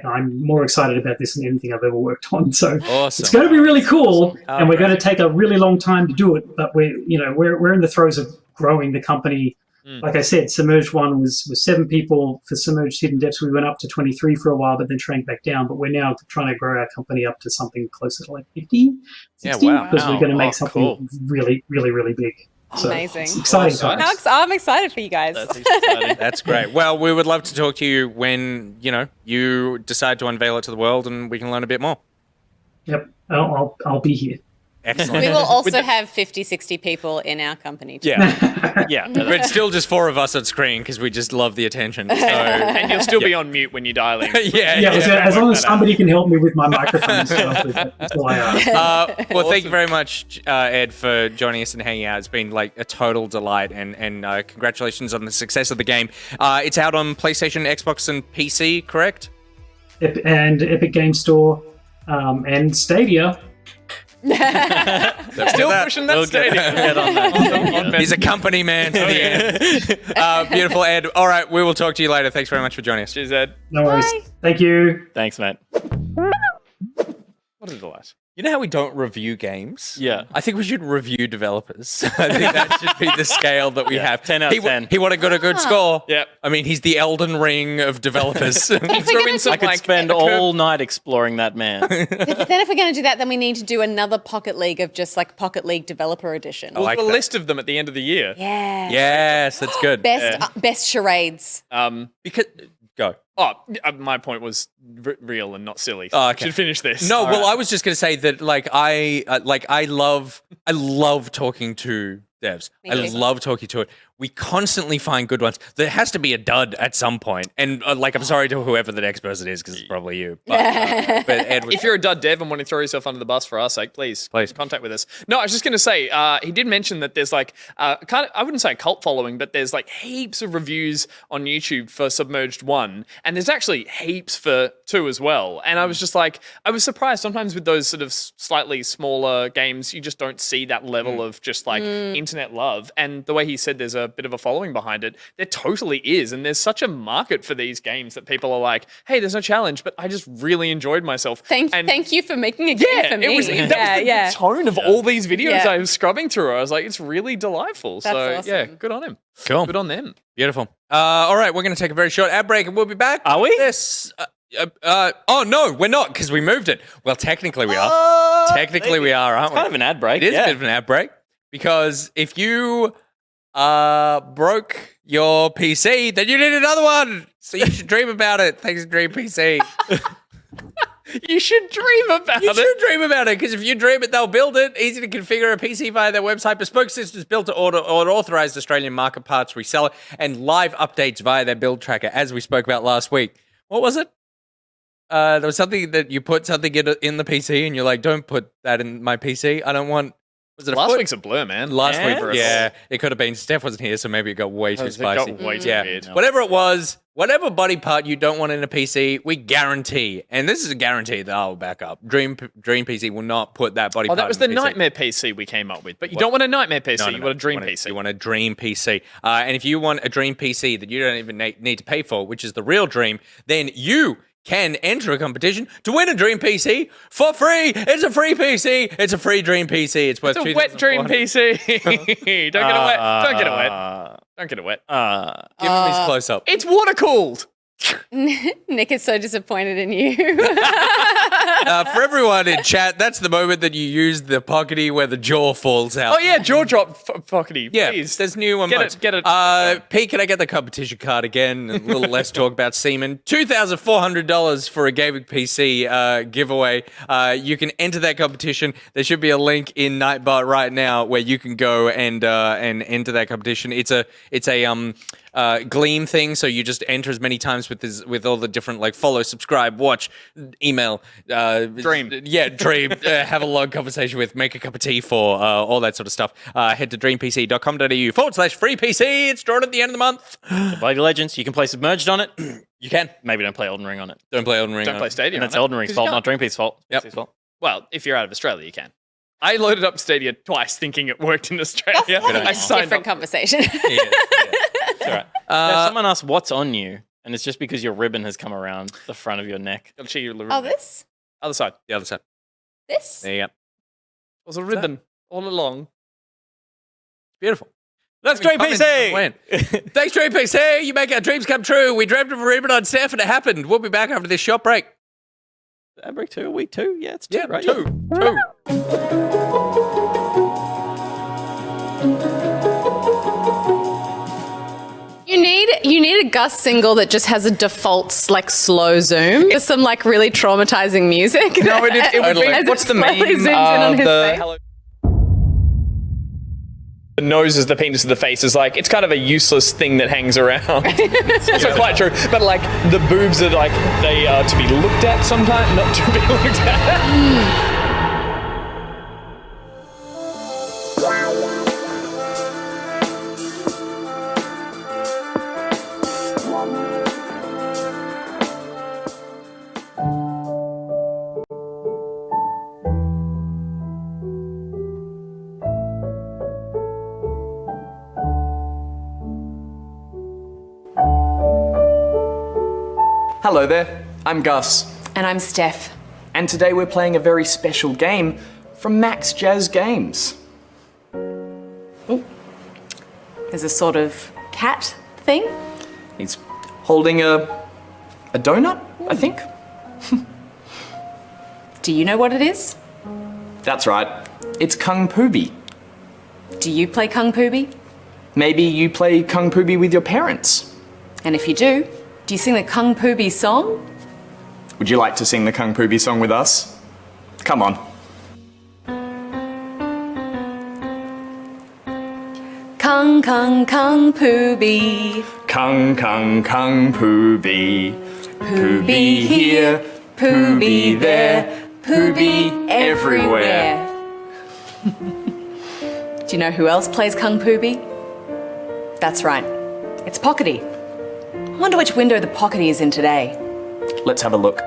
I'm more excited about this than anything I've ever worked on. So awesome. It's going to be really cool, and we're going to take a really long time to do it. But we're in the throes of growing the company. Like I said, Submerged 1 was 7 people. For Submerged Hidden Depths, we went up to 23 for a while, but then shrank back down. But we're now trying to grow our company up to something closer to 50, 60, because we're going to make something really, really, really big. So amazing. It's exciting times. I'm excited for you guys. That's exciting. That's great. Well, we would love to talk to you when, you decide to unveil it to the world and we can learn a bit more. Yep. I'll be here. Excellent. We will also have 50, 60 people in our company too. Yeah. But it's still just 4 of us on screen because we just love the attention. So. And you'll still be on mute when you dial in. As long as somebody can help me with my microphone and stuff. That's all I ask. Well, thank you very much, Ed, for joining us and hanging out. It's been like a total delight, and congratulations on the success of the game. It's out on PlayStation, Xbox, and PC, correct? And Epic Game Store and Stadia. Still pushing that stadium. Get on that. He's a company man to the end. Beautiful, Ed. All right, we will talk to you later. Thanks very much for joining us. Cheers, Ed. No worries. Bye. Thank you. Thanks, mate. What is the last? You know how we don't review games? Yeah. I think we should review developers. I think that should be the scale that we have. 10 out of 10. He would have got a good score. Yep. I mean, he's the Elden Ring of developers. I could spend all night exploring that man. But then if we're going to do that, then we need to do another Pocket League of just like Pocket League Developer Edition. We'll do a list of them at the end of the year. Yeah. Yes, that's good. Best charades. Because go. Oh, my point was real and not silly. Oh, okay. Should finish this. No, I was just going to say that, I love talking to devs. I love talking to it. we constantly find good ones. There has to be a dud at some point. And like, I'm sorry to whoever the next person is, because it's probably you. But Edward, If you're a dud dev and want to throw yourself under the bus for our sake, please contact with us. No, I was just going to say, he did mention that there's like, kind of, I wouldn't say a cult following, but there's like heaps of reviews on YouTube for Submerged 1, and there's actually heaps for 2 as well. And I was just like, I was surprised sometimes with those sort of slightly smaller games, you just don't see that level of just like internet love. And the way he said there's a bit of a following behind it, there totally is. And there's such a market for these games that people are like, hey, there's no challenge, but I just really enjoyed myself. Thank you for making a game for me. That was the tone of all these videos I was scrubbing through. I was like, it's really delightful. That's so awesome. yeah, good on him. Cool. Good on them. Beautiful. All right, we're going to take a very short ad break and we'll be back. Are we? Yes. Oh, no, we're not, because we moved it. Well, technically we are. Technically we are, aren't we? Kind of an ad break. It is a bit of an ad break, because if you broke your PC, then you need another one. So you should dream about it. Thanks, Dream PC. You should dream about You should dream about it, because if you dream it, they'll build it. Easy to configure a PC via their website. Bespoke systems built to order authorized Australian market parts reseller, and live updates via their build tracker, as we spoke about last week. What was it? There was something that you put something in the PC, and you're like, don't put that in my PC. I don't want... Was it Last week's a blur, man. Last week, yeah. It could have been. Steph wasn't here, so maybe it got way too spicy. It got way too weird. Whatever it was, whatever body part you don't want in a PC, we guarantee, and this is a guarantee that I'll back up, Dream PC will not put that body part that was in the PC. Nightmare PC we came up with. But you don't want a Nightmare PC, No, you want a Dream PC. You want a Dream PC. And if you want a Dream PC that you don't even need to pay for, which is the real Dream, then you can enter a competition to win a Dream PC for free. It's a free PC. It's a free Dream PC. It's worth It's a wet Dream PC. Don't get it wet. Don't get it wet. Don't get it wet. Give him his close up. It's water cooled. Nick is so disappointed in you. For everyone in chat, that's the moment that you use the pockety where the jaw falls out. Oh yeah, jaw drop pockety. Yeah, Please. there's new one. Get it. Pete, can I get the competition card again? A little less talk about semen. $2,400 for a gaming PC giveaway. You can enter that competition. There should be a link in Nightbot right now where you can go and enter that competition. It's a Gleam thing, so you just enter as many times with all the different like follow, subscribe, watch, email, dream, have a long conversation with, make a cup of tea for, all that sort of stuff. Head to dreampc.com.au/free PC. It's drawn at the end of the month. Mighty Legends, you can play Submerged on it. You can. Maybe don't play Elden Ring on it. Don't play Elden Ring. Don't play Stadia. And that's on it. Elden Ring's fault, not Dream PC's fault. Yep. PC's fault. Well, if you're out of Australia, you can. I loaded up Stadia twice thinking it worked in Australia. I signed Different up. conversation. It's all right. Someone asked what's on you, and it's just because your ribbon has come around the front of your neck. I'll show you the ribbon. Oh, this? Other side. The other side. This? There you go. It was a ribbon all along. Beautiful. That's Dream PC! Thanks, Dream PC. You make our dreams come true. We dreamt of a ribbon on Steph, and it happened. We'll be back after this short break. Break 2, week 2? Yeah, it's 2, right? Two. You need a Gus single that just has a default like slow zoom. Just some like really traumatizing music. No, it would be. As What's it the slowly meme zooms in on his face. Hello. The nose is the penis of the face is like, it's kind of a useless thing that hangs around. It's not quite true. But like the boobs are like, they are to be looked at sometimes, not to be looked at. Hello there, I'm Gus. And I'm Steph. And today we're playing a very special game from MaxxJazzGames. There's a sort of cat thing. He's holding a donut, I think. Do you know what it is? That's right, it's Kung Pooby. Do you play Kung Pooby? Maybe you play Kung Pooby with your parents. And if you do you sing the Kung Pooby song? Would you like to sing the Kung Pooby song with us? Come on. Kung Kung Kung Kung Pooby. Kung Kung Kung Pooby. Pooby here, Pooby there, Pooby everywhere. Do you know who else plays Kung Pooby? That's right, it's Pockety. I wonder which window the Pockety is in today. Let's have a look.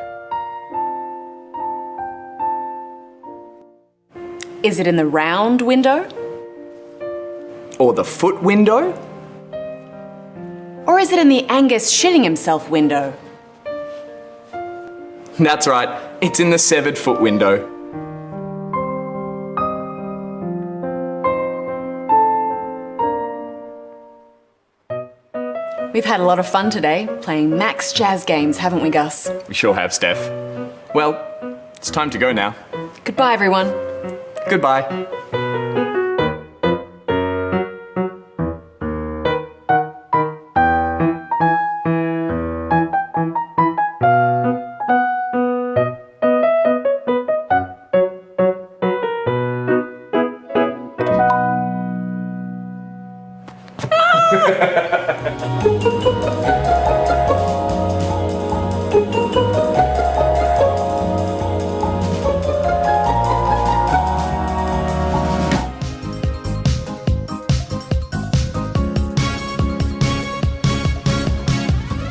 Is it in the round window? Or the foot window? Or is it in the Angus shitting himself window? That's right, it's in the severed foot window. We've had a lot of fun today playing MaxxJazzGames, haven't we, Gus? We sure have, Steph. Well, it's time to go now. Goodbye, everyone. Goodbye.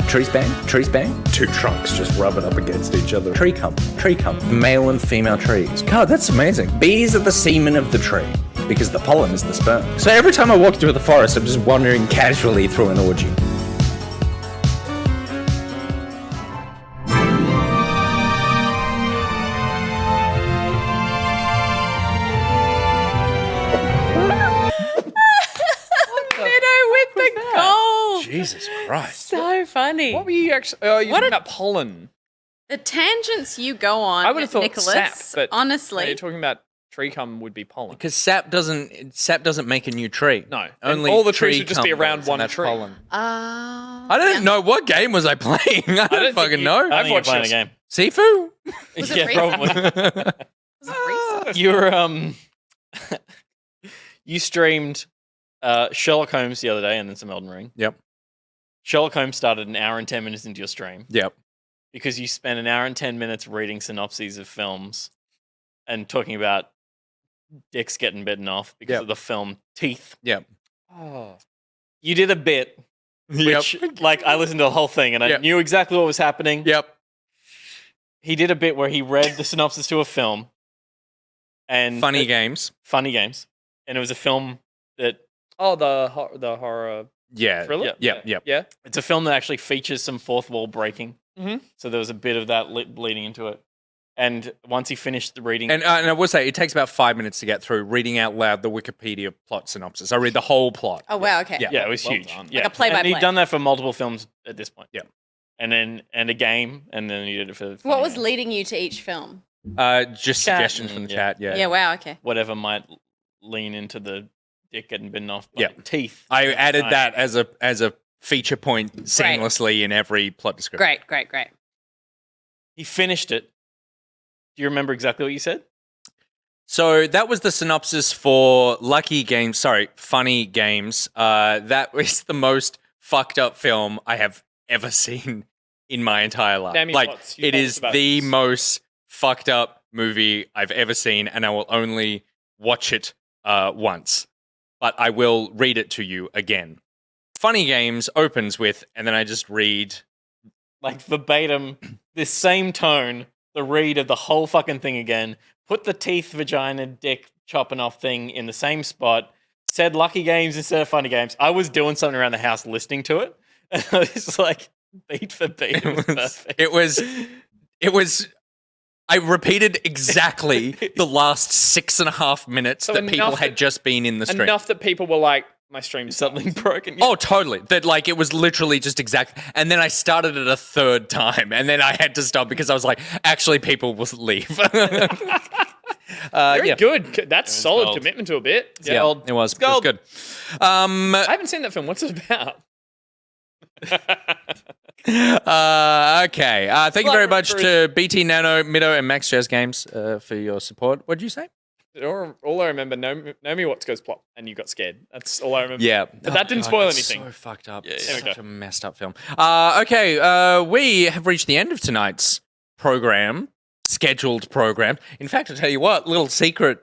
Trees bang, trees bang. Two trunks just rubbing up against each other. Tree cum, male and female trees. God, that's amazing. Bees are the semen of the tree because the pollen is the sperm. So every time I walk through the forest, I'm just wandering casually through an orgy. Jesus Christ. So funny. What were you actually? Oh, you're talking about pollen. The tangents you go on, I would have thought Nicholas, sap, but honestly. you're talking about tree cum would be pollen. Because sap doesn't make a new tree. No, only all the trees tree would just be cum around does, one and that's tree. pollen. I don't know what game was I playing. I don't fucking know. I think you're playing a game. Sifu? Was it Yeah, recent? probably. You were you streamed Sherlock Holmes the other day and then some Elden Ring. Yep. Sherlock Holmes started an hour and 10 minutes into your stream. Yep. Because you spent an hour and 10 minutes reading synopses of films and talking about dicks getting bitten off because of the film Teeth. Yep. Oh. You did a bit, which, like, I listened to the whole thing and I knew exactly what was happening. Yep. He did a bit where he read the synopsis to a film. And Funny Games. Funny Games. And it was a film that... Oh, the horror Yeah. thriller? Yeah. It's a film that actually features some fourth wall breaking. Mhm. So there was a bit of that bleeding into it. And once he finished the reading... And I will say, it takes about 5 minutes to get through reading out loud the Wikipedia plot synopsis. I read the whole plot. Oh, wow, okay. Yeah, it was Well huge. done. Yeah. Like a play-by-play. And he'd done that for multiple films at this point. Yeah. And then a game, and then he did it for... What was leading you to each film? Just Chat. suggestions from the chat, Yeah, wow, okay. Whatever might lean into the dick getting bitten off by teeth. I added Nice. that as a feature point seamlessly in every plot description. Great. He finished it. Do you remember exactly what you said? So that was the synopsis for Funny Games. That was the most fucked up film I have ever seen in my entire life. Damn you, like, Potts, you it told us is about the this. most fucked up movie I've ever seen, and I will only watch it once. But I will read it to you again. Funny Games opens with, and then I just read... Like verbatim, this same tone, the read of the whole fucking thing again, put the teeth, vagina, dick chopping off thing in the same spot, said Lucky Games instead of Funny Games. I was doing something around the house listening to it, and I was like, beat for beat. It was perfect. It was... I repeated exactly the last 6.5 minutes So that people enough had that- just been in the stream. Enough that people were like, my stream's Something broken. Oh, totally. That, like, it was literally just exact. And then I started it a third time, and then I had to stop because I was like, actually, people will leave. Very good. That's solid gold. commitment to a bit. Yeah, it was. It was gold. good. I haven't seen that film. What's it about? Okay. Thank you very much to BTNano, Mitto, and MaxxJazzGames for your support. What did you say? All I remember, Naomi Watts goes plop, and you got scared. That's all I remember. Yeah. But that didn't spoil anything. So fucked up. Yeah, It's there we such go. a messed up film. Okay, we have reached the end of tonight's scheduled program. In fact, I'll tell you what, little secret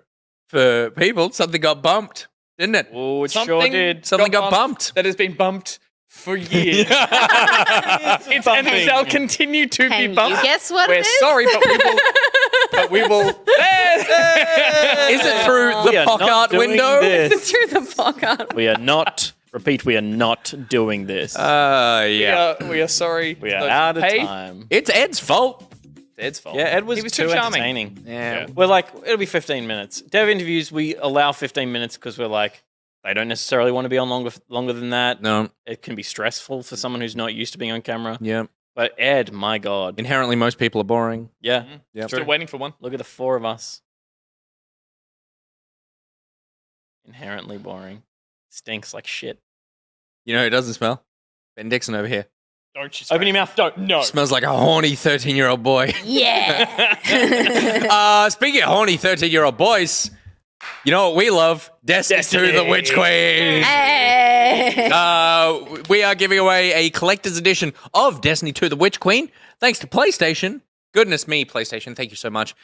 for people, something got bumped, didn't it? Oh, it sure did. Something got bumped. That has been bumped for years. And it shall continue to be Can bumped. you guess what We're it is? sorry, but we will. Is it through We the are not pocket doing window? this. Through the pocket. We are not. Repeat, we are not doing this. Yeah. We are sorry. we are Those out of paid. time. It's Ed's fault. It's Ed's fault. Yeah, Ed was, He was too too charming. entertaining. Yeah. We're like, it'll be 15 minutes. Dev interviews, we allow 15 minutes because we're like, they don't necessarily want to be on longer than that. No. It can be stressful for someone who's not used to being on camera. Yeah. But Ed, my God. Inherently, most people are boring. Yeah. Yep. Still waiting for one. Look at the four of us. Inherently boring. Stinks like shit. You know who doesn't smell? Ben Dixon over here. Don't you Open your mouth. Don't. No. Smells like a horny 13-year-old boy. Yeah. Speaking of horny 13-year-old boys, you know what we love? Destiny 2 the Witch Queen. Hey. We are giving away a collector's edition of Destiny 2 the Witch Queen, thanks to PlayStation. Goodness me, PlayStation, thank you so much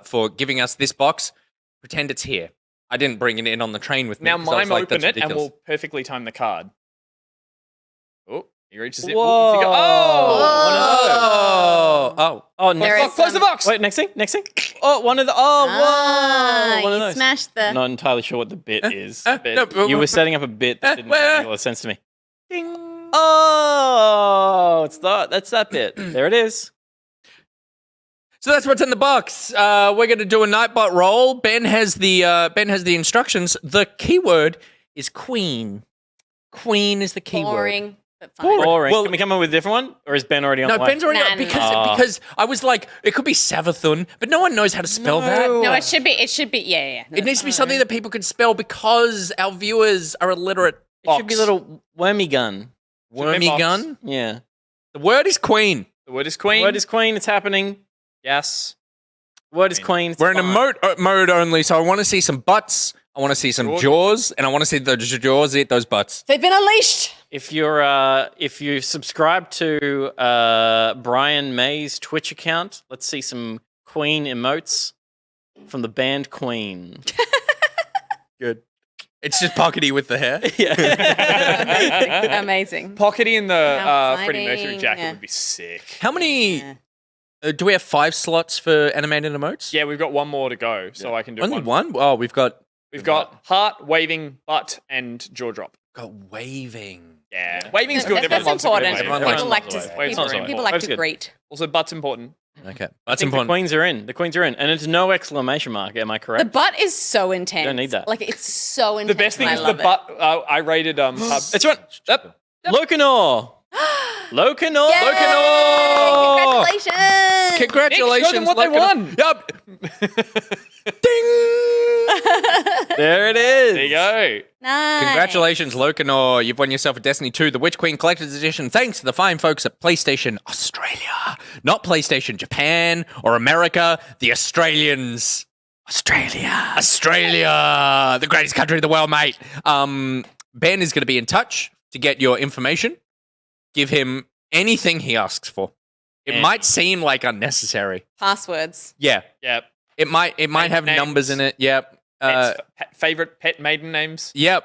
for giving us this box. Pretend it's here. I didn't bring it in on the train with me. Now 'cause I was mime like, open that's it and ridiculous. we'll perfectly time the card. Oh, he reaches it. Whoa. Ooh, he go- oh! Oh, There is Close the some- box! Wait, next thing. Oh, one of the. Oh, whoa! One of you those. smashed the. Not entirely sure what the bit is. Bit. no, but- You were setting up a bit that didn't well, make a lot of sense to me. Oh, that's that bit. There it is. So that's what's in the box. We're going to do a Nightbot roll. Ben has the instructions. The keyword is queen. Queen is the keyword. Boring, but fine. Boring. Well- Can we come up with a different one, or is Ben already on? No, the way? Ben's already Nah, up because I was like, it could be Savathun, but no one knows how to spell that. No, it should be. Yeah. It needs to be something that people can spell because our viewers are illiterate. It should be little wormy gun. Wormy box. gun. Yeah. The word is queen. The word is queen. Word is queen. It's happening. Yes. Word is queen. It's We're in fine. emote mode only, so I want to see some butts. I want to see some jaws, and I want to see the jaws eat those butts. They've been unleashed. If you subscribe to Brian May's Twitch account, let's see some Queen emotes from the band Queen. Good. It's just pockety with the hair. Yeah. Amazing. Pockety in the How Freddie exciting, Mercury jacket yeah. would be sick. How many? Do we have 5 slots for animated emotes? Yeah, we've got one more to go, so I can do Only one. one? Oh, we've got heart, waving, butt, and jaw drop. got waving. Yeah, waving's good. That's Everyone loves a good important. wave. Everyone People likes like the to. wave. Wave's very People like Wave's to good. greet. Also, butt's important. Okay, I that's think important. the Queens are in. The Queens are in, and it's no exclamation mark. Am I The correct? butt is so intense. don't need that. Like it's so The intense. best thing and is I the love it. butt. I rated It's right. Yep. Locanor. Locanor. Yay! Locanor. Congratulations! Congratulations! Nick, show them what they Look at- won. Yup. Ding! There it is. There you go. Nice. Congratulations, Locanor. You've won yourself a Destiny 2 The Witch Queen Collector's Edition thanks to the fine folks at PlayStation Australia. Not PlayStation Japan or America, the Australians. Australia. The greatest country in the world, mate. Ben is going to be in touch to get your information. Give him anything he asks for. It might seem like unnecessary. Passwords. Yeah. Yep. It might have names. numbers in it. Yep. Favorite pet maiden names. Yep.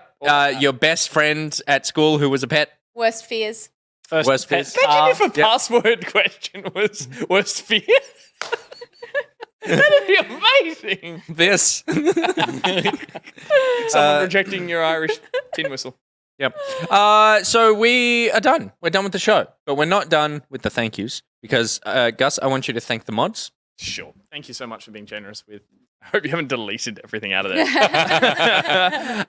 Your best friend at school who was a pet. Worst fears. Worst pet fears. car. Imagine if a password question was worst fear. That'd be amazing. This. Someone rejecting your Irish tin whistle. Yep. So we are done. We're done with the show. But we're not done with the thank yous because, Gus, I want you to thank the mods. Sure. Thank you so much for being generous with. I hope you haven't deleted everything out of there.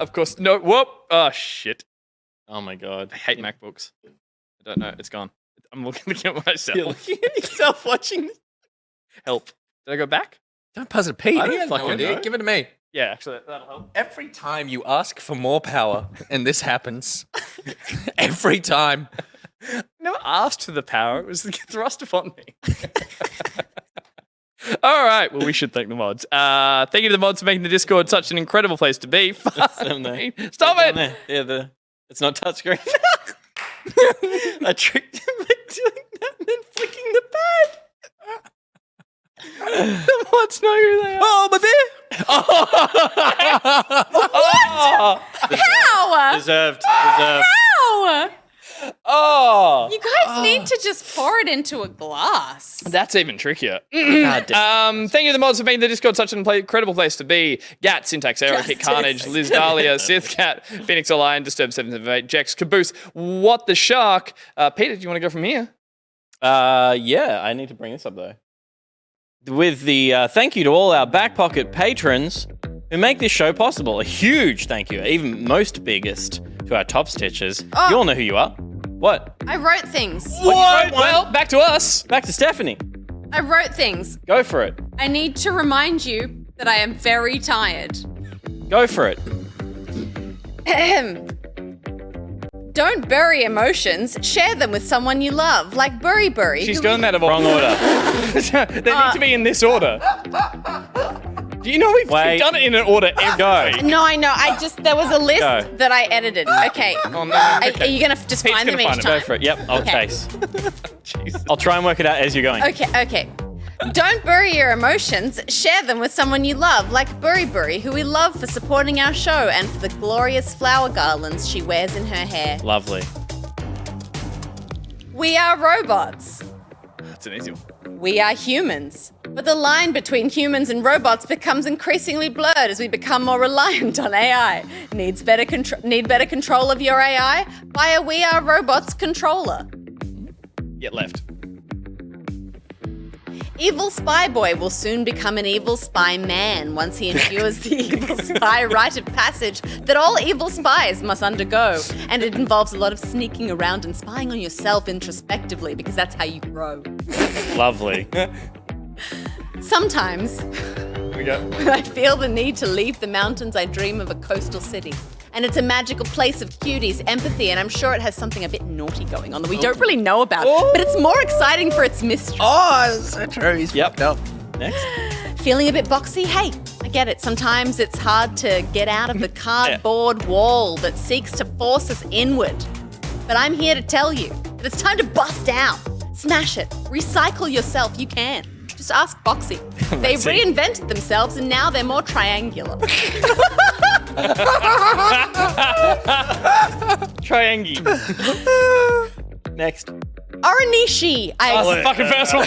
Of course. No. Whoop. Oh, shit. Oh my God. I hate MacBooks. I don't know. It's gone. I'm looking at myself. You're looking at yourself watching this. Help. Did I go back? Don't buzz it, Pete. I don't fucking know. Give it to me. Yeah, actually, that'll help. Every time you ask for more power, and this happens, every time. I never asked for the power. It was thrust upon me. All right. Well, we should thank the mods. Thank you to the mods for making the Discord such an incredible place to be. Stop it. Yeah, it's not touchscreen. I tricked him by doing that and then flicking the pad. The mods know who they are. Oh, my bear! What? How? Deserved. How? Oh. You guys need to just pour it into a glass. That's even trickier. Thank you to the mods for making the Discord such an incredible place to be. Gat, Syntax Error, Kit Carnage, Liz Dahlia, Sith Cat, Phoenix Lion, Disturb 778, Jex, Caboose, What the Shark. Peter, do you want to go from here? Yeah, I need to bring this up though. With the thank you to all our back pocket patrons who make this show possible. A huge thank you, even most biggest, to our top stitchers. Oh. You all know who you are. What? I wrote things. What? Well, back to us. Back to Stephanie. I wrote things. Go for it. I need to remind you that I am very tired. Go for it. Ahem. Don't bury emotions. Share them with someone you love, like BuriBuri. She's going that wrong order. They need to be in this order. Do you know we've done it in an order every week? No, I know. There was a list Go. that I edited. Okay. Oh, no. Are you going to just Pete's find them gonna each find time? Go for it. Yep, I'll Okay. chase. I'll try and work it out as you're going. Okay. Don't bury your emotions. Share them with someone you love, like BuriBuri, who we love for supporting our show and for the glorious flower garlands she wears in her hair. Lovely. We are robots. That's an easy one. We are humans. But the line between humans and robots becomes increasingly blurred as we become more reliant on AI. Need better control of your AI? Buy a We Are Robots controller. Get left. Evil Spy Boy will soon become an evil spy man once he endures the evil spy rite of passage that all evil spies must undergo. And it involves a lot of sneaking around and spying on yourself introspectively because that's how you grow. Lovely. Sometimes, We go. when I feel the need to leave the mountains, I dream of a coastal city. And it's a magical place of cuties, empathy, and I'm sure it has something a bit naughty going on that we don't really know about. But it's more exciting for its mystery. Oh, that's so true. He's fucked up. Next. Feeling a bit boxy? Hey, I get it. Sometimes it's hard to get out of the cardboard wall that seeks to force us inward. But I'm here to tell you that it's time to bust down. Smash it. Recycle yourself. You can. Just ask Boxy. They reinvented themselves and now they're more triangular. Triangle. Next. Oranishi, the fucking first one.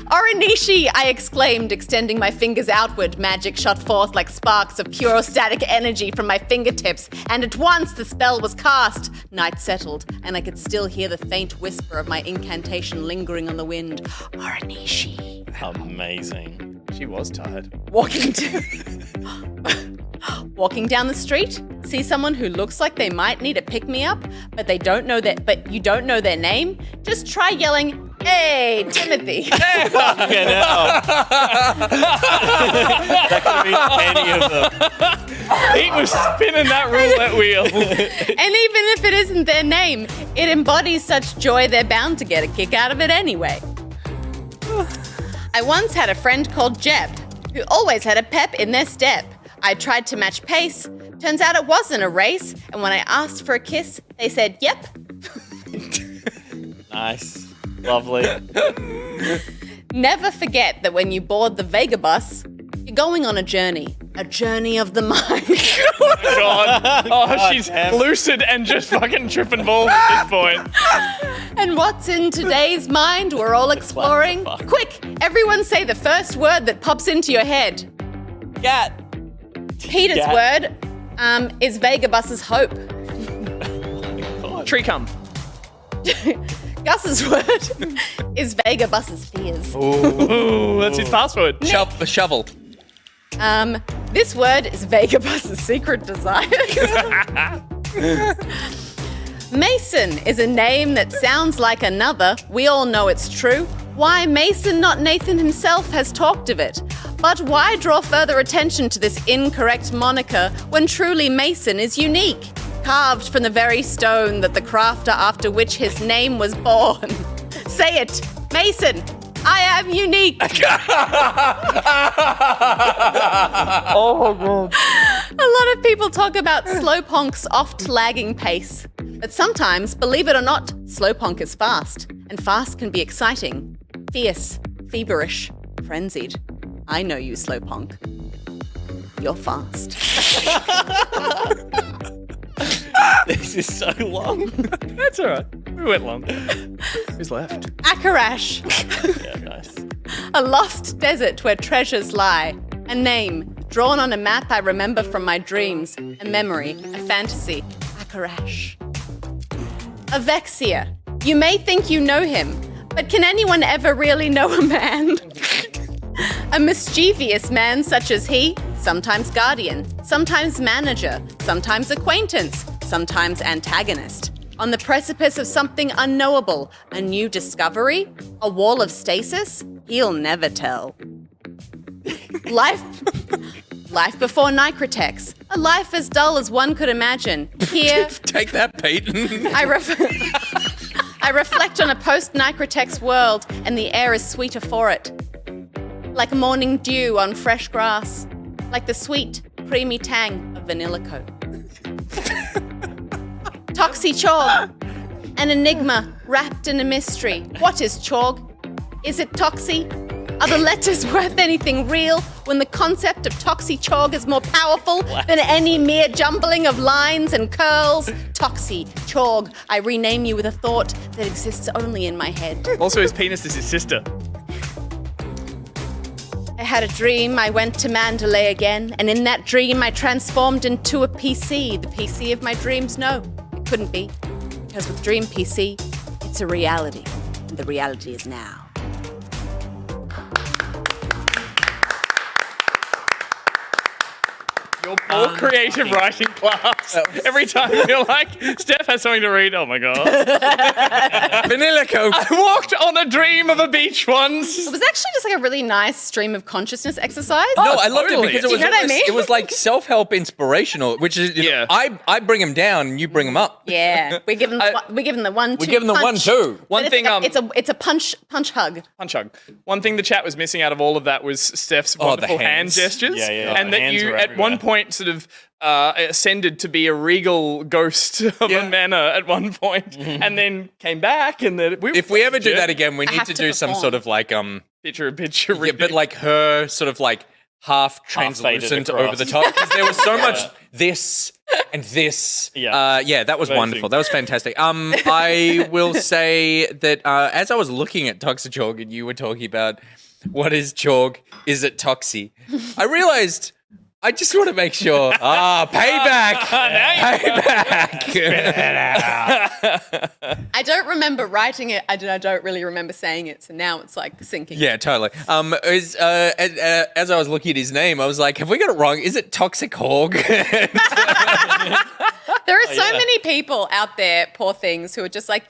Oranishi, I exclaimed, extending my fingers outward. Magic shot forth like sparks of pure static energy from my fingertips, and at once the spell was cast. Night settled, and I could still hear the faint whisper of my incantation lingering on the wind. Oranishi. Amazing. She was tired. Walking down the street, see someone who looks like they might need a pick-me-up, but you don't know their name? Just try yelling, "Hey, Timothy!" That could be any of them. He was spinning that roulette wheel. And even if it isn't their name, it embodies such joy they're bound to get a kick out of it anyway. I once had a friend called Jeb, who always had a pep in their step. I tried to match pace. Turns out it wasn't a race. And when I asked for a kiss, they said, "Yep." Nice. Lovely. Never forget that when you board the Vega bus, you're going on a journey of the mind. Oh, God. Oh, she's lucid and just fucking tripping balls at this point. And what's in today's mind we're all exploring? Quick, everyone say the first word that pops into your head. Gat. Peter's Gat. word is Vegabus's hope. Tree cum. Gus's word is Vegabus's fears. Ooh, that's his password. Shovel. This word is Vegabus's secret desires. Mason is a name that sounds like another. We all know it's true. Why Mason, not Nathan himself, has talked of it. But why draw further attention to this incorrect moniker when truly Mason is unique? Carved from the very stone that the crafter after which his name was born. Say it, Mason. I am unique. Oh, God. A lot of people talk about Slowponk's oft-lagging pace. But sometimes, believe it or not, Slowponk is fast. And fast can be exciting, fierce, feverish, frenzied. I know you, Slowponk. You're fast. This is so long. That's all right. We went long. Who's left? Akarash. Yeah, nice. A lost desert where treasures lie. A name drawn on a map I remember from my dreams. A memory, a fantasy. Akarash. Avexia. You may think you know him, but can anyone ever really know a man? A mischievous man such as he, sometimes guardian, sometimes manager, sometimes acquaintance, sometimes antagonist. On the precipice of something unknowable, a new discovery, a wall of stasis, he'll never tell. Life before Nicritex, a life as dull as one could imagine. Here, Take that, Peyton. I reflect on a post-Nicritex world, and the air is sweeter for it. Like morning dew on fresh grass, like the sweet, creamy tang of vanilla coke. Toxi-Chorg, an enigma wrapped in a mystery. What is Chorg? Is it Toxi? Are the letters worth anything real when the concept of Toxi-Chorg is more powerful than any mere jumbling of lines and curls? Toxi-Chorg, I rename you with a thought that exists only in my head. Also, his penis is his sister. I had a dream, I went to Mandalay again, and in that dream I transformed into a PC. The PC of my dreams? No, it couldn't be. Because with Dream PC, it's a reality, and the reality is now. Your poor creative writing class. Every time you're like, Steph has something to read. Oh my God. Vanilla Coke. I walked on a dream of a beach once. It was actually just like a really nice stream of consciousness exercise. No, I loved it because Do you know what I mean? it was like self-help inspirational, which is, you know, I bring them down and you bring them up. Yeah, we give them the 1-2. We give them the 1-2. One thing, it's a punch hug. Punch hug. One thing the chat was missing out of all of that was Steph's wonderful hand gestures. Yeah. And that you, at one point, sort of ascended to be a regal ghost of a manor at one point, and then came back. And then if we ever do that again, we need to do some sort of like picture. Yeah, but like her sort of like half translucent over the top, because there was so much this and this. Yeah, that was wonderful. That was fantastic. I will say that as I was looking at Toxi-Chorg and you were talking about what is Chorg, is it Toxi? I realized I just want to make sure. Payback! Payback! I don't remember writing it. I don't really remember saying it. So now it's like sinking. Yeah, totally. As I was looking at his name, I was like, have we got it wrong? Is it Toxic Hog? There are so many people out there, poor things, who are just like,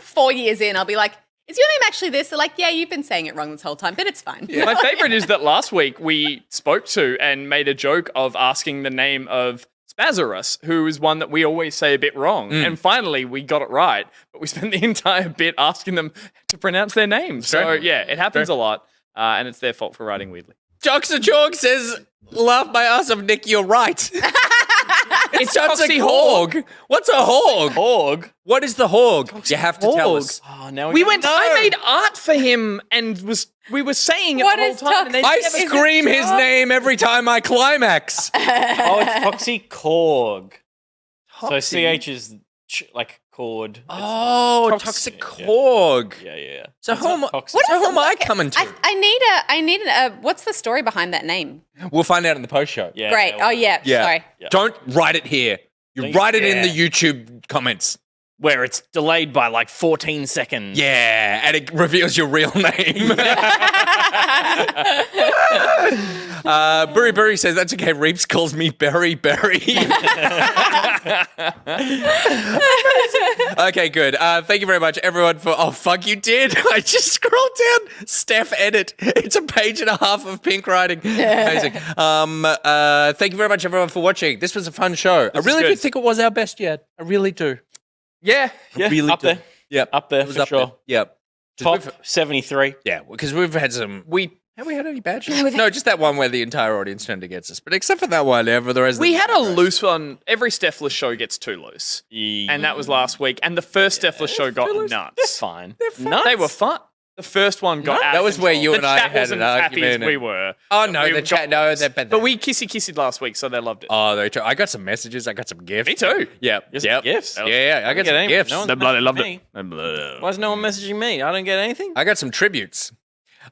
4 years in, I'll be like, is your name actually this? They're like, yeah, you've been saying it wrong this whole time, but it's fine. Yeah. My favorite is that last week we spoke to and made a joke of asking the name of Spazarus, who is one that we always say a bit wrong. And finally we got it right, but we spent the entire bit asking them to pronounce their names. So yeah, it happens a lot, and it's their fault for writing weirdly. Toxi-Chorg says, laugh my ass off, Nick, you're right. It's Toxic Hog. What's a hog? Hog? What is the hog? You have to tell us. Oh, now I made art for him and we were saying it What the whole is time. And then I scream his name every time I climax. Oh, it's Toxi-Chorg. So Toxi? CH is like chord. Oh, Toxi-Chorg. Yeah. So who am I coming to? I need a what's the story behind that name? We'll find out in the post show. Yeah. Great. Oh yeah. Sorry. Don't write it here. You write it in the YouTube comments. Where it's delayed by like 14 seconds. Yeah, and it reveals your real name. BuriBuri says, that's okay, Reeps calls me BuriBuri. Okay, good. Thank you very much, everyone, for... Oh, fuck, you did. I just scrolled down. Steph edit. It's a page and a half of pink writing. Amazing. Thank you very much, everyone, for watching. This was a fun show. I really do think it was our best yet. I really do. Yeah. Really up do. there. Yep. Up there It was for up sure. there. Yep. Top 73. Yeah, because we've had some. Have we had any bad shows? No, we've had- No, just that one where the entire audience turned against us. But except for that one, for the rest of We the had a loose one. Every Stephless show gets too loose. And that was last week. And the first Stephless show got nuts. They're fine. They were fun. The first one got out That of was where control. you and I chat had wasn't an as happy argument as we and- were. Oh, no, We the chat, no, they're better. But we kissy-kissed last week, so they loved it. Oh, I got some messages. I got some gifts. Me too. Yeah. Some gifts? Yeah, I got some gifts. No They bloody loved me. it. Why is no one messaging me? I don't get anything. I got some tributes.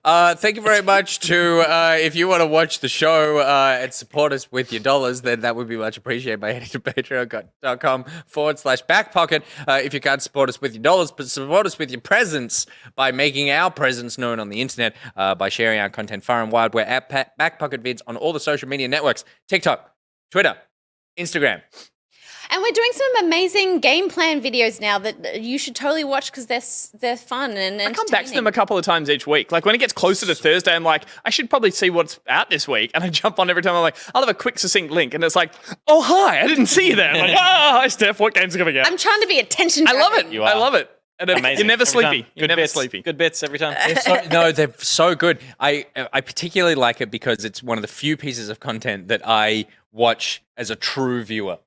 Thank you very much to, if you want to watch the show and support us with your dollars, then that would be much appreciated by heading to patreon.com/backpocket. If you can't support us with your dollars, but support us with your presence by making our presence known on the internet, by sharing our content far and wide. We're at Backpocket Vids on all the social media networks, TikTok, Twitter, Instagram. And we're doing some amazing game plan videos now that you should totally watch because they're fun and I come back to them a couple of times each week. Like when it gets closer to Thursday, I'm like, I should probably see what's out this week. And I jump on every time. I'm like, I'll have a quick succinct link. And it's like, oh, hi, I didn't see you there. I'm like, hi, Steph, what game's coming out? I'm trying to be attention. I love it. You are. I love it. And Amazing. you're never Every sleepy. time. You're Good never bits. sleepy. Good bits every time. No, they're so good. I particularly like it because it's one of the few pieces of content that I watch as a true viewer.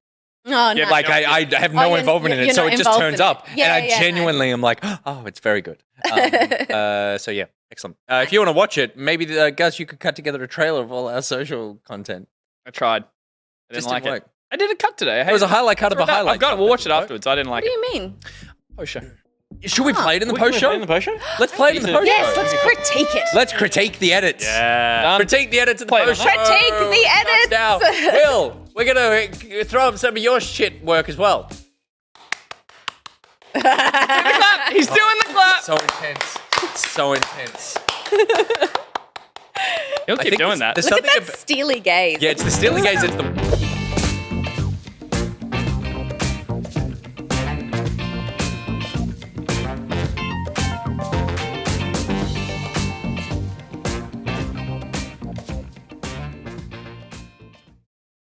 Oh, no. Like I have no you're- involvement in you're it, so not it just involved turns in it. up, Yeah, and I yeah, genuinely am like, oh, it's very good. So yeah, excellent. If you want to watch it, maybe Gus, you could cut together a trailer of all our social content. I tried. I didn't Just like didn't it. work. I did a cut today. It was a highlight cut of a highlight. I've got it. cut. We'll watch it afterwards. I didn't like What do it. you mean? Oh, sure. Should we play it in the Can we post play show? it in the post show? Let's play it in the post Yes, show. let's critique it. Let's critique the edits. Yeah. Critique the edits in the Play post them. show. Critique the edits. Now, Will, we're gonna throw up some of your shit work as well. He's doing the clap. So intense. It's so intense. He'll keep doing that. There's Look at something that steely gaze. Yeah, it's the steely gaze. It's the